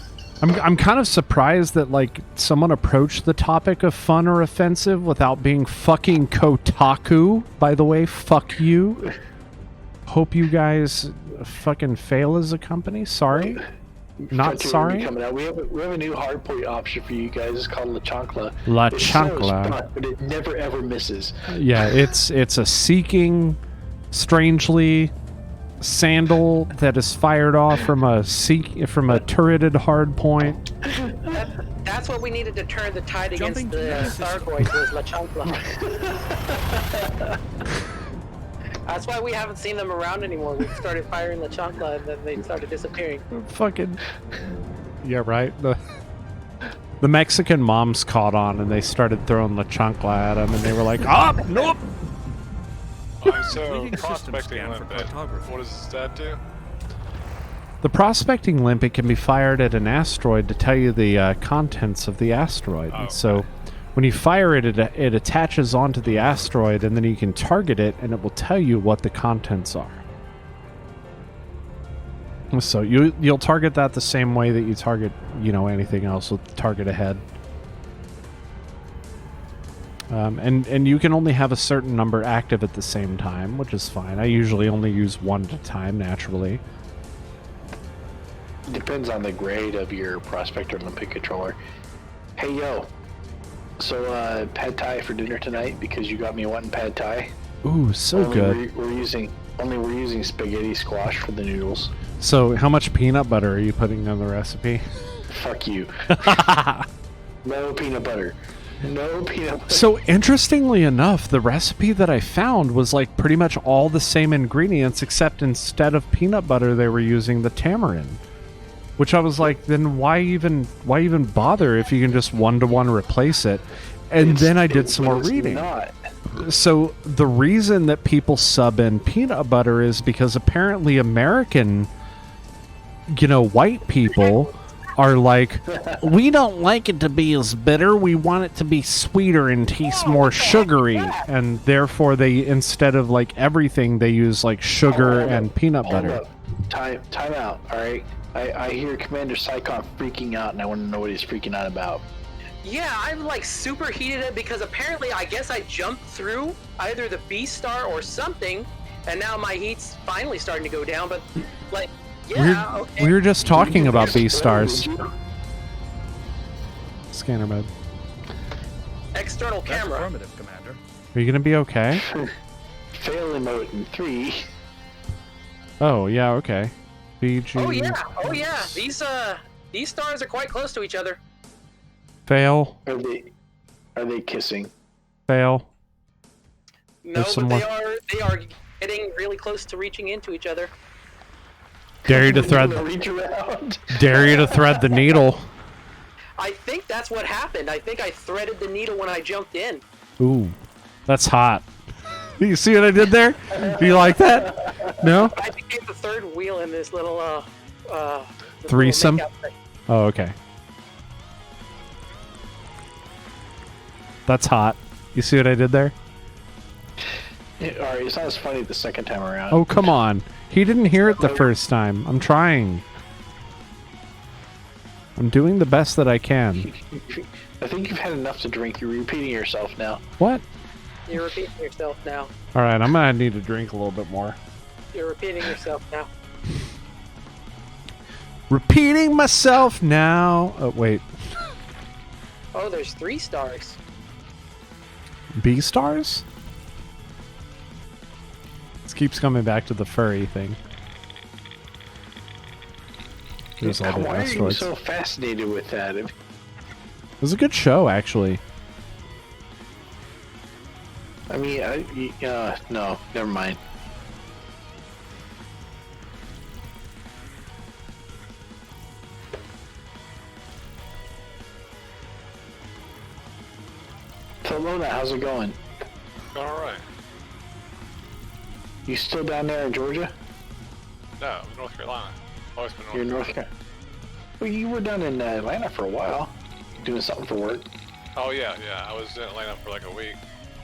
I'm kind of surprised that like someone approached the topic of fun or offensive without being fucking Kotaku. By the way, fuck you. Hope you guys fucking fail as a company. Sorry. Not Frontier sorry. Coming out. We have a new hard point option for you guys. It's called La Chancla. La It Chancla. slows, but it never ever misses. Yeah, it's a seeking, strangely sandal that is fired off from a turreted hard point. That's what we needed to turn the tide Jumping against the Thargoids was La Chancla. That's why we haven't seen them around anymore. We started firing La Chancla and then they started disappearing. Fucking yeah, right. The Mexican moms caught on and they started throwing La Chancla at them, and they were like, "Ah, nope." So Reading system prospecting scan for limpet. cartography. What does that do? The prospecting limpet can be fired at an asteroid to tell you the contents of the asteroid. Oh, And so when you fire it, it attaches onto the asteroid, and then you can target it, and it will tell you what the contents are. So you'll target that the same way that you target, anything else. Will target ahead. And you can only have a certain number active at the same time, which is fine. I usually only use one at a time, naturally. Depends on the grade of your Prospector Olympic controller. Hey, yo. So, pad thai for dinner tonight because you got me wanting pad thai. Ooh, so Only good. We're using spaghetti squash for the noodles. So how much peanut butter are you putting in the recipe? Fuck you. No peanut butter. No peanut butter. So interestingly enough, the recipe that I found was like pretty much all the same ingredients, except instead of peanut butter, they were using the tamarind. Which I was like, then why even bother if you can just one-to-one replace it? And then I did some more reading. Not. So the reason that people sub in peanut butter is because apparently American, white people are like, we don't like it to be as bitter. We want it to be sweeter and taste more sugary. And therefore they, instead of like everything, they use like sugar and peanut butter. Time out, alright? I hear Commander Psychon freaking out, and I want to know what he's freaking out about. Yeah, I'm like super heated up because apparently I guess I jumped through either the B star or something, and now my heat's finally starting to go down. But like, yeah, okay. We were just talking about B stars. Scanner mode. External That's camera. affirmative, Commander. Are you gonna be okay? Fail emote in 3. Oh yeah, okay. BG. Oh yeah. These stars are quite close to each other. Fail. Are they kissing? Fail. No, There's but some they are getting really close to reaching into each other. Dare you to thread. Reach around. Dare you to thread the needle. I think that's what happened. I think I threaded the needle when I jumped in. Ooh, that's hot. You see what I did there? Do you like that? No? I became the third wheel in this little Threesome? little makeout thing. Oh, okay. That's hot. You see what I did there? Yeah, alright, it's not as funny the second time around. Oh, come on. He didn't hear it the first time. I'm trying. I'm doing the best that I can. I think you've had enough to drink. You're repeating yourself now. What? You're repeating yourself now. Alright, I'm gonna need to drink a little bit more. You're repeating yourself now. Repeating myself now. Oh, wait. Oh, there's 3 stars. B stars? This keeps coming back to the furry thing. There's all the Why are you asteroids. so fascinated with that? It was a good show, actually. I mean, no, never mind. So Lona, how's it going? All right. You still down there in Georgia? No, North Carolina. Always been You're in North North Carolina. Well, you were down in Atlanta for a while, doing something for work. Oh yeah. I was in Atlanta for like a week,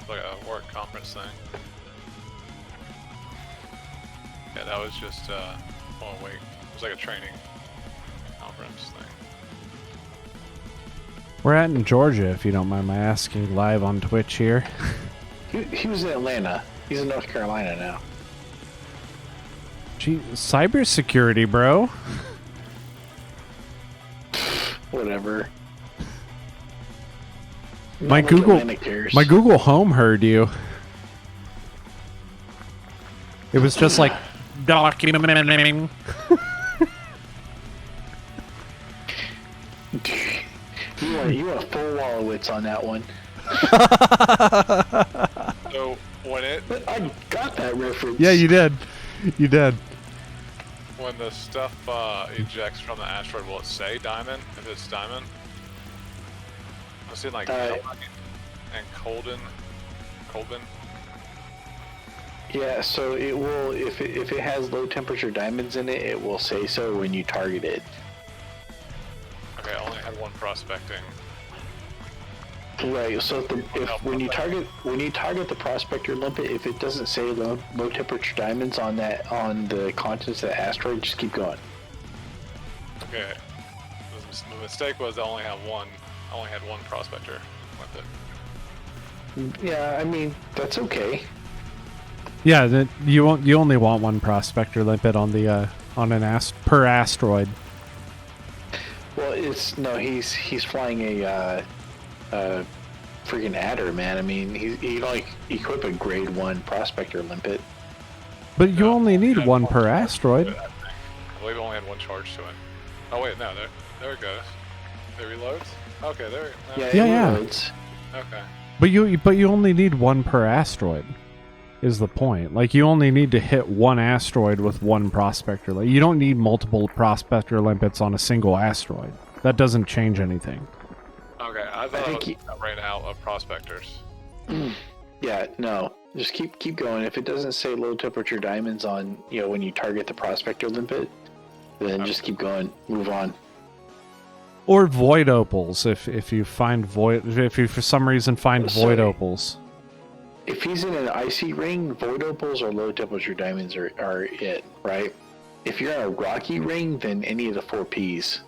like a work conference thing. Yeah, that was just, oh wait, it was like a training conference thing. We're at in Georgia, if you don't mind my asking, live on Twitch here. He was in Atlanta. He's in North Carolina now. Gee, cybersecurity, bro. Whatever. My Not like Google, Atlantic cares. my Google Home heard you. It was just like documenting. You want a full Wallowitz on that one. So when it But I got that reference. Yeah, you did. You did. when the stuff ejects from the asteroid, will it say diamond if it's diamond? I've seen like and Colbin. Yeah, so it will if it has low temperature diamonds in it, it will say so when you target it. Okay, I only had one prospecting. Right. So when you target the prospector limpet, if it doesn't say low temperature diamonds on the contents of the asteroid, just keep going. Okay. The mistake was I only had one prospector with it. Yeah, I mean that's okay. Yeah, you only want one prospector limpet on the per asteroid. Well, he's flying a freaking adder, man. I mean, he like equip a grade 1 prospector limpet. But you only need one per asteroid. I believe it only had one charge to it. Oh wait, no, there it goes. It reloads. Okay, there. No. Yeah. Reloads. Okay. But you only need one per asteroid. Is the point. Like, you only need to hit one asteroid with one prospector. Like, you don't need multiple prospector limpets on a single asteroid. That doesn't change anything. Okay, I thought I was right out of prospectors. Yeah, no. Just keep going. If it doesn't say low temperature diamonds on, when you target the prospector limpet, then just keep going. Move on. Or void opals if you find if you for some reason find void opals. If he's in an icy ring, void opals or low temperature diamonds are it, right? If you're in a rocky ring, then any of the 4 Ps.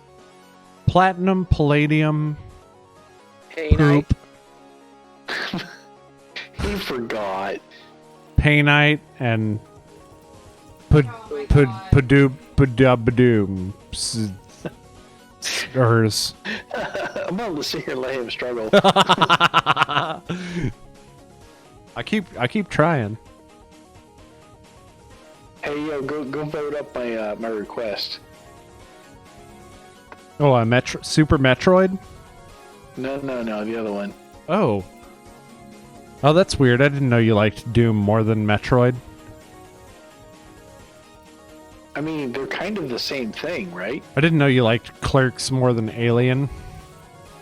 Platinum, palladium, Painite. poop, He forgot. painite, and padoom. Hers. I'm gonna sit here and let him struggle. I keep trying. Hey, go vote up my request. Oh, a Super Metroid? No, the other one. Oh, that's weird. I didn't know you liked Doom more than Metroid. I mean, they're kind of the same thing, right? I didn't know you liked Clerks more than Alien.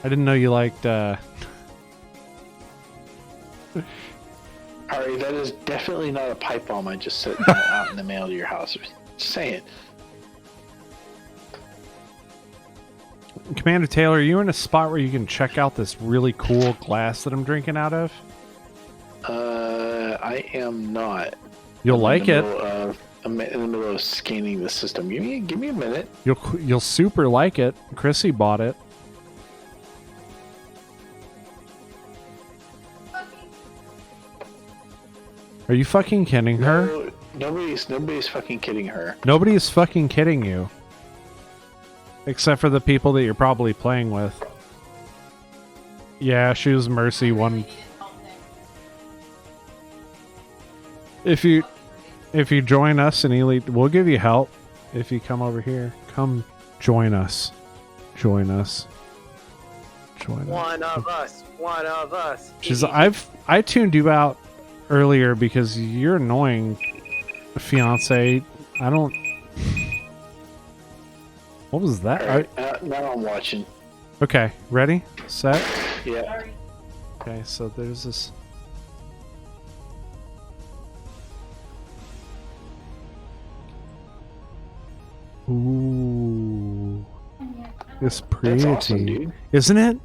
I didn't know you liked. Alright, that is definitely not a pipe bomb I just sent out in the mail to your house. Just saying. Commander Taylor, are you in a spot where you can check out this really cool glass that I'm drinking out of? I am not. You'll like it. I'm in the middle of scanning the system. Give me a minute. You'll super like it. Chrissy bought it. Are you fucking kidding her? No, nobody's fucking kidding her. Nobody is fucking kidding you. Except for the people that you're probably playing with. Yeah, she was Mercy one. If you join us in Elite, we'll give you help. If you come over here, come join us. Join us. One of us. I tuned you out earlier because you're annoying, fiance. I don't. What was that? Alright, now I'm watching. Okay, ready, set. Yeah. Okay, so there's this. Ooh, it's pretty, That's awesome, dude. Isn't it?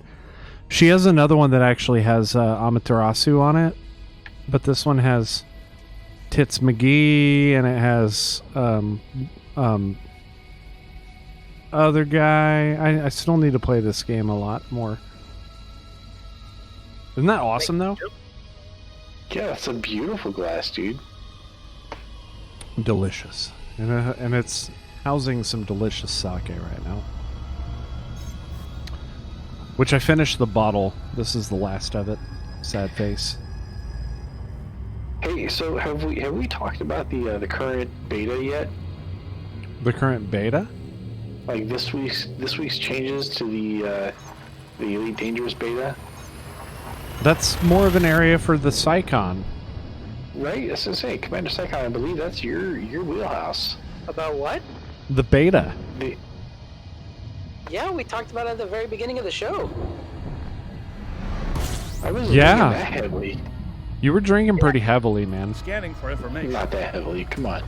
She has another one that actually has Amaterasu on it, but this one has Tits McGee, and it has other guy. I still need to play this game a lot more. Isn't that awesome, though? Yeah, it's a beautiful glass, dude. Delicious. And it's housing some delicious sake right now. Which I finished the bottle. This is the last of it. Sad face. Hey, so have we talked about the current beta yet? The current beta? Like this week's changes to the Elite Dangerous beta? That's more of an area for the Psychon. Right? That's what I'm saying. Commander Psychon, I believe that's your wheelhouse. About what? The beta. Yeah, we talked about it at the very beginning of the show. I wasn't Yeah. drinking that heavily. You were drinking pretty heavily, man. Scanning for information. Not that heavily. Come on.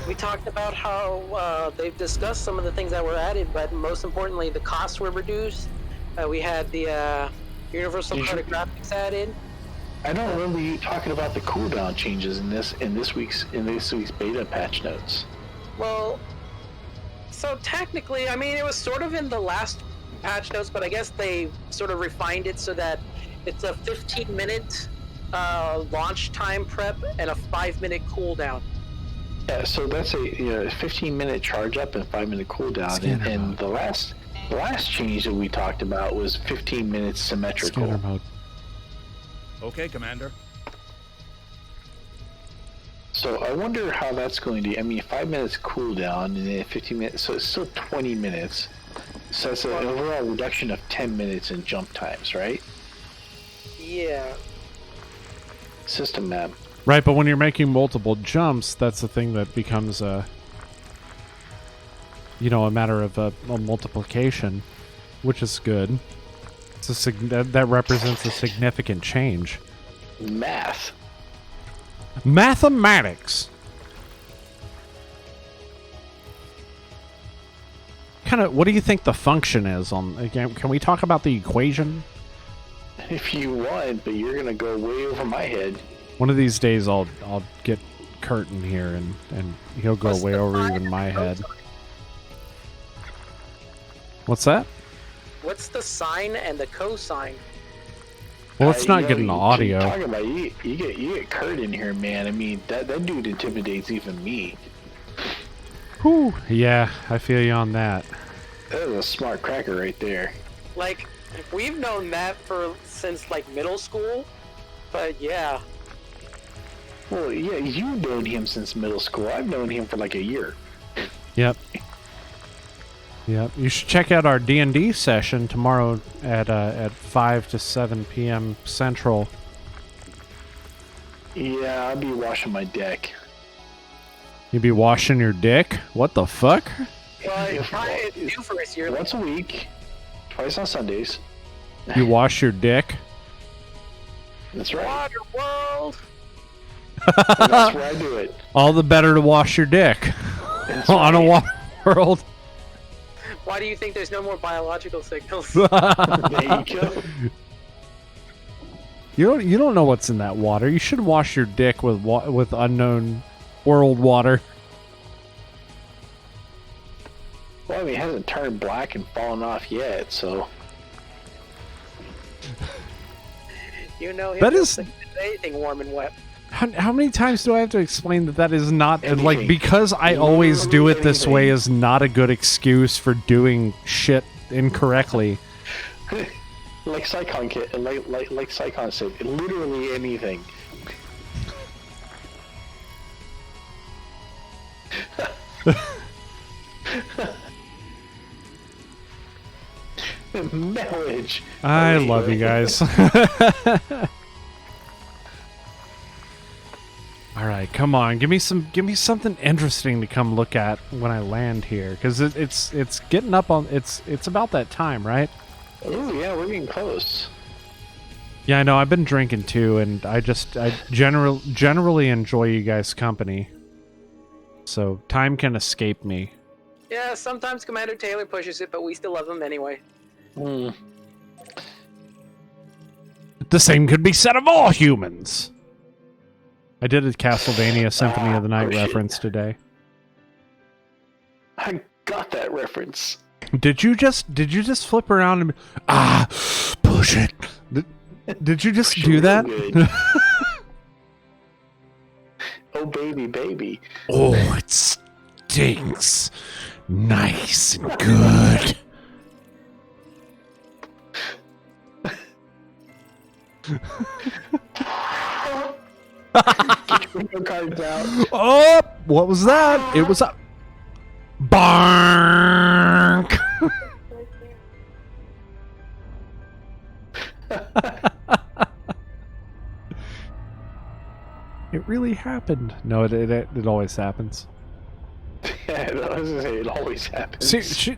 We talked about how they've discussed some of the things that were added, but most importantly, the costs were reduced. We had the universal cartographics added. I don't remember you talking about the cooldown changes in this week's beta patch notes. Well, so technically, I mean, it was sort of in the last patch notes, but I guess they sort of refined it so that it's a 15-minute launch time prep and a 5-minute cooldown. Yeah, so that's a 15-minute charge up and 5-minute cooldown. And the last change that we talked about was 15 minutes symmetrical. Scanner mode. Okay, Commander. So I wonder how that's going to. I mean, 5 minutes cooldown and then 15 minutes. So it's still 20 minutes. So that's an overall reduction of 10 minutes in jump times, right? Yeah. System map. Right, but when you're making multiple jumps, that's the thing that becomes a matter of a multiplication, which is good. It's that represents a significant change. Math. Mathematics. What do you think the function is on? Again, can we talk about the equation? If you want, but you're gonna go way over my head. One of these days, I'll get Kurt in here, and he'll go way over even my head. What's that? What's the sine and the cosine? Well, let's not get into audio. Talking about you get Kurt in here, man. I mean, that dude intimidates even me. Whew. Yeah, I feel you on that. That is a smart cracker right there. Like, we've known that since like middle school, but yeah. Well, yeah, you've known him since middle school. I've known him for like a year. Yep. You should check out our D&D session tomorrow at 5 to 7 p.m. Central. Yeah, I'll be washing my deck. You be washing your dick? What the fuck? Well, it's new for us yearly. Once a week, twice on Sundays. You wash your dick? That's right. Water World. And that's where I do it. All the better to wash your dick That's on a right. water world. Why do you think there's no more biological signals? There you go. You don't know what's in that water. You should wash your dick with unknown world water. Well, I mean, it hasn't turned black and fallen off yet, so. You know him. That is- anything warm and wet. How many times do I have to explain that is not Anything. like, because I always do it this way is not a good excuse for doing shit incorrectly. Like Psychon like Psychon said, literally anything. Marriage. I love you guys. All right, come on, give me something interesting to come look at when I land here, because it's getting up on it's about that time, right? Oh yeah, we're getting close. Yeah, I know. I've been drinking too, and I generally enjoy you guys' company, so time can escape me. Yeah, sometimes Commander Taylor pushes it, but we still love him anyway. Hmm. The same could be said of all humans. I did a Castlevania Symphony of the Night reference today. I got that reference. Did you just flip around and push it? Did you just do that? Oh baby, baby. Oh, it stinks. Nice and good. Get your cards out. Oh, what was that? It was a bark. It really happened. No, it always happens. Yeah, I was gonna say it always happens. See,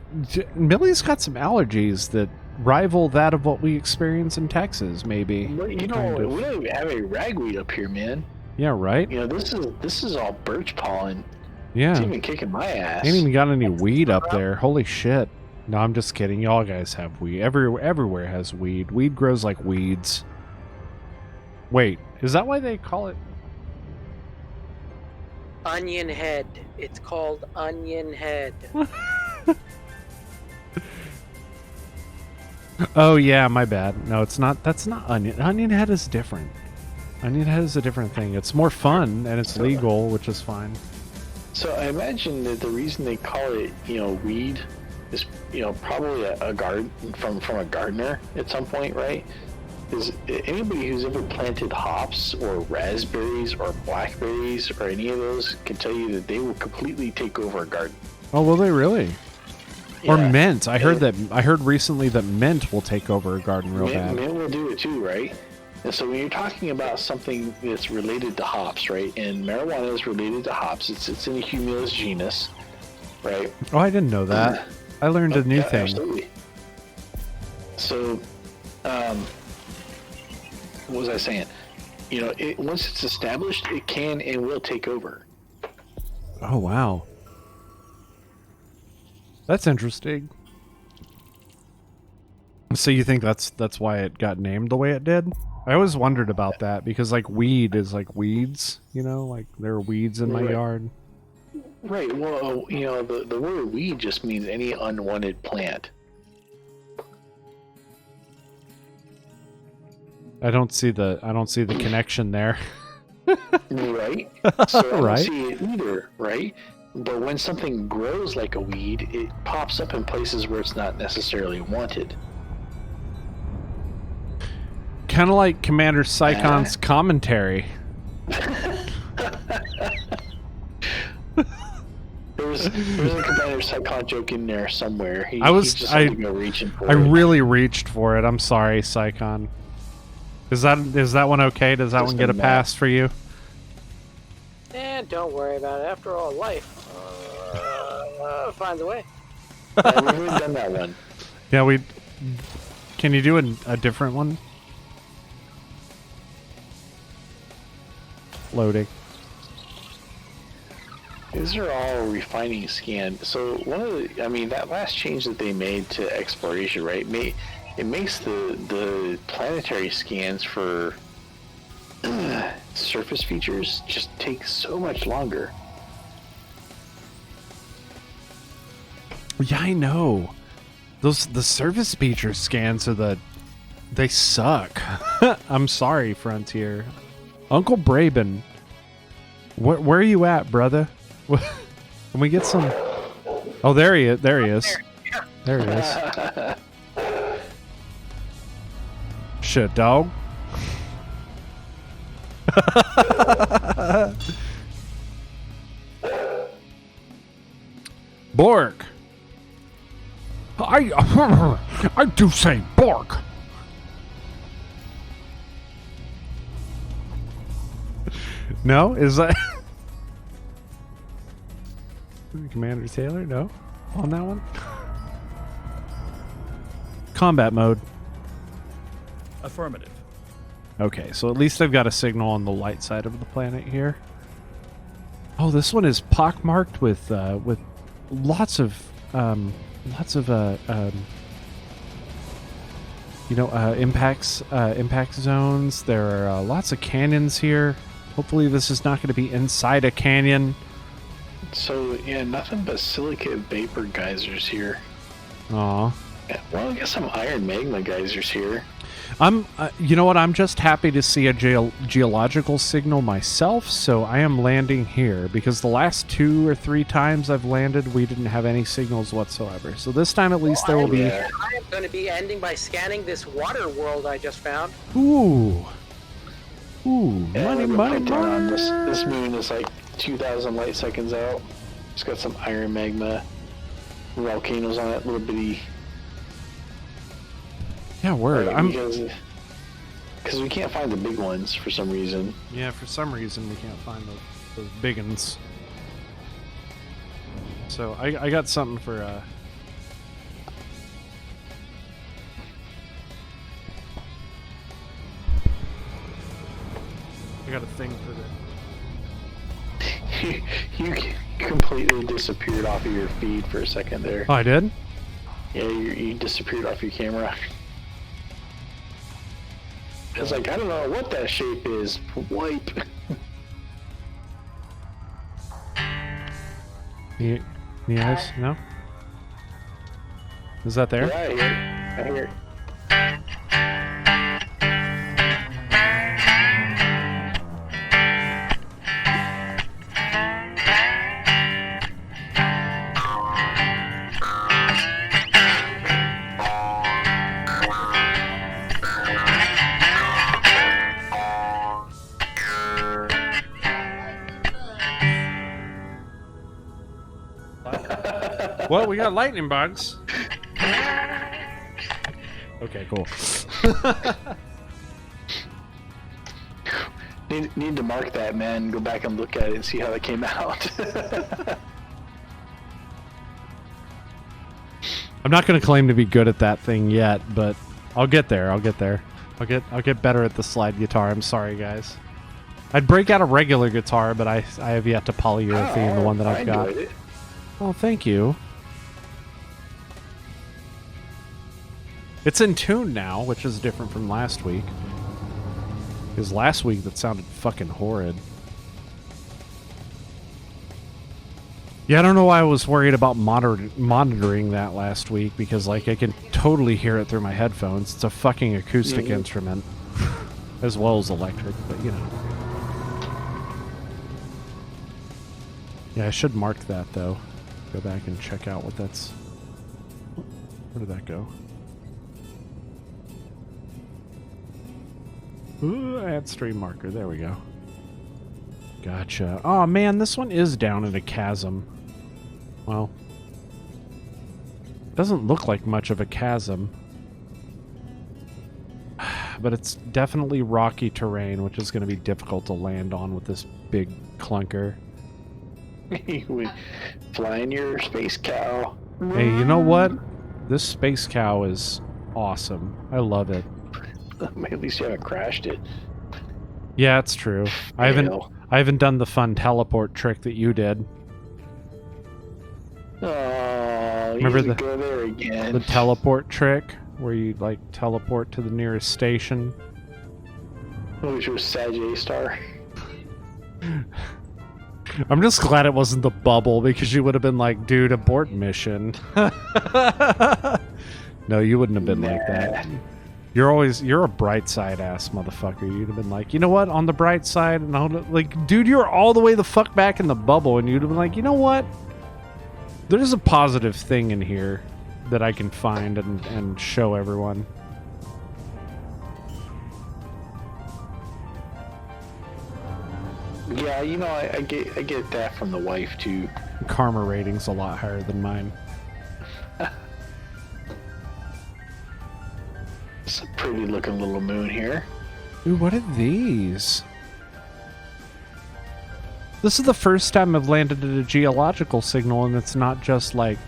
Millie's got some allergies that rival that of what we experience in Texas, maybe. But, you know, we don't even have a ragweed up here, man. Yeah, right? You know, this is all birch pollen. Yeah. It's even kicking my ass. Ain't even got any weed up there. Holy shit. No, I'm just kidding. Y'all guys have weed. Everywhere has weed. Weed grows like weeds. Wait, is that why they call it? Onion head. It's called onion head. Oh, yeah, my bad. No, it's not. That's not onion. Onion head is different. Onion head is a different thing. It's more fun, and it's legal, which is fine. So I imagine that the reason they call it, you know, weed is, you know, probably a garden from a gardener at some point, right? Is anybody who's ever planted hops or raspberries or blackberries or any of those can tell you that they will completely take over a garden. Oh, will they really? Yeah. Or mint. I heard recently that mint will take over a garden real bad. Mint will do it too, right? And so when you're talking about something that's related to hops, right? And marijuana is related to hops. It's in a Humulus genus, right? Oh, I didn't know that. I learned a new thing. Absolutely. So, what was I saying? You know, once it's established, it can and will take over. Oh, wow. That's interesting. So you think that's why it got named the way it did? I always wondered about that because like weed is like weeds, you know, like there are weeds in my yard. Right. Well, you know, the word weed just means any unwanted plant. I don't see the connection there. Right. So I Right. don't see it either. Right. But when something grows like a weed, it pops up in places where it's not necessarily wanted. Kind of like Commander Sycon's commentary. There's a Commander Sycon joke in there somewhere. He just had to go reaching for I it. really reached for it. I'm sorry, Sycon. Is that one okay? Does that one get a pass for you? And don't worry about it. After all, life finds a way. Yeah, we've already done that one. Yeah, can you do a different one? Loading. These are all refining scan. So that last change that they made to exploration, right? It makes the planetary scans for surface features just take so much longer. Yeah, I know. The surface feature scans they suck. I'm sorry, Frontier. Uncle Braben, where are you at, brother? Can we get some? Oh, there he is. There he is. There he is. Shit, dog. Bork. I do say Bork. No? Is that Commander Taylor? No? On that one? Combat mode. Affirmative. Okay, so at least I've got a signal on the light side of the planet here. Oh, this one is pockmarked with lots of impact zones. There are lots of cannons here. Hopefully this is not going to be inside a canyon. So, yeah, nothing but silicate vapor geysers here. Aw. Yeah, well, I guess some iron magma geysers here. You know what? I'm just happy to see a geological signal myself, so I am landing here because the last 2 or 3 times I've landed, we didn't have any signals whatsoever. So this time, at least, there will be. I am going to be ending by scanning this water world I just found. Ooh, Yeah, money, we're money, put down on money. this moon is like 2,000 light seconds out. It's got some iron magma volcanoes on it, little bitty. Yeah, word. Because we can't find the big ones for some reason. Yeah, for some reason we can't find those big uns. So I got something for I got a thing for the. You completely disappeared off of your feed for a second there. Oh, I did? Yeah, you disappeared off your camera. It's like, I don't know what that shape is. Wipe. You guys? No? Is that there? Yeah, I hear it. Well, we got lightning bugs. Okay, cool. Need to mark that, man. Go back and look at it and see how that came out. I'm not going to claim to be good at that thing yet, but I'll get there. I'll get better at the slide guitar. I'm sorry, guys. I'd break out a regular guitar, but I have yet to polyurethane the one that I've got. It. Oh, thank you. It's in tune now, which is different from last week. Because last week that sounded fucking horrid. Yeah, I don't know why I was worried about monitoring that last week, because like I can totally hear it through my headphones. It's a fucking acoustic instrument. As well as electric, but you know. Yeah, I should mark that though. Go back and check out what that's... Where did that go? Ooh, add stream marker. There we go. Gotcha. Oh man, this one is down in a chasm. Well, doesn't look like much of a chasm. But it's definitely rocky terrain, which is going to be difficult to land on with this big clunker. Flying your space cow. Hey, you know what? This space cow is awesome. I love it. At least you haven't crashed it. Yeah, it's true. I haven't done the fun teleport trick that you did. Oh, remember you go there again. The teleport trick where you like teleport to the nearest station? Which was Sag A-Star. I'm just glad it wasn't the bubble, because you would have been like, dude, abort mission. No, you wouldn't have been like that. You're a bright side ass motherfucker. You'd have been like, you know what, on the bright side, and I'll, like, dude, you're all the way the fuck back in the bubble, and you'd have been like, you know what? There's a positive thing in here that I can find and show everyone. Yeah, you know, I get that from the wife too. Karma rating's a lot higher than mine. It's a pretty looking little moon here. Ooh, what are these? This is the first time I've landed at a geological signal, and it's not just like,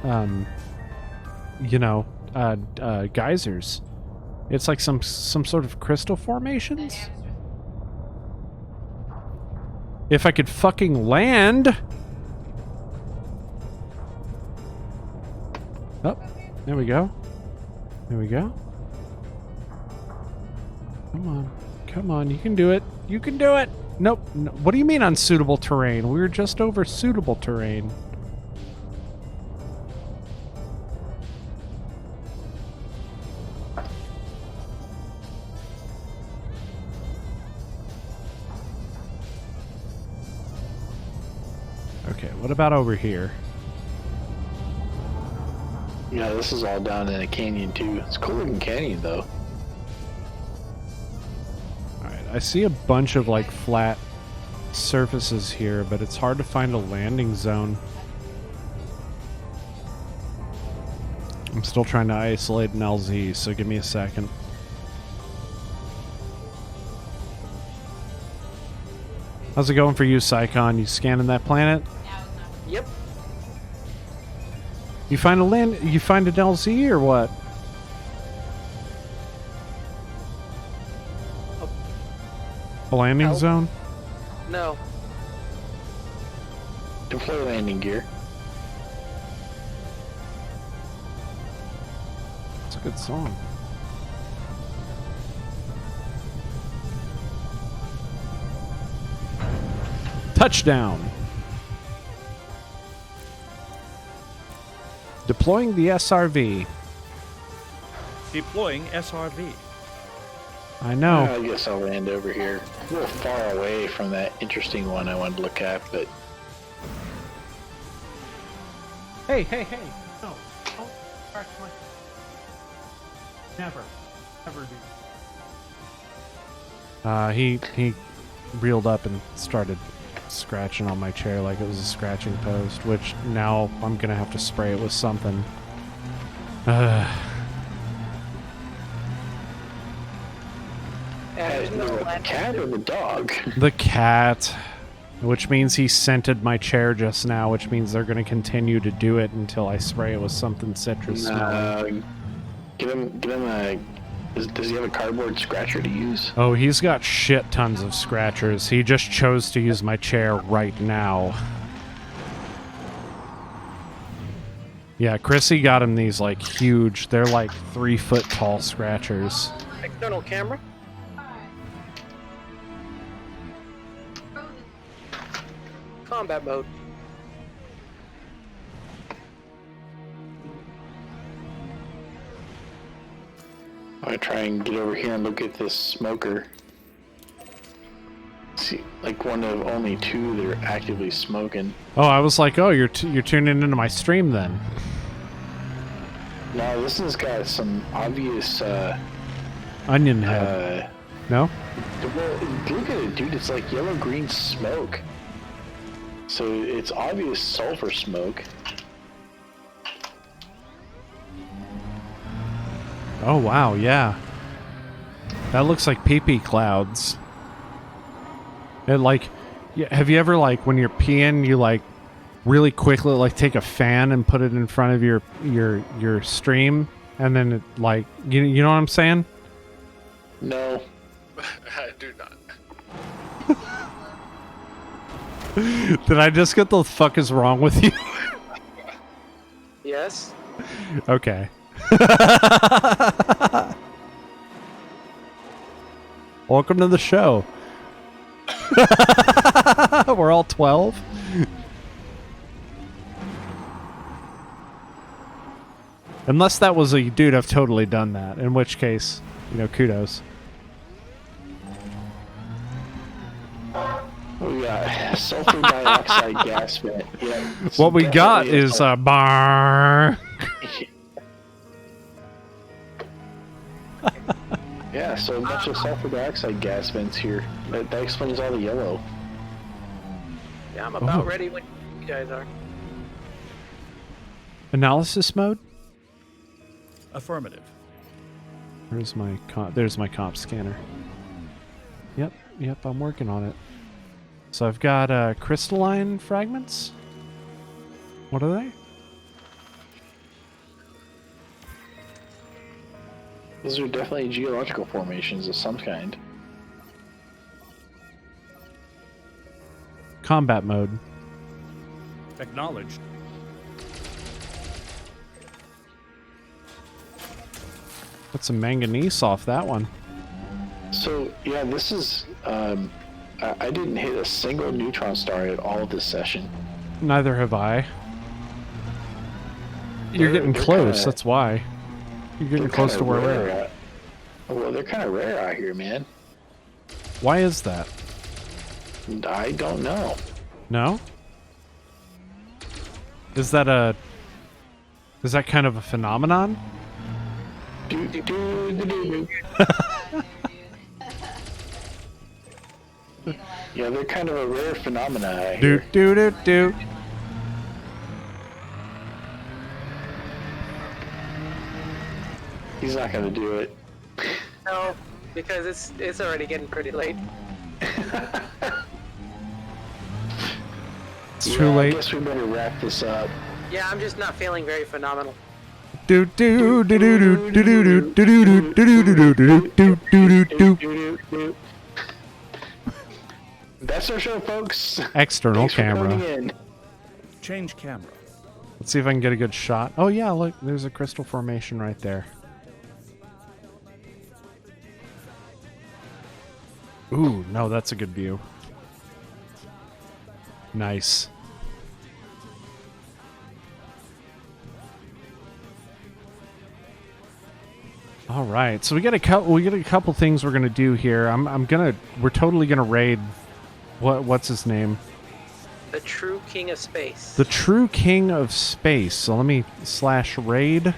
you know, geysers. It's like some sort of crystal formations. If I could fucking land! Oh, there we go. There we go. Come on. Come on, you can do it. You can do it! Nope. No, what do you mean unsuitable terrain? We were just over suitable terrain. Okay, what about over here? Yeah, this is all down in a canyon too. It's a cool looking canyon though. Alright, I see a bunch of like flat surfaces here, but it's hard to find a landing zone. I'm still trying to isolate an LZ, so give me a second. How's it going for you, Psycon? You scanning that planet? Yep. You find an LZ or what? A landing zone? No. Deploy landing gear. It's a good song. Touchdown. Deploying the SRV. Deploying SRV. I know. I guess I'll land over here. A little far away from that interesting one I wanted to look at, but Hey, hey, hey. No. Don't scratch my... Never. Never do. He reeled up and started scratching on my chair like it was a scratching post, which now I'm gonna have to spray it with something. There's no the land. cat or the dog? The cat, which means he scented my chair just now, which means they're gonna continue to do it until I spray it with something citrus smelling. Get him a... Does he have a cardboard scratcher to use? Oh, he's got shit tons of scratchers. He just chose to use my chair right now. Yeah, Chrissy got him these, like, huge, they're like 3-foot tall scratchers. External camera. Combat mode. I'm gonna try and get over here and look at this smoker. See, like one of only 2 that are actively smoking. Oh, I was like, oh, you're tuning into my stream then. No, this has got some obvious, Onion head. No? well, look at it, dude. It's like yellow-green smoke. So it's obvious sulfur smoke. Oh, wow, yeah. That looks like pee-pee clouds. It, like, have you ever, like, when you're peeing, you, like, really quickly, like, take a fan and put it in front of your stream, and then, it, like, you know what I'm saying? No. I do not. Did I just get the fuck is wrong with you? Yes. Okay. Welcome to the show. We're all 12. Unless that was a dude, I've totally done that. In which case, you know, kudos. We got sulfur dioxide gas vent. Yeah, What we got is a bar. Yeah, so a bunch of sulfur dioxide gas vents here. That explains all the yellow. Yeah, I'm about ready when you guys are. Analysis mode? Affirmative. Where's my there's my comp scanner. Yep, I'm working on it. So I've got crystalline fragments. What are they? Those are definitely geological formations of some kind. Combat mode. Acknowledged. Put some manganese off that one. So yeah, this is I didn't hit a single neutron star at all this session. Neither have I. You're getting they're close, kinda- that's why. You're getting They're close to kinda where we're rare at. Well, they're kind of rare out here, man. Why is that? I don't know. No? Is that kind of a phenomenon? Do, do, do, do, do. Yeah, they're kind of a rare phenomena out Do here. do do do. He's not gonna do it. No, because it's already getting pretty late. It's too I late. guess we better wrap this up. Yeah, I'm just not feeling very phenomenal. Do do do do do do do do do do do do do do do do. That's our show, folks. External Thanks for camera. tuning in. Change camera. Let's see if I can get a good shot. Oh yeah, look, there's a crystal formation right there. Ooh, no, that's a good view. Nice. All right, so we got a couple things we're gonna do here. We're totally gonna raid. What's his name? The true king of space. The true king of space. So let me /raid.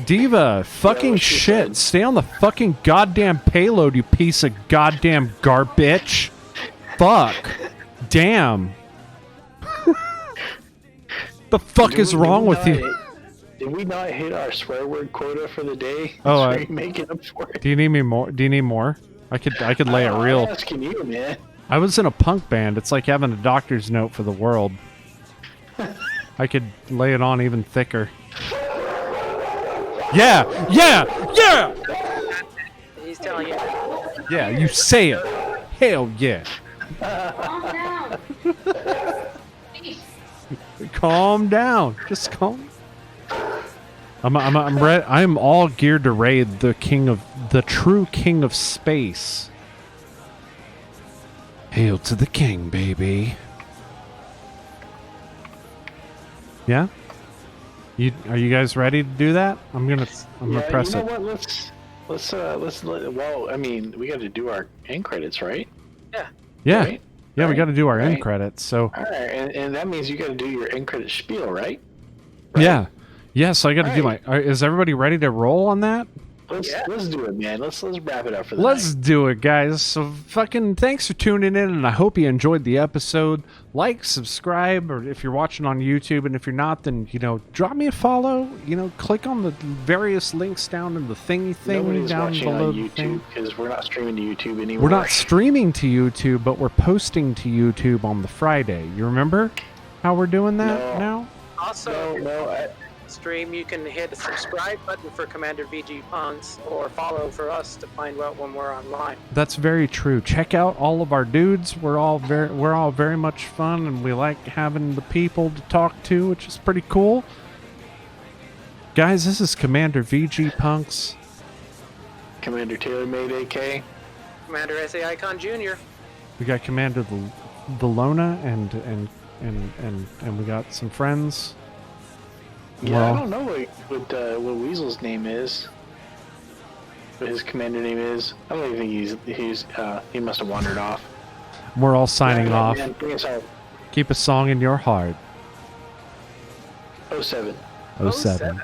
Diva, fucking what she shit. said. Stay on the fucking goddamn payload, you piece of goddamn garbage. Fuck. Damn. The fuck Did is we- wrong did we with you? not- Did we not hit our swear word quota for the day? Oh, So I- we making up for it. Do you need me more? Do you need more? I could lay it I'm real. asking you, man. I was in a punk band. It's like having a doctor's note for the world. I could lay it on even thicker. Yeah, yeah, yeah, He's telling you. yeah. You say it. Hell yeah. Calm down. Please. Calm down. Just calm. I'm all geared to raid the true king of space. Hail to the king, baby. Yeah? Are you guys ready to do that? I'm gonna press you know it. what? Well, I mean, we got to do our end credits, right? Yeah. Right? Yeah, we Right. got to do our end Right. credits. So All right, and that means you got to do your end credit spiel, right? yeah. Yeah, so I got to do Alright. is everybody ready to roll on that? Let's do it, man. Let's wrap it up for the Let's night. do it, guys. So fucking thanks for tuning in, and I hope you enjoyed the episode. Like, subscribe, or if you're watching on YouTube, and if you're not, then, drop me a follow. Click on the various links down in the thingy thing Nobody's down watching below on the YouTube thing. because we're not streaming to YouTube anymore. We're not streaming to YouTube, but we're posting to YouTube on the Friday. You remember how we're doing that No. now? Also, No, stream, you can hit the subscribe button for Commander VG Punks or follow for us to find out when we're online. That's very true. Check out all of our dudes. We're all very much fun, and we like having the people to talk to, which is pretty cool. Guys, this is Commander VG Punks. Commander Taylor-MadeAK. Commander SA Icon Jr. We got Commander the Lona, and we got some friends. Yeah, Well- I don't know what Weasel's name is. What his commander name is. I don't even think he must have wandered off. We're all signing Yeah, off. man, bring us out. Keep a song in your heart. 07. 07.